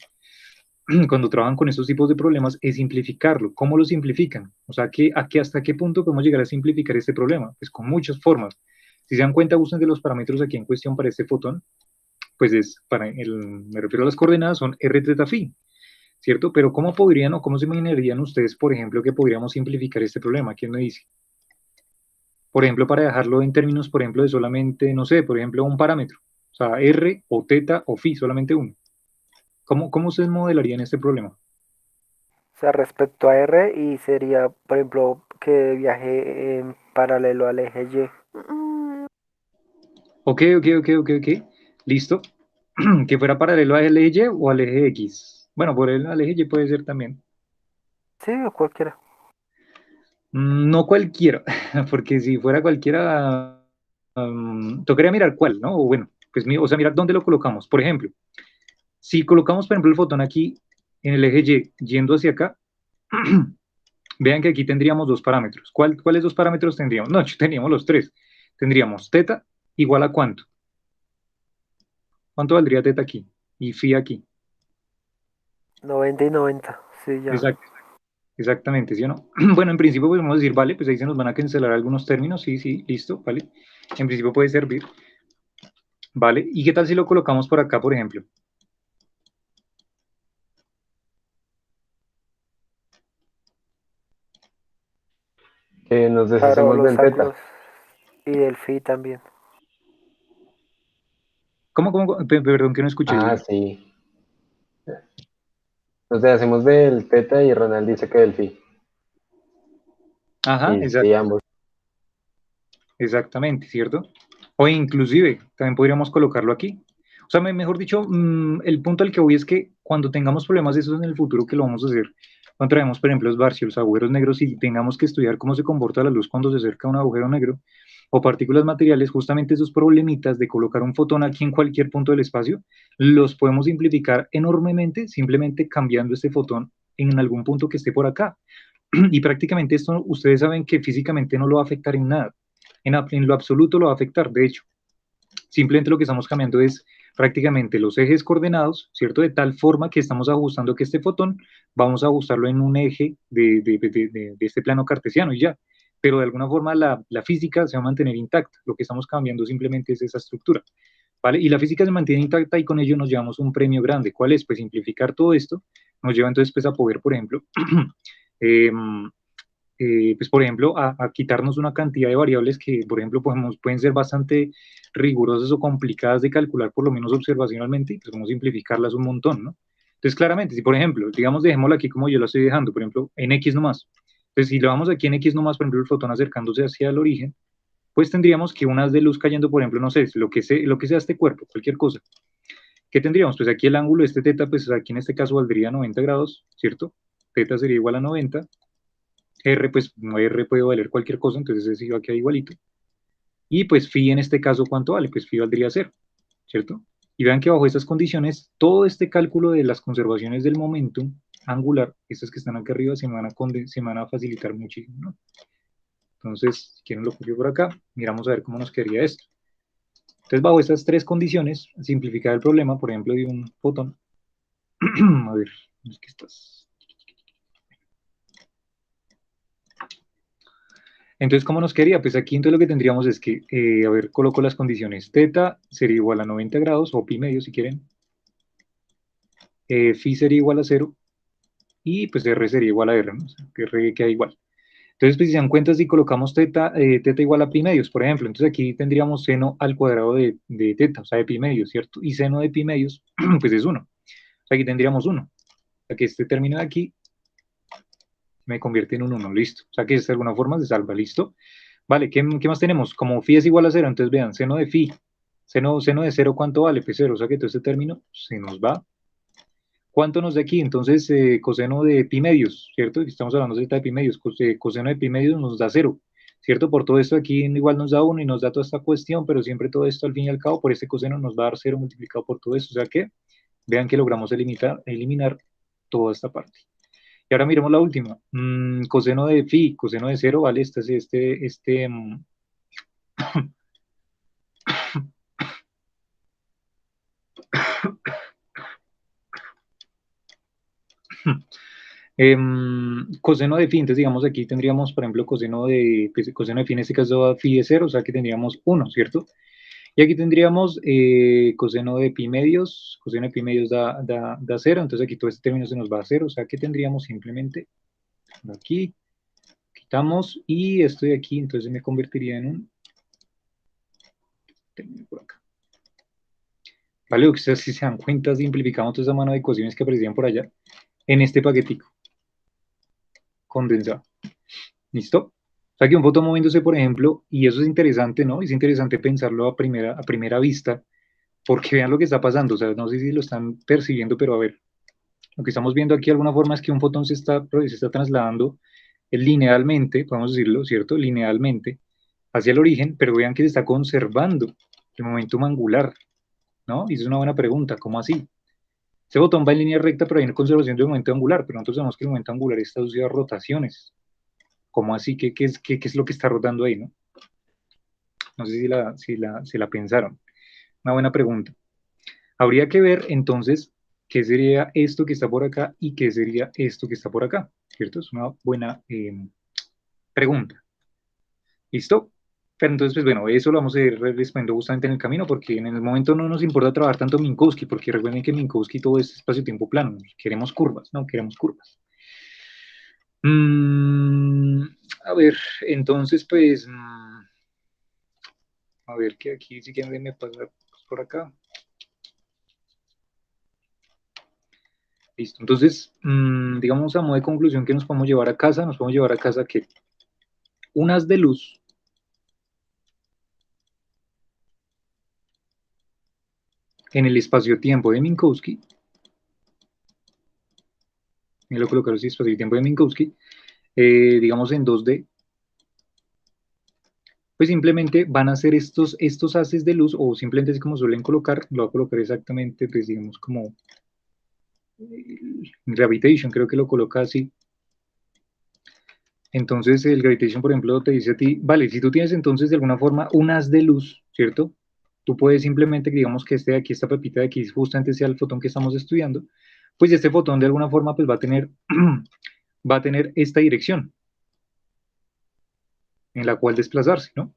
cuando trabajan con estos tipos de problemas, es simplificarlo. ¿Cómo lo simplifican? O sea, ¿hasta qué punto podemos llegar a simplificar este problema? Pues con muchas formas. Si se dan cuenta, usan de los parámetros aquí en cuestión para este fotón, pues me refiero a las coordenadas, son r, teta, phi, ¿cierto? Pero ¿cómo podrían o cómo se imaginarían ustedes, por ejemplo, que podríamos simplificar este problema? ¿Quién me dice? Por ejemplo, para dejarlo en términos, por ejemplo, de solamente, no sé, por ejemplo, un parámetro, o sea, r o teta o phi, solamente uno. ¿Cómo ustedes modelarían este problema? O sea, respecto a R y sería, por ejemplo, que viaje en paralelo al eje Y. Ok, listo. Que fuera paralelo al eje Y o al eje X. Bueno, al eje Y puede ser también. Sí, o cualquiera. No cualquiera, porque si fuera cualquiera, tocaría mirar cuál, ¿no? O bueno, pues o sea, mirar dónde lo colocamos. Por ejemplo, si colocamos, por ejemplo, el fotón aquí en el eje Y yendo hacia acá, vean que aquí tendríamos dos parámetros. ¿Cuáles dos parámetros tendríamos? No, teníamos los tres. Tendríamos teta igual a cuánto. ¿Cuánto valdría teta aquí? Y phi aquí. 90 y 90. Sí, ya. Exacto. Exactamente, ¿sí o no? Bueno, en principio podemos decir, vale, pues ahí se nos van a cancelar algunos términos, sí, sí, listo, vale. En principio puede servir, vale. ¿Y qué tal si lo colocamos por acá, por ejemplo? Que nos Claro, deshacemos los del teta. ángulos y del phi también. Perdón que no escuché, Ah, dime. sí. Nos deshacemos del teta y Ronald dice que del phi. Ajá, Y sí, exacto, ambos. exactamente, ¿cierto? O inclusive, también podríamos colocarlo aquí. O sea, mejor dicho, el punto al que voy es que cuando tengamos problemas de esos en el futuro, que lo vamos a hacer, cuando traemos, por ejemplo, los Barcios, agujeros negros, y tengamos que estudiar cómo se comporta la luz cuando se acerca a un agujero negro, o partículas materiales, justamente esos problemitas de colocar un fotón aquí en cualquier punto del espacio, los podemos simplificar enormemente simplemente cambiando este fotón en algún punto que esté por acá. Y prácticamente esto ustedes saben que físicamente no lo va a afectar en nada. En lo absoluto lo va a afectar, de hecho. Simplemente lo que estamos cambiando es prácticamente los ejes coordenados, ¿cierto? De tal forma que estamos ajustando que este fotón, vamos a ajustarlo en un eje de este plano cartesiano y ya. Pero de alguna forma la física se va a mantener intacta. Lo que estamos cambiando simplemente es esa estructura. ¿Vale? Y la física se mantiene intacta y con ello nos llevamos un premio grande. ¿Cuál es? Pues simplificar todo esto nos lleva entonces pues, a poder, por ejemplo, eh, pues por ejemplo, a quitarnos una cantidad de variables que, por ejemplo, pueden ser bastante rigurosas o complicadas de calcular, por lo menos observacionalmente, y pues vamos a simplificarlas un montón, ¿no? Entonces, claramente, si por ejemplo, digamos, dejémosla aquí como yo la estoy dejando, por ejemplo, en X nomás. Entonces, si lo vamos aquí en X nomás, por ejemplo, el fotón acercándose hacia el origen, pues tendríamos que unas de luz cayendo, por ejemplo, no sé, lo que sea este cuerpo, cualquier cosa. ¿Qué tendríamos? Pues aquí el ángulo de este teta, pues aquí en este caso valdría 90 grados, ¿cierto? Teta sería igual a 90. R, pues no R puede valer cualquier cosa, entonces ese va a quedar igualito. Y pues phi en este caso, ¿cuánto vale? Pues phi valdría 0, ¿cierto? Y vean que bajo estas condiciones, todo este cálculo de las conservaciones del momentum angular, estas que están aquí arriba, se van a facilitar muchísimo, ¿no? Entonces, si quieren lo copio por acá, miramos a ver cómo nos quedaría esto. Entonces, bajo estas tres condiciones, simplificar el problema, por ejemplo, de un fotón. A ver, es que estás... Entonces, ¿cómo nos quedaría? Pues aquí entonces lo que tendríamos es que, a ver, coloco las condiciones. Teta sería igual a 90 grados, o pi medio si quieren. Phi sería igual a 0. Y pues R sería igual a R, ¿no? O sea, que R queda igual. Entonces, pues si se dan cuenta, si colocamos teta igual a pi medios, por ejemplo, entonces aquí tendríamos seno al cuadrado de teta, o sea, de pi medios, ¿cierto? Y seno de pi medios, pues es 1. O sea, aquí tendríamos 1. O sea, que este término de aquí me convierte en un 1, listo. O sea, que de alguna forma se salva, listo. Vale, ¿qué más tenemos? Como phi es igual a 0, entonces vean, seno de phi, seno de 0, ¿cuánto vale? Pues 0, o sea que todo este término se nos va. ¿Cuánto nos da aquí? Entonces, coseno de pi medios, ¿cierto? Estamos hablando de pi medios, coseno de pi medios nos da 0, ¿cierto? Por todo esto aquí igual nos da 1 y nos da toda esta cuestión, pero siempre todo esto al fin y al cabo, por este coseno nos va a dar 0 multiplicado por todo esto, o sea que vean que logramos eliminar toda esta parte. Y ahora miremos la última. Coseno de phi, coseno de 0, ¿vale? Coseno de phi, entonces digamos aquí tendríamos, por ejemplo, coseno de phi en este caso da phi de 0, o sea que tendríamos 1, ¿cierto? Y aquí tendríamos coseno de pi medios da 0, entonces aquí todo este término se nos va a 0, o sea que tendríamos simplemente aquí, quitamos, y esto de aquí, entonces me convertiría en un término por acá. Vale, ustedes si se dan cuenta, simplificamos toda esa mano de ecuaciones que aparecían por allá en este paquetico condensado. ¿Listo? O sea que un foto moviéndose, por ejemplo, y eso es interesante, ¿no? Es interesante pensarlo a primera vista, porque vean lo que está pasando, o sea, no sé si lo están percibiendo, pero a ver, lo que estamos viendo aquí de alguna forma es que un fotón se está trasladando linealmente, podemos decirlo, ¿cierto? Linealmente hacia el origen, pero vean que se está conservando el momentum angular, ¿no? Y esa es una buena pregunta, ¿cómo así? Ese botón va en línea recta, pero hay una conservación del momento angular, pero nosotros sabemos que el momento angular está asociado a rotaciones. ¿Cómo así? ¿Qué es lo que está rotando ahí, no? No sé si la pensaron. Una buena pregunta. Habría que ver entonces qué sería esto que está por acá y qué sería esto que está por acá, ¿cierto? Es una buena pregunta. ¿Listo? Pero entonces, pues bueno, eso lo vamos a ir respondiendo justamente en el camino, porque en el momento no nos importa trabajar tanto Minkowski, porque recuerden que Minkowski todo es espacio-tiempo plano, queremos curvas, ¿no? Queremos curvas. Mm, a ver, entonces, pues, a ver, que aquí sí que me pasa por acá. Listo, entonces, digamos a modo de conclusión que nos podemos llevar a casa que unas de luz en el espacio-tiempo de Minkowski, y lo colocar así, espacio-tiempo de Minkowski, digamos en 2D, pues simplemente van a ser estos haces de luz, o simplemente así como suelen colocar, lo voy a colocar exactamente, pues digamos como gravitation, creo que lo coloca así. Entonces el gravitation, por ejemplo, te dice a ti, vale, si tú tienes entonces de alguna forma un haz de luz, ¿cierto? Tú puedes simplemente, digamos que este de aquí, esta pepita de aquí, justamente sea el fotón que estamos estudiando, pues este fotón de alguna forma pues va a tener, va a tener esta dirección en la cual desplazarse, ¿no?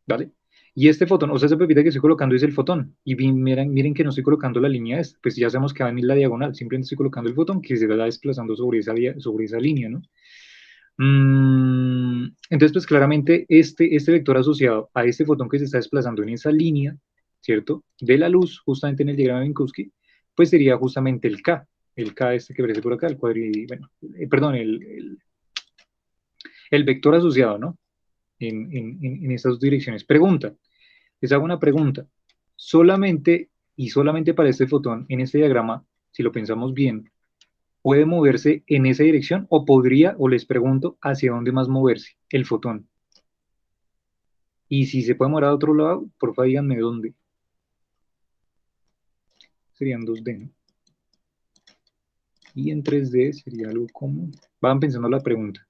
¿Vale? Y este fotón, o sea, esa pepita que estoy colocando es el fotón. Y miren que no estoy colocando la línea esta, pues ya sabemos que va en la diagonal, simplemente estoy colocando el fotón que se va desplazando sobre esa línea, ¿no? Entonces, pues claramente este vector asociado a este fotón que se está desplazando en esa línea, ¿cierto? De la luz, justamente en el diagrama de Minkowski, pues sería justamente el K este que aparece por acá, bueno, perdón, el vector asociado, ¿no? En estas dos direcciones. Pregunta, les hago una pregunta. Solamente y solamente para este fotón, en este diagrama, si lo pensamos bien, ¿puede moverse en esa dirección o podría, o les pregunto, hacia dónde más moverse el fotón? Y si se puede mover a otro lado, por favor díganme dónde. Serían 2D, ¿no? Y en 3D sería algo como... Van pensando la pregunta.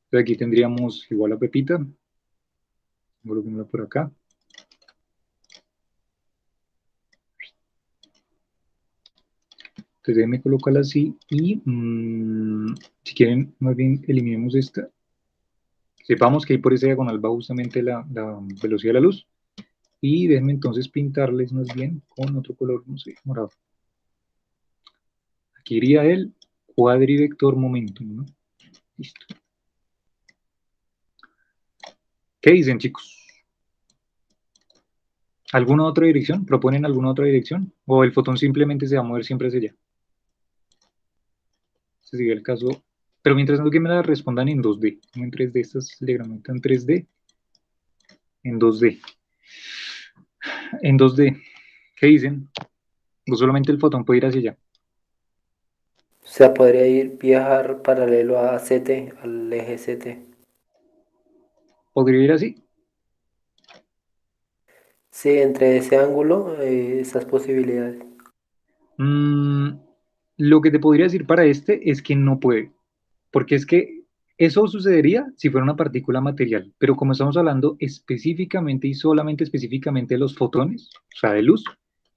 Entonces aquí tendríamos igual a Pepita. Coloquémosla por acá. Entonces déjenme colocarla así y si quieren, más bien eliminemos esta. Sepamos que ahí por esa diagonal va justamente la velocidad de la luz. Y déjenme entonces pintarles más bien con otro color, no sé, morado. Aquí iría el cuadrivector momentum, ¿no? Listo. ¿Qué dicen, chicos? ¿Alguna otra dirección? ¿Proponen alguna otra dirección? ¿O el fotón simplemente se va a mover siempre hacia allá? Ese sería el caso. Pero mientras tanto que me la respondan en 2D, no en 3D, estas diagramas en 3D, en 2D. En 2D, ¿qué dicen? ¿O solamente el fotón puede ir hacia allá? O sea, podría viajar paralelo a CT, al eje CT. ¿Podría ir así? Sí, entre ese ángulo, esas posibilidades. Mm, lo que te podría decir para este es que no puede, porque es que eso sucedería si fuera una partícula material, pero como estamos hablando específicamente y solamente específicamente de los fotones, o sea, de luz,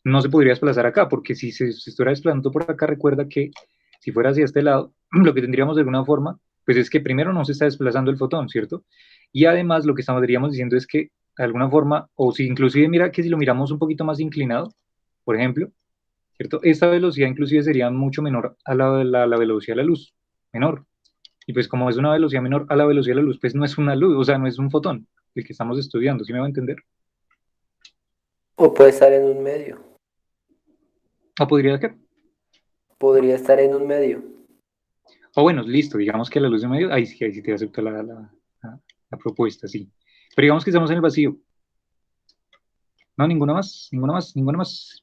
no se podría desplazar acá, porque si se estuviera desplazando por acá, recuerda que si fuera hacia este lado, lo que tendríamos de alguna forma, pues es que primero no se está desplazando el fotón, ¿cierto? Y además lo que estaríamos diciendo es que de alguna forma, o si inclusive mira que si lo miramos un poquito más inclinado, por ejemplo, ¿cierto? Esta velocidad inclusive sería mucho menor a la velocidad de la luz, menor. Y pues como es una velocidad menor a la velocidad de la luz, pues no es una luz, o sea, no es un fotón el que estamos estudiando, ¿sí me va a entender? O puede estar en un medio. O podría que, Podría estar en un medio. o bueno, listo, digamos que la luz de medio, ahí sí te acepto la propuesta, sí. Pero digamos que estamos en el vacío. No, ninguna más, ninguna más, ninguna más.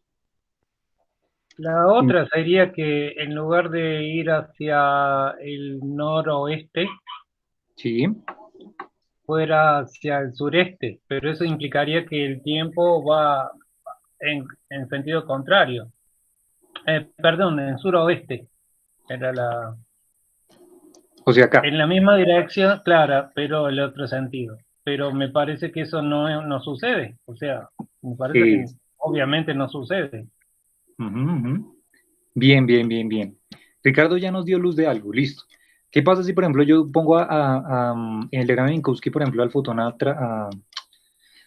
La otra sería que en lugar de ir hacia el noroeste, Sí, fuera hacia el sureste, pero eso implicaría que el tiempo va en sentido contrario. Perdón, en suroeste, era o sea, acá. en la misma dirección, clara, pero el otro sentido. Pero me parece que eso no sucede, o sea, me parece Eh, que obviamente no sucede. ujú, ujú. Bien, bien, bien, bien. Ricardo ya nos dio luz de algo, listo. ¿Qué pasa si, por ejemplo, yo pongo en el diagrama de Minkowski, por ejemplo, al fotón a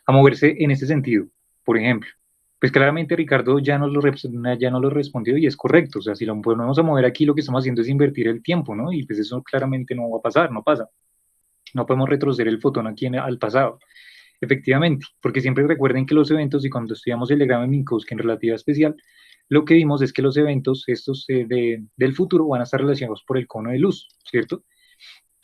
moverse en este sentido, por ejemplo? Pues claramente Ricardo ya nos lo respondió y es correcto. O sea, si lo ponemos a mover aquí, lo que estamos haciendo es invertir el tiempo, ¿no? Y pues eso claramente no va a pasar, no pasa. No podemos retroceder el fotón aquí al pasado. Efectivamente, porque siempre recuerden que los eventos, y cuando estudiamos el diagrama de Minkowski en relatividad especial, lo que vimos es que los eventos estos del futuro van a estar relacionados por el cono de luz, ¿cierto?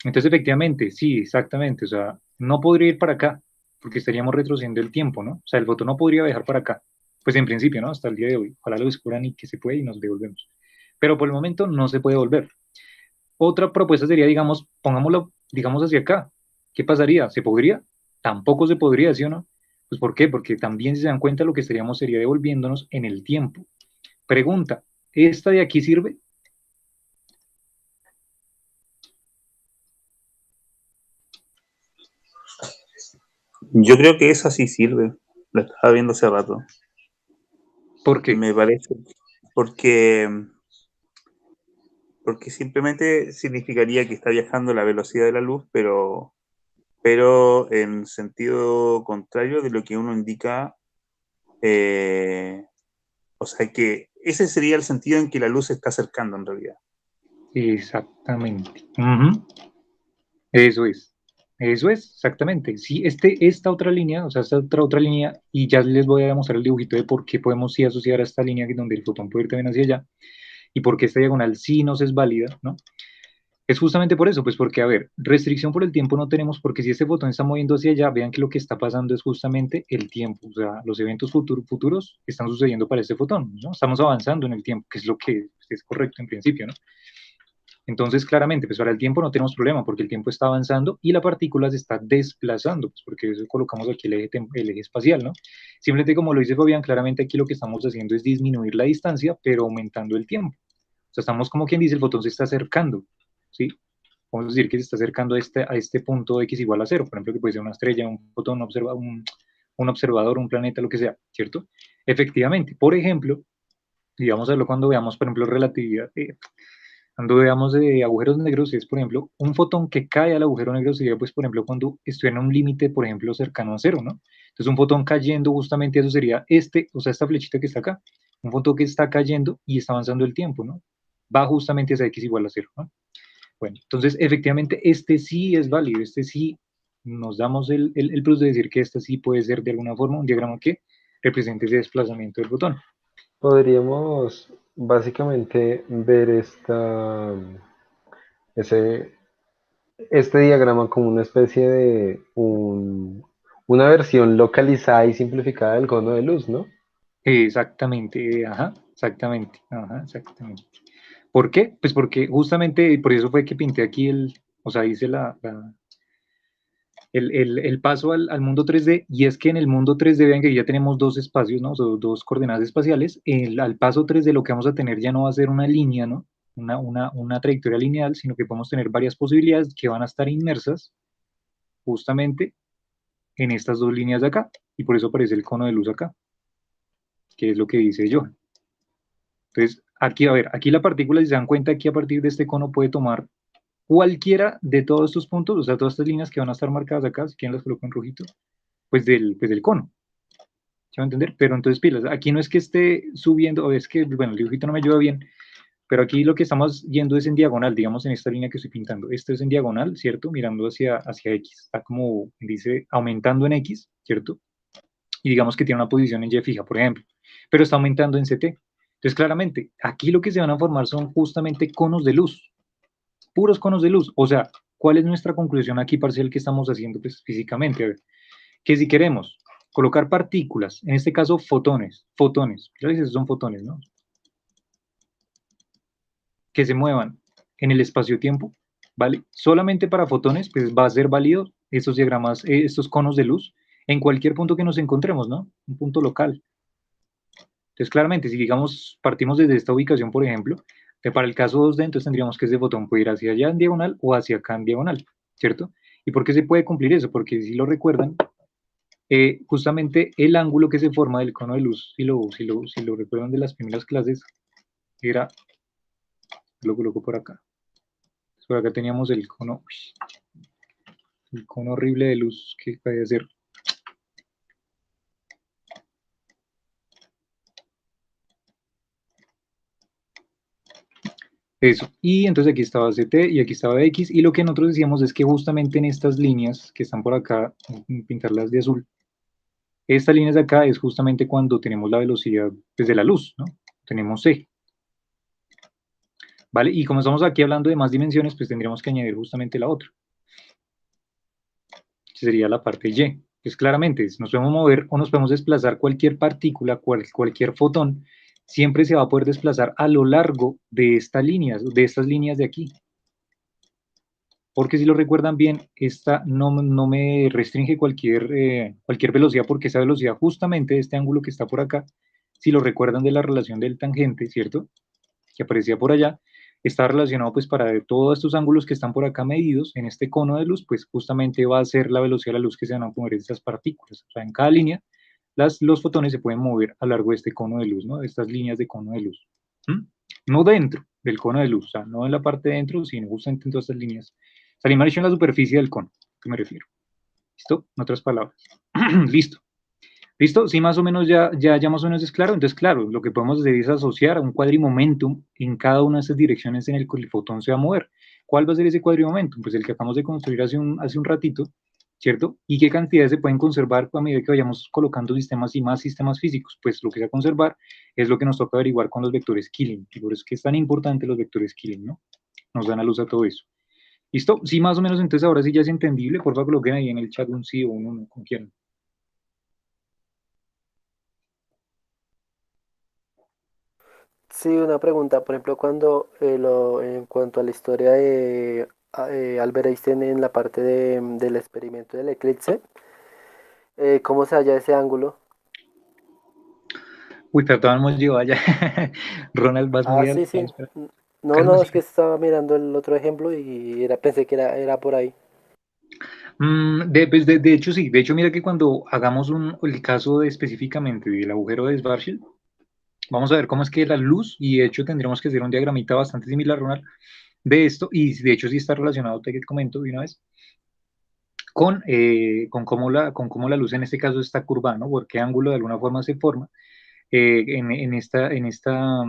Entonces, efectivamente, sí, exactamente. O sea, no podría ir para acá, porque estaríamos retrocediendo el tiempo, ¿no? O sea, el fotón no podría viajar para acá. Pues en principio, ¿no? Hasta el día de hoy. Ojalá lo descubran y que se puede y nos devolvemos. Pero por el momento no se puede volver. Otra propuesta sería, digamos, pongámoslo, digamos, hacia acá. ¿Qué pasaría? ¿Se podría? Tampoco se podría, ¿sí o no? Pues ¿por qué? Porque también, si se dan cuenta, lo que estaríamos sería devolviéndonos en el tiempo. Pregunta, ¿esta de aquí sirve? Yo creo que esa sí sirve. La estaba viendo hace rato. ¿Por qué? Me parece. Porque, porque simplemente significaría que está viajando a la velocidad de la luz, pero en sentido contrario de lo que uno indica. O sea que ese sería el sentido en que la luz se está acercando en realidad. Exactamente. Ujú. Eso es. Eso es, exactamente. Sí, esta otra línea, o sea, esta otra línea, y ya les voy a demostrar el dibujito de por qué podemos sí asociar a esta línea donde el fotón puede ir también hacia allá, y por qué esta diagonal sí nos es válida, ¿no? Es justamente por eso, pues porque, a ver, restricción por el tiempo no tenemos, porque si este fotón está moviendo hacia allá, vean que lo que está pasando es justamente el tiempo, o sea, los eventos futuros están sucediendo para este fotón, ¿no? Estamos avanzando en el tiempo, que es lo que es correcto en principio, ¿no? Entonces, claramente, pues para el tiempo no tenemos problema, porque el tiempo está avanzando y la partícula se está desplazando, pues porque eso colocamos aquí el eje espacial, ¿no? Simplemente como lo dice Fabián, claramente aquí lo que estamos haciendo es disminuir la distancia, pero aumentando el tiempo. O sea, estamos como quien dice, el fotón se está acercando, ¿sí? Vamos a decir que se está acercando a este punto x igual a cero, por ejemplo, que puede ser una estrella, un fotón, un observador, un planeta, lo que sea, ¿cierto? Efectivamente, por ejemplo, y vamos a verlo cuando veamos, por ejemplo, relatividad, cuando veamos de agujeros negros, es, por ejemplo, un fotón que cae al agujero negro sería, pues, por ejemplo, cuando estuviera en un límite, por ejemplo, cercano a cero, ¿no? Entonces, un fotón cayendo, justamente eso sería o sea, esta flechita que está acá, un fotón que está cayendo y está avanzando el tiempo, ¿no? Va justamente hacia x igual a cero, ¿no? Bueno, entonces, efectivamente, este sí es válido, este sí nos damos el plus de decir que este sí puede ser de alguna forma un diagrama que represente ese desplazamiento del fotón. Podríamos básicamente ver ese, este diagrama como una especie de una versión localizada y simplificada del cono de luz, ¿no? Exactamente, ajá, exactamente. ¿Por qué? Pues porque justamente por eso fue que pinté aquí o sea, hice el paso al mundo 3D, y es que en el mundo 3D, vean que ya tenemos dos espacios, ¿no? O sea, dos coordenadas espaciales. Al paso 3D lo que vamos a tener ya no va a ser una línea, ¿no? Una trayectoria lineal, sino que podemos tener varias posibilidades que van a estar inmersas justamente en estas dos líneas de acá, y por eso aparece el cono de luz acá, que es lo que dice Johan. Entonces, aquí, a ver, aquí la partícula, si se dan cuenta, aquí a partir de este cono puede tomar cualquiera de todos estos puntos, o sea, todas estas líneas que van a estar marcadas acá, si quieren las coloco en rojito, pues del cono, ¿se va a entender? Pero entonces, pilas, aquí no es que esté subiendo, o es que, bueno, el dibujito no me ayuda bien, pero aquí lo que estamos yendo es en diagonal, digamos en esta línea que estoy pintando. Esto es en diagonal, ¿cierto? Mirando hacia X, está como, dice, aumentando en X, ¿cierto? Y digamos que tiene una posición en Y fija, por ejemplo, pero está aumentando en CT. Entonces, claramente, aquí lo que se van a formar son justamente conos de luz, puros conos de luz. O sea, ¿cuál es nuestra conclusión aquí parcial que estamos haciendo pues, físicamente? A ver, que si queremos colocar partículas, en este caso fotones, ya veces son fotones, ¿no? Que se muevan en el espacio-tiempo, ¿vale? Solamente para fotones, pues va a ser válido estos diagramas, estos conos de luz, en cualquier punto que nos encontremos, ¿no? Un punto local. Entonces, claramente, si digamos, partimos desde esta ubicación, por ejemplo, que para el caso 2D, entonces tendríamos que ese botón puede ir hacia allá en diagonal o hacia acá en diagonal, ¿cierto? ¿Y por qué se puede cumplir eso? Porque si lo recuerdan, justamente el ángulo que se forma del cono de luz, si lo recuerdan de las primeras clases, era, lo coloco por acá. Entonces, por acá teníamos el cono horrible de luz que puede ser. Eso, y entonces aquí estaba CT y aquí estaba X, y lo que nosotros decíamos es que justamente en estas líneas que están por acá, pintarlas de azul, estas líneas de acá es justamente cuando tenemos la velocidad desde la luz, ¿no? Tenemos C. ¿vale? Y como estamos aquí hablando de más dimensiones, pues tendríamos que añadir justamente la otra. Sería la parte Y. Pues claramente, nos podemos mover o nos podemos desplazar cualquier partícula, cualquier fotón, siempre se va a poder desplazar a lo largo de estas líneas de aquí. Porque si lo recuerdan bien, esta no me restringe cualquier velocidad, porque esa velocidad justamente de este ángulo que está por acá, si lo recuerdan de la relación del tangente, ¿cierto? Que aparecía por allá, está relacionado pues para todos estos ángulos que están por acá medidos en este cono de luz, pues justamente va a ser la velocidad de la luz que se van a mover estas partículas. O sea, en cada línea, los fotones se pueden mover a lo largo de este cono de luz, ¿no? De estas líneas de cono de luz. ¿Mm? No dentro del cono de luz, o sea, no en la parte de dentro, sino justamente en todas estas líneas. Salimar en la superficie del cono, ¿a qué me refiero? ¿Listo? En otras palabras. Listo. ¿Listo? Sí, más o menos ya más o menos es claro. Entonces, claro, lo que podemos hacer es asociar un cuadrimomentum en cada una de esas direcciones en el que el fotón se va a mover. ¿Cuál va a ser ese cuadrimomentum? Pues el que acabamos de construir hace un ratito, ¿cierto? ¿Y qué cantidades se pueden conservar a medida que vayamos colocando sistemas y más sistemas físicos? Pues lo que se va a conservar es lo que nos toca averiguar con los vectores Killing. Y por eso es que es tan importante los vectores Killing, ¿no? Nos dan a luz a todo eso. ¿Listo? Sí, más o menos, entonces ahora sí ya es entendible. Por favor, coloquen ahí en el chat un sí o un no, con quién. Sí, una pregunta, por ejemplo, cuando en cuanto a la historia de Albert Einstein en la parte del experimento del eclipse, ¿cómo se halla ese ángulo? Uy, perdón, hemos llegado allá. Ronald, vas Ah, muy sí, adelantado, sí. espera. No, Calma, no, es que sigue. estaba mirando el otro ejemplo y pensé que era por ahí. Pues, de hecho, sí. De hecho, mira que cuando hagamos el caso específicamente del agujero de Schwarzschild, vamos a ver cómo es que la luz, y de hecho tendremos que hacer un diagramita bastante similar, Ronald, de esto, y de hecho sí está relacionado, te comento de una vez, con cómo la luz en este caso está curvada, ¿no? Por qué ángulo de alguna forma se forma en esta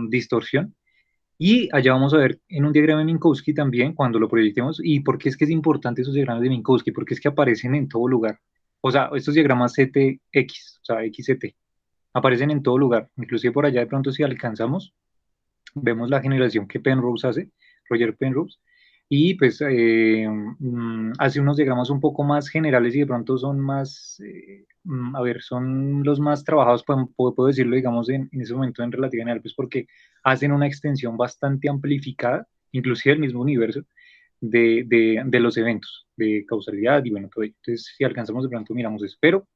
distorsión. Y allá vamos a ver en un diagrama de Minkowski también, cuando lo proyectemos, y por qué es que es importante esos diagramas de Minkowski, porque es que aparecen en todo lugar. O sea, estos diagramas CTX, o sea, XCT, aparecen en todo lugar. Inclusive por allá de pronto si alcanzamos, vemos la generación que Penrose hace, Roger Penrose, y pues hace unos diagramas un poco más generales y de pronto son más, a ver, son los más trabajados, puedo decirlo, digamos, en ese momento en relatividad general, pues porque hacen una extensión bastante amplificada, inclusive del mismo universo, de los eventos, de causalidad y bueno, todo ello. Entonces, si alcanzamos de pronto, miramos eso. Pero,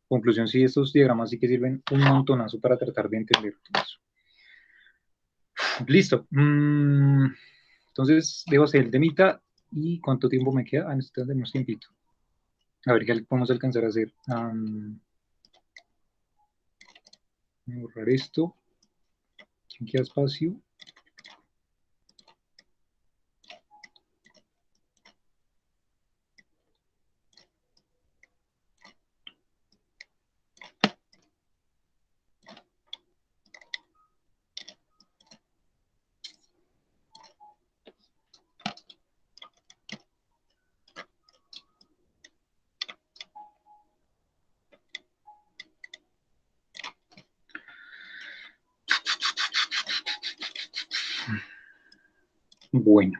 conclusión, sí, estos diagramas sí que sirven un montonazo para tratar de entender todo eso. Listo. Entonces, debo hacer el temita. ¿Y cuánto tiempo me queda? Necesito tenemos tiempito. A ver qué podemos alcanzar a hacer. Voy a borrar esto. ¿Quién queda espacio? Bueno,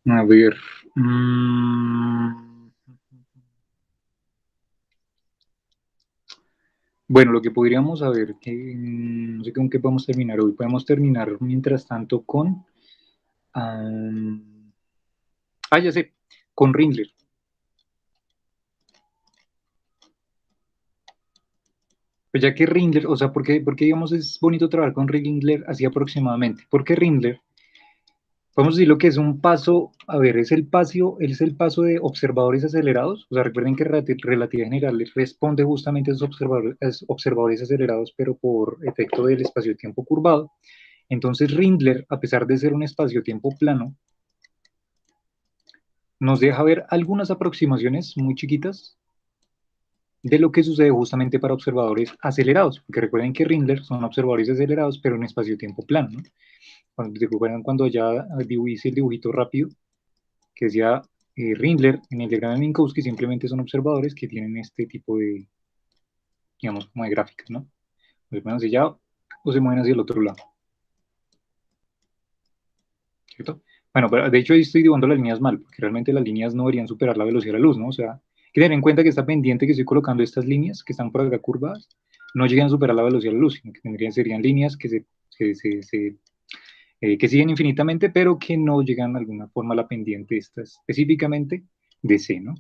a ver. Bueno, lo que podríamos saber, no sé con qué podemos terminar hoy. Podemos terminar mientras tanto con. Ya sé, con Rindler. Pues ya que Rindler, o sea, ¿por qué digamos es bonito trabajar con Rindler así aproximadamente? Porque Rindler, podemos decir lo que es un paso, a ver, es el paso de observadores acelerados. O sea, recuerden que relatividad general responde justamente a esos observadores acelerados, pero por efecto del espacio-tiempo curvado. Entonces, Rindler, a pesar de ser un espacio-tiempo plano, nos deja ver algunas aproximaciones muy chiquitas de lo que sucede justamente para observadores acelerados, porque recuerden que Rindler son observadores acelerados, pero en espacio-tiempo plano, ¿no? Cuando se recuerdan cuando ya hice el dibujito rápido, que decía Rindler en el diagrama de Minkowski, simplemente son observadores que tienen este tipo de, digamos, como de gráficas, ¿no? Se mueven hacia allá o se mueven hacia el otro lado. ¿cierto? Bueno, pero de hecho ahí estoy dibujando las líneas mal, porque realmente las líneas no deberían superar la velocidad de la luz, ¿no? O sea, hay que tener en cuenta que esta pendiente que estoy colocando, estas líneas que están por acá curvadas, no llegan a superar la velocidad de la luz, sino que serían líneas que siguen infinitamente, pero que no llegan de alguna forma a la pendiente esta específicamente de C, ¿no?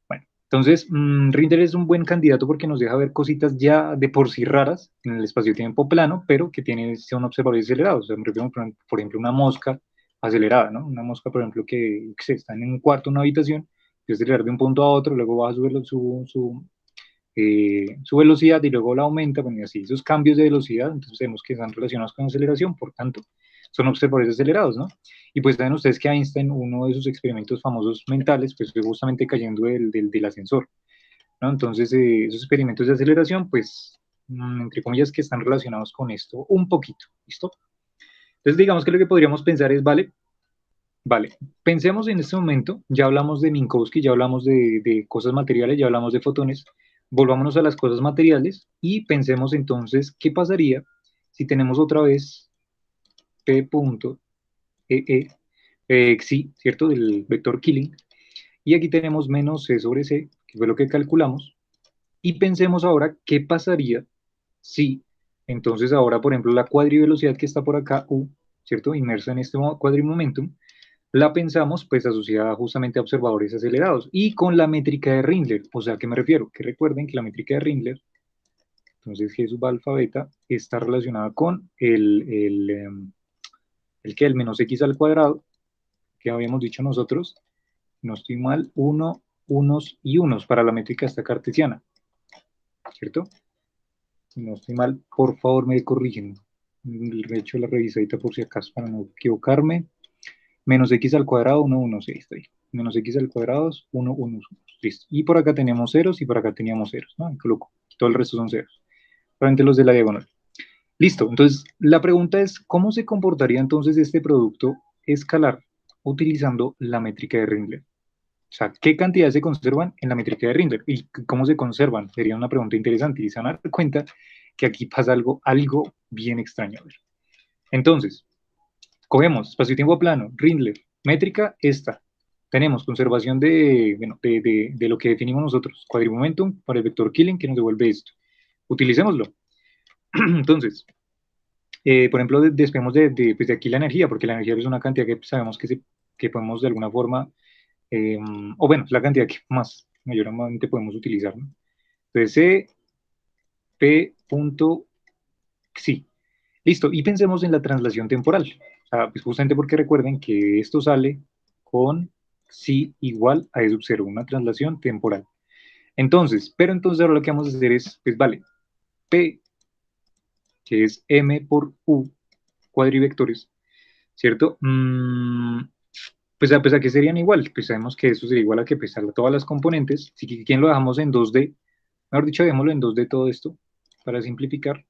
Bueno, entonces, Rinder es un buen candidato porque nos deja ver cositas ya de por sí raras en el espacio-tiempo plano, pero que son observadores acelerados. O sea, me refiero, por ejemplo, una mosca acelerada, ¿no? Una mosca, por ejemplo, que se está en un cuarto, una habitación, y acelerar de un punto a otro, luego baja su velocidad y luego la aumenta, bueno, y así, esos cambios de velocidad, entonces vemos que están relacionados con aceleración, por tanto, son observadores acelerados, ¿no? Y pues saben ustedes que Einstein, uno de sus experimentos famosos mentales, pues fue justamente cayendo del ascensor, ¿no? Entonces, esos experimentos de aceleración, pues, entre comillas, que están relacionados con esto un poquito, ¿listo? Entonces, digamos que lo que podríamos pensar es, vale, pensemos en este momento, ya hablamos de Minkowski, ya hablamos de cosas materiales, ya hablamos de fotones, volvámonos a las cosas materiales y pensemos entonces qué pasaría si tenemos otra vez P punto xi, ¿cierto? Del vector Killing, y aquí tenemos menos C sobre C, que fue lo que calculamos, y pensemos ahora qué pasaría si, entonces ahora, por ejemplo, la cuadrivelocidad que está por acá, U, ¿cierto? Inmersa en este cuadrimomentum, la pensamos pues asociada justamente a observadores acelerados y con la métrica de Rindler. O sea, ¿a qué me refiero? Que recuerden que la métrica de Rindler, entonces G sub alfa beta, está relacionada con el menos x al cuadrado, que habíamos dicho nosotros, no estoy mal, unos y unos para la métrica esta cartesiana, ¿cierto? Si no estoy mal, por favor me corrigen. Le hecho la revisadita por si acaso para no equivocarme. Menos x al cuadrado, 1, 1, 6, está ahí. Menos x al cuadrado, 1, 1, 1, listo. Y por acá teníamos ceros y por acá teníamos ceros, ¿no? Y coloco, todo el resto son ceros. Realmente los de la diagonal. Listo, entonces la pregunta es, ¿cómo se comportaría entonces este producto escalar utilizando la métrica de Rindler? O sea, ¿qué cantidades se conservan en la métrica de Rindler? ¿Y cómo se conservan? Sería una pregunta interesante. Y se van a dar cuenta que aquí pasa algo bien extraño. A ver. Entonces, cogemos espacio-tiempo plano, Rindler, métrica esta. Tenemos conservación bueno, de lo que definimos nosotros, cuadrimomentum para el vector Killing que nos devuelve esto. Utilicémoslo. Entonces, por ejemplo, despejemos pues de aquí la energía, porque la energía es una cantidad que sabemos que podemos de alguna forma, o bueno, es la cantidad que más mayormente podemos utilizar, ¿no? Entonces, C, P punto, sí. Listo, y pensemos en la traslación temporal. O sea, pues justamente porque recuerden que esto sale con psi igual a E sub 0, una traslación temporal. Entonces, pero entonces ahora lo que vamos a hacer es, pues vale, P, que es M por U, cuadrivectores, ¿cierto? Pues a que serían igual, pues sabemos que esto sería igual a que pesar todas las componentes. Si quién lo dejamos en 2D, mejor dicho, démoslo en 2D todo esto, para simplificar.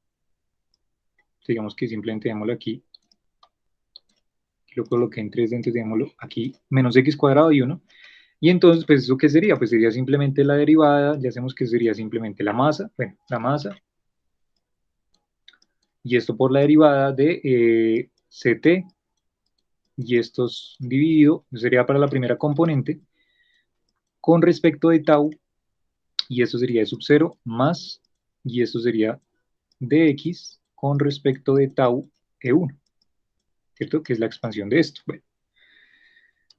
Digamos que simplemente démoslo aquí, lo coloqué en 3D, entonces démoslo aquí, menos x cuadrado y 1. Y entonces, pues, ¿eso qué sería? Pues sería simplemente la derivada, ya hacemos que sería simplemente la masa, bueno, la masa, y esto por la derivada de CT, y esto dividido, sería para la primera componente, con respecto de tau, y esto sería E sub 0 más, y esto sería dx con respecto de tau E1, ¿cierto? Que es la expansión de esto. Bueno,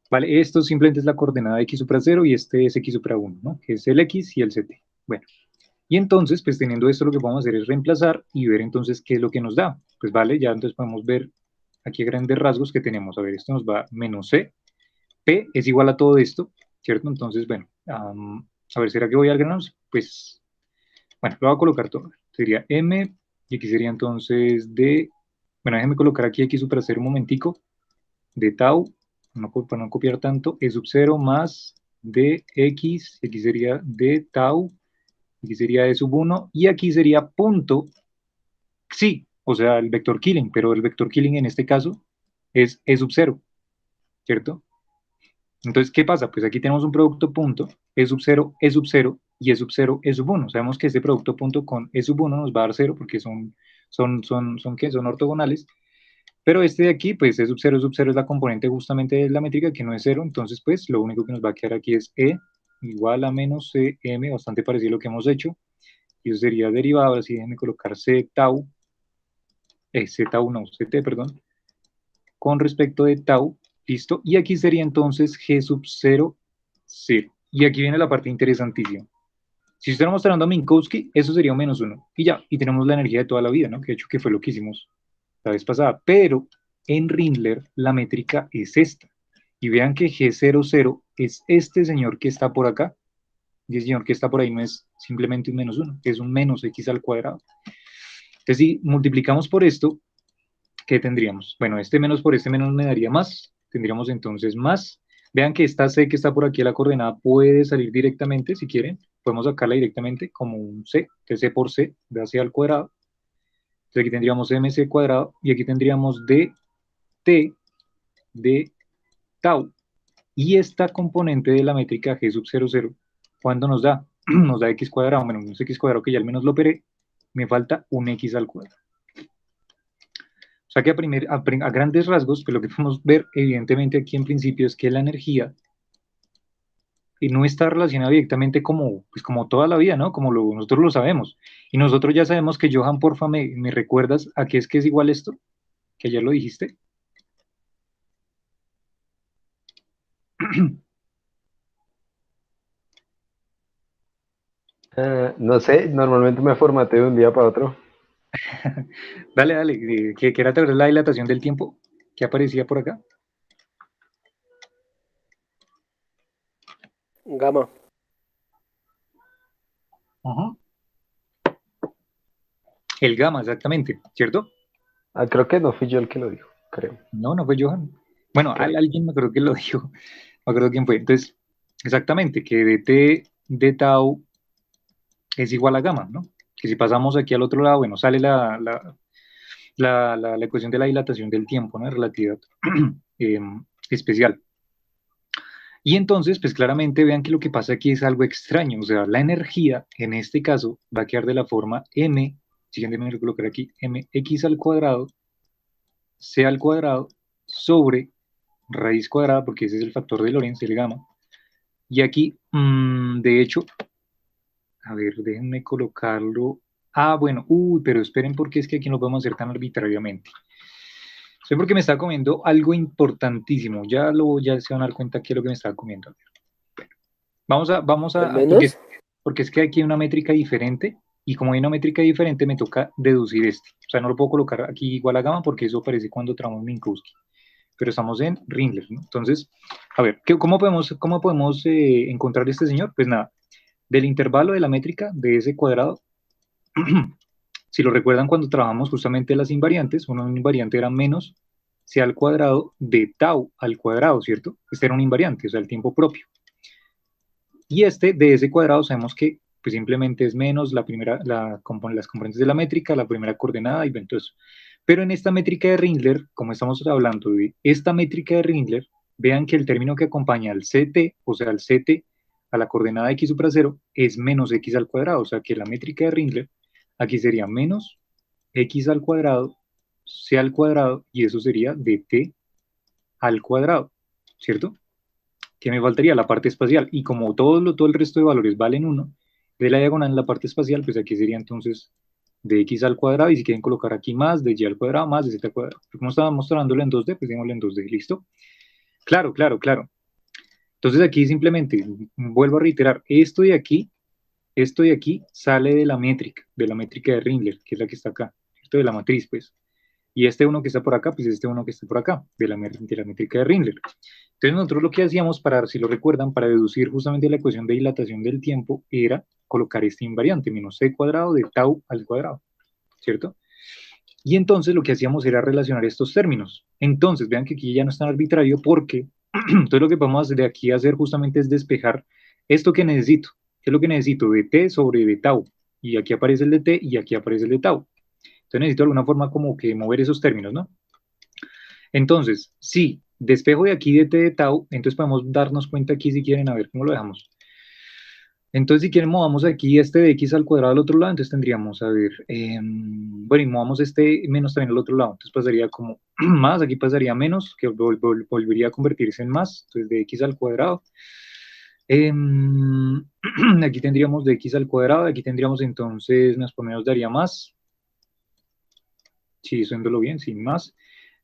vale, esto simplemente es la coordenada de x supra 0 y este es x supra 1, ¿no? Que es el x y el ct. Bueno, y entonces, pues teniendo esto, lo que vamos a hacer es reemplazar y ver entonces qué es lo que nos da. Pues vale, ya entonces podemos ver aquí a grandes rasgos que tenemos. A ver, esto nos va menos c, p es igual a todo esto, ¿cierto? Entonces, bueno, a ver, ¿será que voy al grano? Pues, bueno, lo voy a colocar todo. Sería m, y aquí sería entonces d, bueno, déjenme colocar aquí x supra 0 un momentico, de tau, para no copiar tanto, E sub 0 más dx, aquí sería d tau, aquí sería E sub 1, y aquí sería punto xi, o sea, el vector Killing, pero el vector Killing en este caso es E sub 0, ¿cierto? Entonces, ¿qué pasa? Pues aquí tenemos un producto punto, E sub 0, E sub 0, y E sub 0, E sub 1. Sabemos que este producto punto con E sub 1 nos va a dar 0 porque ¿qué? Son ortogonales. Pero este de aquí, pues E sub 0 es la componente justamente de la métrica que no es 0, entonces pues lo único que nos va a quedar aquí es E igual a menos CM, bastante parecido a lo que hemos hecho, y eso sería derivado, así déjenme colocar C tau, Z tau no, CT, perdón, con respecto de tau, listo, y aquí sería entonces G sub 0, 0, y aquí viene la parte interesantísima. Si estoy mostrando a Minkowski, eso sería un menos 1, y ya, y tenemos la energía de toda la vida, ¿no? Que de hecho que fue lo que hicimos la vez pasada, pero en Rindler la métrica es esta, y vean que G00 es este señor que está por acá, y el señor que está por ahí no es simplemente un menos 1, es un menos x al cuadrado. Entonces si multiplicamos por esto, ¿qué tendríamos? Bueno, este menos por este menos me daría más, tendríamos entonces más. Vean que esta C que está por aquí, la coordenada puede salir directamente, si quieren, podemos sacarla directamente como un C, que C por C, da C al cuadrado. Entonces aquí tendríamos mc cuadrado, y aquí tendríamos dt de tau. Y esta componente de la métrica G sub 00, ¿cuánto nos da? Nos da x cuadrado, menos un x cuadrado que ya al menos lo operé, me falta un x al cuadrado. O sea que a grandes rasgos, pues lo que podemos ver evidentemente aquí en principio es que la energía no está relacionada directamente como, pues como toda la vida, ¿no? Como nosotros lo sabemos. Y nosotros ya sabemos que Johan, porfa, me recuerdas a qué es que es igual esto, que ayer lo dijiste. No sé, normalmente me formateo de un día para otro. Dale, dale, que era tal vez la dilatación del tiempo que aparecía por acá. Gamma. Ajá. El gamma, exactamente, ¿cierto? Ah, creo que no fui yo el que lo dijo, creo. No, no fue Johan. Bueno, creo. alguien me acuerdo que lo dijo, no me acuerdo quién fue. Entonces, exactamente, que dt de tau es igual a gamma, ¿no? Que si pasamos aquí al otro lado, bueno, sale la ecuación de la dilatación del tiempo, ¿no? Relatividad eh, especial. Y entonces, pues claramente vean que lo que pasa aquí es algo extraño, o sea, la energía en este caso va a quedar de la forma m, siguiente me voy a colocar aquí, mx al cuadrado, c al cuadrado, sobre raíz cuadrada, porque ese es el factor de Lorentz, el gamma, y aquí, de hecho, a ver, déjenme colocarlo, bueno, pero esperen porque es que aquí no lo podemos hacer tan arbitrariamente. Sé porque me estaba comiendo algo importantísimo, ya se van a dar cuenta qué es lo que me estaba comiendo. Vamos ¿El a menos? porque es que aquí hay una métrica diferente, y como hay una métrica diferente, me toca deducir este. O sea, no lo puedo colocar aquí igual a gamma, porque eso aparece cuando trabajamos Minkowski. Pero estamos en Rindler, ¿no? Entonces, a ver, cómo podemos encontrar este señor? Pues nada, del intervalo de la métrica de ese cuadrado, si lo recuerdan cuando trabajamos justamente las invariantes, una invariante era menos c al cuadrado de tau al cuadrado, ¿cierto? Este era un invariante, o sea, el tiempo propio. Y este de ese cuadrado sabemos que pues simplemente es menos las componentes de la métrica, la primera coordenada y todo eso. Pero en esta métrica de Rindler, como estamos hablando de esta métrica de Rindler, vean que el término que acompaña al CT, o sea, al CT a la coordenada x supra 0, es menos x al cuadrado. O sea que la métrica de Rindler aquí sería menos x al cuadrado, c al cuadrado, y eso sería dt al cuadrado, ¿cierto? ¿Qué me faltaría? La parte espacial. Y como todo el resto de valores valen 1, de la diagonal en la parte espacial, pues aquí sería entonces de x al cuadrado, y si quieren colocar aquí más de y al cuadrado más de z al cuadrado. Pero como estaba mostrándolo en 2D, pues démoslo en 2D, ¿listo? Claro, claro, claro. Entonces aquí simplemente, vuelvo a reiterar, esto de aquí sale de la métrica de Rindler, que es la que está acá, esto de la matriz, pues. Y este uno que está por acá, pues este uno que está por acá, de la métrica de Rindler. Entonces nosotros lo que hacíamos, si lo recuerdan, para deducir justamente la ecuación de dilatación del tiempo, era colocar este invariante, menos c cuadrado de tau al cuadrado, ¿cierto? Y entonces lo que hacíamos era relacionar estos términos. Entonces, vean que aquí ya no es tan arbitrario porque entonces lo que vamos de aquí a hacer justamente es despejar esto que necesito. ¿Qué es lo que necesito? De t sobre de tau. Y aquí aparece el de t y aquí aparece el de tau. Entonces necesito de alguna forma como que mover esos términos, ¿no? Entonces, si despejo de aquí de t de tau, entonces podemos darnos cuenta aquí si quieren, a ver cómo lo dejamos. Entonces, si quieren, movamos aquí este de x al cuadrado al otro lado, entonces tendríamos, a ver, bueno, y movamos este menos también al otro lado, entonces pasaría como más, aquí pasaría menos, que volvería a convertirse en más, entonces de x al cuadrado. Aquí tendríamos de x al cuadrado, aquí tendríamos entonces, más por menos daría más, si haciéndolo bien, sin más,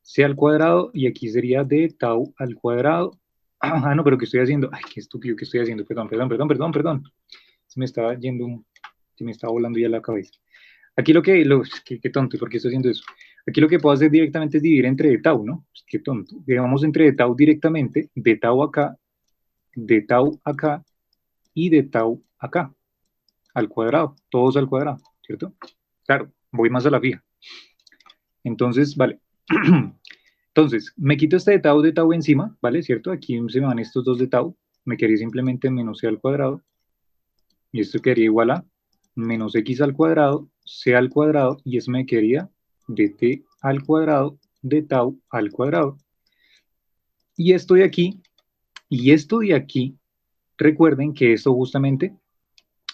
c al cuadrado, y aquí sería de tau al cuadrado. Ah, no, pero ¿qué estoy haciendo? Ay, qué estúpido que estoy haciendo, perdón. Se me estaba yendo, se me estaba volando ya la cabeza. Aquí qué tonto, ¿por qué estoy haciendo eso? Aquí lo que puedo hacer directamente es dividir entre de tau, ¿no? Pues qué tonto. Digamos entre de tau directamente, de tau acá y de tau acá, al cuadrado, todos al cuadrado, ¿cierto? Claro, voy más a la fija. Entonces, vale. Entonces, me quito este de tau encima, ¿vale? ¿Cierto? Aquí se me van estos dos de tau, me quedaría simplemente menos c al cuadrado, y esto quedaría igual a menos x al cuadrado, c al cuadrado, y eso me quedaría dt al cuadrado de tau al cuadrado. Y esto de aquí, recuerden que esto justamente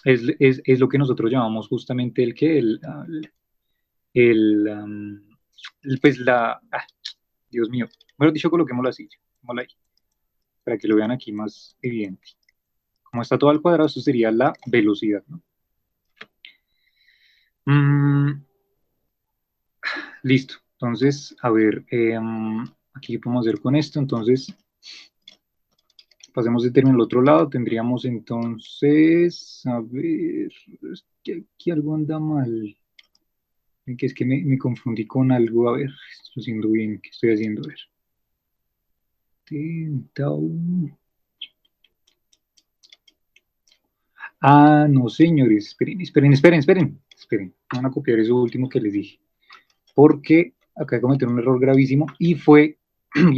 es lo que nosotros llamamos justamente pues Dios mío, mejor dicho, coloquémoslo así, ahí, para que lo vean aquí más evidente. Como está todo al cuadrado, esto sería la velocidad, ¿no? Listo. Entonces, a ver, aquí podemos hacer con esto. Entonces, pasemos de término al otro lado. Tendríamos entonces, a ver, es que aquí algo anda mal. Es que me confundí con algo. A ver, estoy haciendo bien. ¿Qué estoy haciendo? A ver. Ah, no, señores. Esperen. Van a copiar eso último que les dije. Porque acá cometieron un error gravísimo y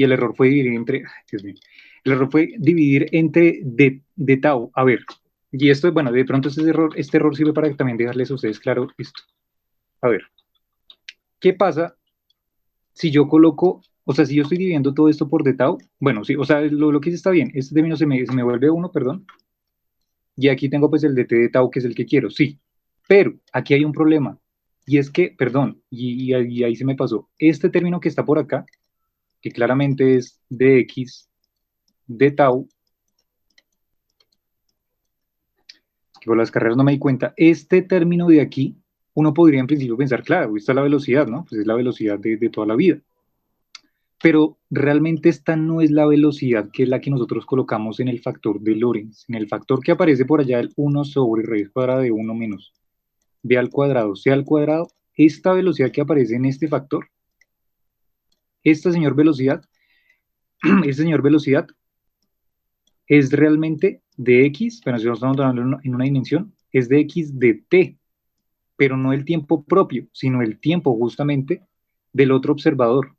el error fue dividir entre, Dios mío, el error fue dividir entre de tau. A ver, y esto, bueno, de pronto este error sirve para también dejarles a ustedes claro esto. A ver, ¿qué pasa si yo coloco, o sea, si yo estoy dividiendo todo esto por de tau? Bueno, sí, o sea, lo que hice está bien, este término se me vuelve 1, perdón, y aquí tengo pues el dt de tau, que es el que quiero, sí, pero aquí hay un problema, y es que, perdón, y ahí se me pasó, este término que está por acá, que claramente es dx de tau, que por las carreras no me di cuenta, este término de aquí, uno podría en principio pensar, claro, esta es la velocidad, ¿no? Pues es la velocidad de toda la vida. Pero realmente esta no es la velocidad que es la que nosotros colocamos en el factor de Lorentz, en el factor que aparece por allá, el 1 sobre raíz cuadrada de 1 menos b al cuadrado, c al cuadrado, esta velocidad que aparece en este factor, esta señor velocidad, esta señor velocidad es realmente de x, pero si no estamos hablando en una dimensión, es de x de t, pero no el tiempo propio, sino el tiempo justamente del otro observador,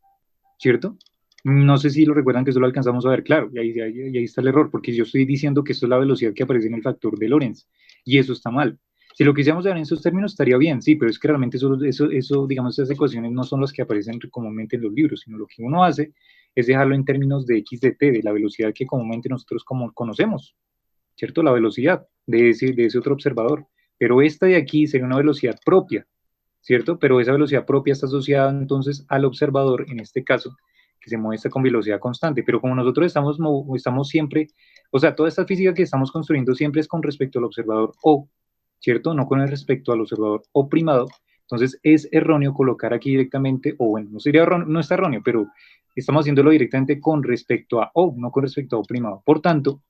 ¿cierto? No sé si lo recuerdan que eso lo alcanzamos a ver, claro, y ahí está el error, porque yo estoy diciendo que esto es la velocidad que aparece en el factor de Lorentz, y eso está mal. Si lo quisiéramos ver en esos términos estaría bien, sí, pero es que realmente eso, digamos, esas ecuaciones no son las que aparecen comúnmente en los libros, sino lo que uno hace es dejarlo en términos de x de t, de la velocidad que comúnmente nosotros conocemos, ¿cierto? La velocidad de ese otro observador. Pero esta de aquí sería una velocidad propia, ¿cierto? Pero esa velocidad propia está asociada entonces al observador, en este caso, que se mueve con velocidad constante. Pero como nosotros estamos siempre, o sea, toda esta física que estamos construyendo siempre es con respecto al observador O, ¿cierto? No con respecto al observador O primado. Entonces es erróneo colocar aquí directamente, o bueno, no está erróneo, pero estamos haciéndolo directamente con respecto a O, no con respecto a O primado. Por tanto,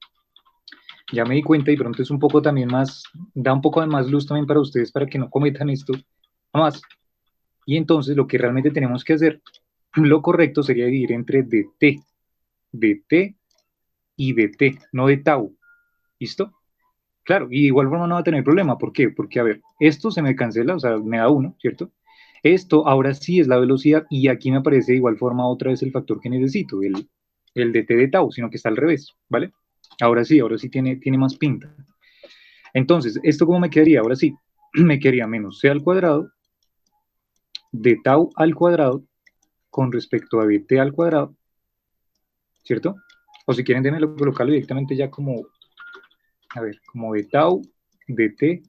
ya me di cuenta y pronto es un poco también más, da un poco de más luz también para ustedes para que no cometan esto más. Y entonces lo que realmente tenemos que hacer, lo correcto sería dividir entre dt y dt, no de tau. ¿Listo? Claro, y de igual forma no va a tener problema. ¿Por qué? Porque, a ver, esto se me cancela, o sea, me da 1, ¿cierto? Esto ahora sí es la velocidad y aquí me aparece de igual forma otra vez el factor que necesito, el dt de tau, sino que está al revés, ¿vale? Ahora sí tiene más pinta. Entonces, ¿esto cómo me quedaría? Ahora sí, me quedaría menos c al cuadrado de tau al cuadrado con respecto a dt al cuadrado, ¿cierto? O si quieren, déjenme colocarlo directamente ya como, a ver, como de tau, dt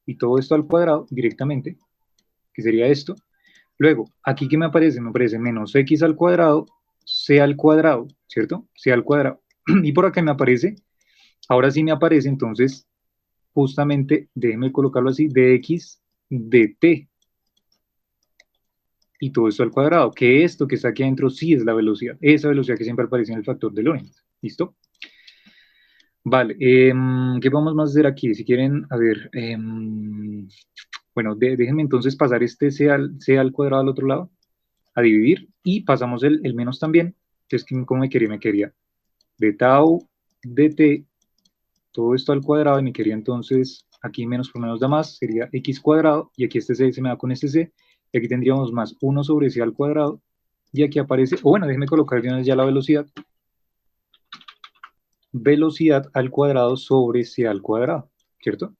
y todo esto al cuadrado directamente, que sería esto, Luego, aquí ¿qué me aparece? Me aparece menos x al cuadrado, c al cuadrado, ¿cierto? C al cuadrado. Y por acá me aparece, ahora sí me aparece entonces, justamente, déjeme colocarlo así, dx dt. Y todo esto al cuadrado, que esto que está aquí adentro sí es la velocidad, esa velocidad que siempre aparece en el factor de Lorentz. ¿Listo? Vale, ¿qué vamos más a hacer aquí? Si quieren, a ver, bueno, déjenme entonces pasar este c al cuadrado al otro lado, a dividir, y pasamos el menos también. Entonces, ¿cómo me quería? Me quería de tau dt, todo esto al cuadrado, y me quería entonces, aquí menos por menos da más, sería x cuadrado, y aquí este c se me da con este c, y aquí tendríamos más 1 sobre c al cuadrado, y aquí aparece, o bueno, déjenme colocar de una vez ya la velocidad, velocidad al cuadrado sobre c al cuadrado, ¿cierto?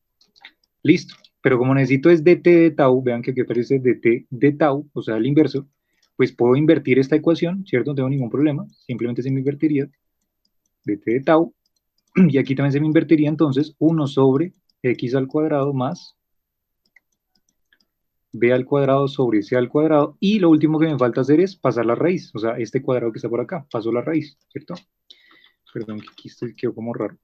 Listo, pero como necesito es dt de tau, vean que aquí aparece dt de tau, o sea, el inverso, pues puedo invertir esta ecuación, ¿cierto? No tengo ningún problema, simplemente se me invertiría dt de tau, y aquí también se me invertiría entonces 1 sobre x al cuadrado más b al cuadrado sobre c al cuadrado, y lo último que me falta hacer es pasar la raíz, o sea, este cuadrado que está por acá, paso la raíz, ¿cierto? Perdón, que aquí quedó como raro.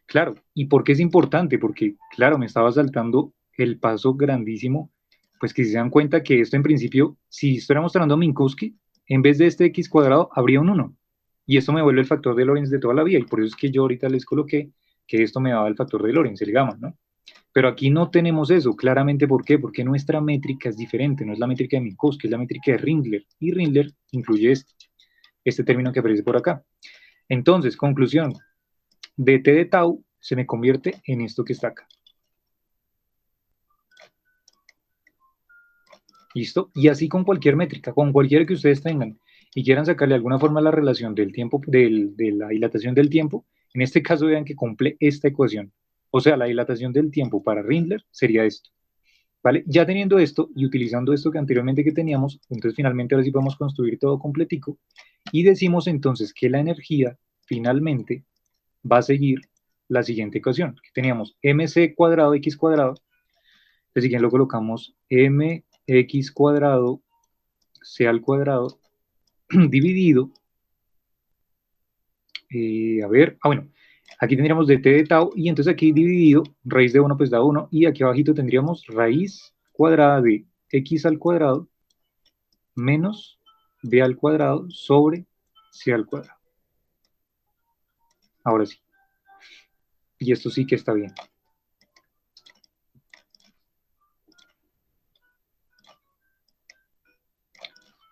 Claro, ¿y por qué es importante? Porque, claro, me estaba saltando el paso grandísimo, pues que si se dan cuenta que esto en principio, si estuviera mostrando Minkowski, en vez de este x cuadrado, habría un 1. Y esto me vuelve el factor de Lorentz de toda la vida, y por eso es que yo ahorita les coloqué que esto me daba el factor de Lorentz, el gamma, ¿no? Pero aquí no tenemos eso, claramente, ¿por qué? Porque nuestra métrica es diferente, no es la métrica de Minkowski, es la métrica de Rindler, y Rindler incluye este término que aparece por acá. Entonces, conclusión, dt de tau se me convierte en esto que está acá. ¿Listo? Y así con cualquier métrica, con cualquiera que ustedes tengan, y quieran sacarle alguna forma a la relación del tiempo, de la dilatación del tiempo, en este caso vean que cumple esta ecuación. O sea, la dilatación del tiempo para Rindler sería esto. ¿Vale? Ya teniendo esto y utilizando esto que anteriormente que teníamos, entonces finalmente ahora sí podemos construir todo completico, y decimos entonces que la energía finalmente va a seguir la siguiente ecuación, que teníamos mc cuadrado x cuadrado, entonces si lo colocamos mx cuadrado c al cuadrado dividido, a ver, bueno, aquí tendríamos dt de tau, y entonces aquí dividido, raíz de 1 pues da 1, y aquí abajito tendríamos raíz cuadrada de x al cuadrado menos b al cuadrado sobre c al cuadrado. Ahora sí. Y esto sí que está bien.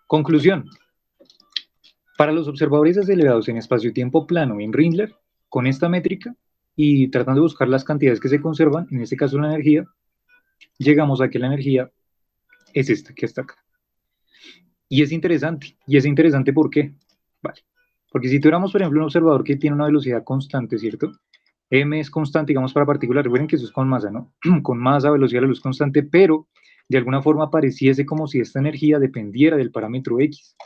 Conclusión. Para los observadores acelerados en espacio-tiempo plano en Rindler, con esta métrica y tratando de buscar las cantidades que se conservan, en este caso la energía, llegamos a que la energía es esta que está acá. Y es interesante ¿por qué? Vale. Porque si tuviéramos, por ejemplo, un observador que tiene una velocidad constante, ¿cierto? M es constante, digamos, para partículas, recuerden que eso es con masa, ¿no? Con masa, velocidad de la luz constante, pero de alguna forma pareciese como si esta energía dependiera del parámetro X.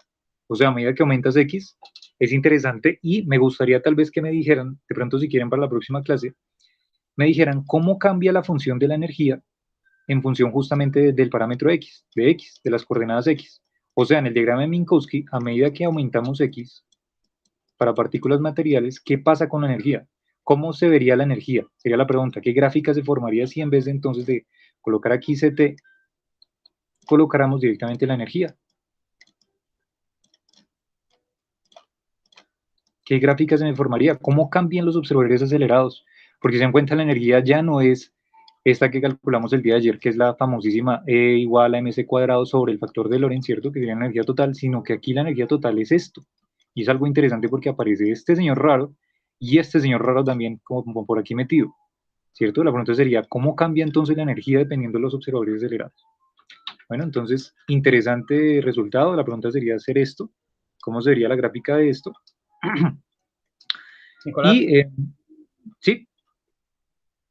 O sea, a medida que aumentas X, es interesante, y me gustaría tal vez que me dijeran, de pronto si quieren para la próxima clase, me dijeran cómo cambia la función de la energía en función justamente del parámetro X, de las coordenadas X. O sea, en el diagrama de Minkowski, a medida que aumentamos X para partículas materiales, ¿qué pasa con la energía? ¿Cómo se vería la energía? Sería la pregunta. ¿Qué gráfica se formaría si en vez de entonces de colocar aquí CT, colocáramos directamente la energía? ¿Qué gráfica se me formaría? ¿Cómo cambian los observadores acelerados? Porque se dan cuenta la energía ya no es esta que calculamos el día de ayer, que es la famosísima E igual a mc cuadrado sobre el factor de Lorentz, ¿cierto? Que sería la energía total, sino que aquí la energía total es esto. Y es algo interesante porque aparece este señor raro y este señor raro también como por aquí metido, ¿cierto? La pregunta sería, ¿cómo cambia entonces la energía dependiendo de los observadores acelerados? Bueno, entonces, interesante resultado. La pregunta sería hacer esto. ¿Cómo sería la gráfica de esto? Nicolás, Y, sí,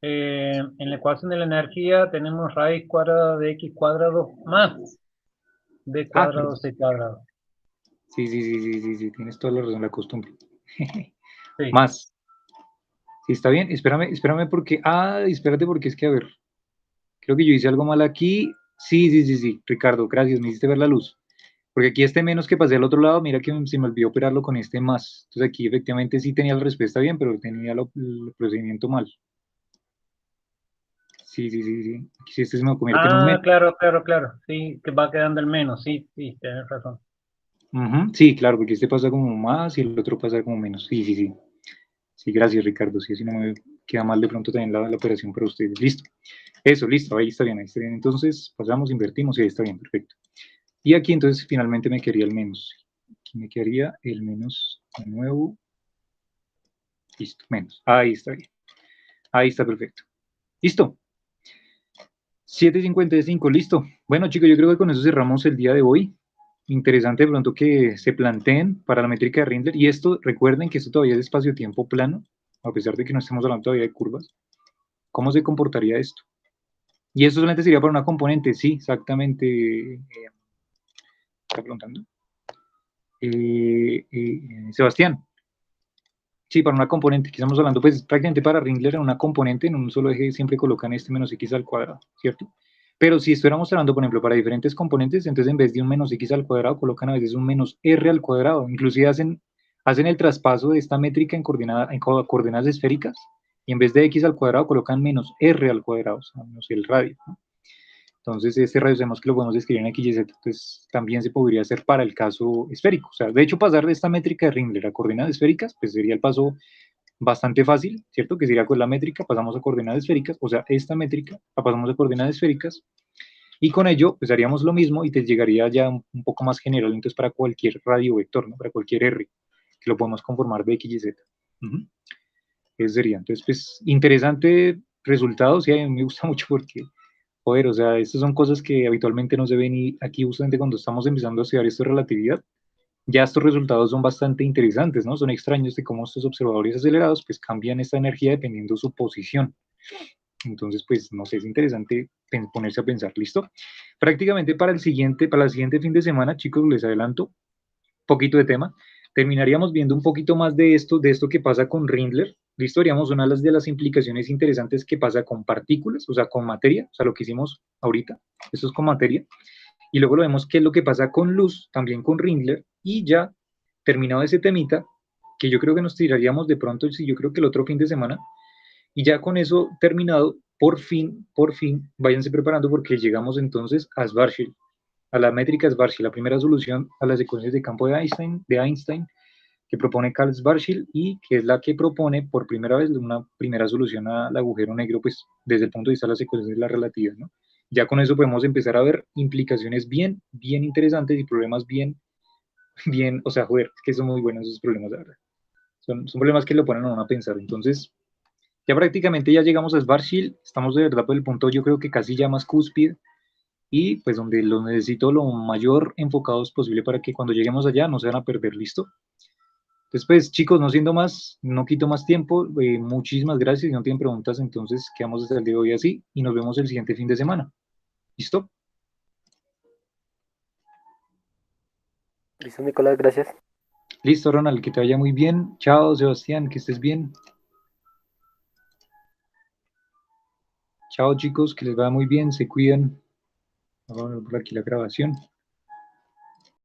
en la ecuación de la energía tenemos raíz cuadrada de x cuadrado más b cuadrado c cuadrado. sí, tienes toda la razón, la costumbre. Sí. Más. Sí, está bien, espérame porque, espérate porque es que, a ver, creo que yo hice algo mal aquí. Sí, Ricardo, gracias, me hiciste ver la luz. Porque aquí este menos que pasé al otro lado, mira que se me olvidó operarlo con este más. Entonces aquí efectivamente sí tenía la respuesta bien, pero tenía el procedimiento mal. Sí. Aquí sí este se me convierte en un Ah, menos. claro. Sí, que va quedando el menos. Sí, tienes razón. Ujú, sí, claro, porque este pasa como más y el otro pasa como menos. Sí. Sí, gracias, Ricardo. Sí, así no me queda mal de pronto también la operación para ustedes. Listo. Eso, listo, ahí está bien, ahí está bien. Entonces pasamos, invertimos y ahí está bien, perfecto. Y aquí entonces finalmente me quedaría el menos. Aquí me quedaría el menos de nuevo. Listo, menos. Ahí está bien. Ahí está perfecto. Listo. 7:55, listo. Bueno, chicos, yo creo que con eso cerramos el día de hoy. Interesante de pronto que se planteen para la métrica de Rindler. Y esto, recuerden que esto todavía es espacio-tiempo plano, a pesar de que no estemos hablando todavía de curvas. ¿Cómo se comportaría esto? Y eso solamente sería para una componente, sí, exactamente. ¿Está preguntando? Sebastián, sí, para una componente que estamos hablando, pues prácticamente para Ringler en una componente, en un solo eje siempre colocan este menos x al cuadrado, ¿cierto? Pero si estuviéramos hablando, por ejemplo, para diferentes componentes, entonces en vez de un menos x al cuadrado, colocan a veces un menos r al cuadrado. Inclusive hacen el traspaso de esta métrica en coordenadas esféricas y en vez de x al cuadrado colocan menos r al cuadrado, o sea, menos el radio, ¿no? Entonces, este radio sabemos que lo podemos escribir en x y z, entonces también se podría hacer para el caso esférico. O sea, de hecho, pasar de esta métrica de Ringler a coordenadas esféricas, pues sería el paso bastante fácil, ¿cierto? Que sería con la métrica, pasamos a coordenadas esféricas, o sea, esta métrica la pasamos a coordenadas esféricas, y con ello, pues haríamos lo mismo y te llegaría ya un poco más general, entonces para cualquier radio vector, ¿no? Para cualquier R, que lo podemos conformar de x y z. Eso sería. Entonces, pues, interesante resultado, sí, a mí me gusta mucho porque joder, o sea, estas son cosas que habitualmente no se ven y aquí justamente cuando estamos empezando a estudiar esto de relatividad, ya estos resultados son bastante interesantes, ¿no? Son extraños de cómo estos observadores acelerados pues cambian esta energía dependiendo de su posición. Entonces, pues, no sé, es interesante ponerse a pensar, ¿listo? Prácticamente para el siguiente fin de semana, chicos, les adelanto, poquito de tema. Terminaríamos viendo un poquito más de esto que pasa con Rindler. Listo, haríamos una de las implicaciones interesantes que pasa con partículas, o sea, con materia, o sea, lo que hicimos ahorita, esto es con materia. Y luego lo vemos qué es lo que pasa con luz, también con Rindler, y ya terminado ese temita, que yo creo que nos tiraríamos de pronto, sí, yo creo que el otro fin de semana, y ya con eso terminado, por fin, váyanse preparando porque llegamos entonces a Schwarzschild, a la métrica Schwarzschild, la primera solución a las ecuaciones de campo de Einstein que propone Karl Schwarzschild y que es la que propone por primera vez una primera solución al agujero negro, pues desde el punto de vista de las ecuaciones de la relatividad, ¿no? Ya con eso podemos empezar a ver implicaciones bien interesantes y problemas bien, o sea, joder, es que son muy buenos esos problemas, la verdad. Son problemas que lo ponen a uno a pensar. Entonces, ya prácticamente ya llegamos a Schwarzschild, estamos de verdad por el punto, yo creo que casi ya más cúspide, y pues donde los necesito lo mayor enfocados posible para que cuando lleguemos allá no se van a perder, ¿listo? Entonces, pues chicos, no siendo más, no quito más tiempo, muchísimas gracias, si no tienen preguntas, entonces quedamos hasta el día de hoy así y nos vemos el siguiente fin de semana. ¿Listo? Listo, Nicolás, gracias. Listo, Ronald, que te vaya muy bien. Chao, Sebastián, que estés bien. Chao, chicos, que les vaya muy bien, se cuidan. Vamos a ver por aquí la grabación.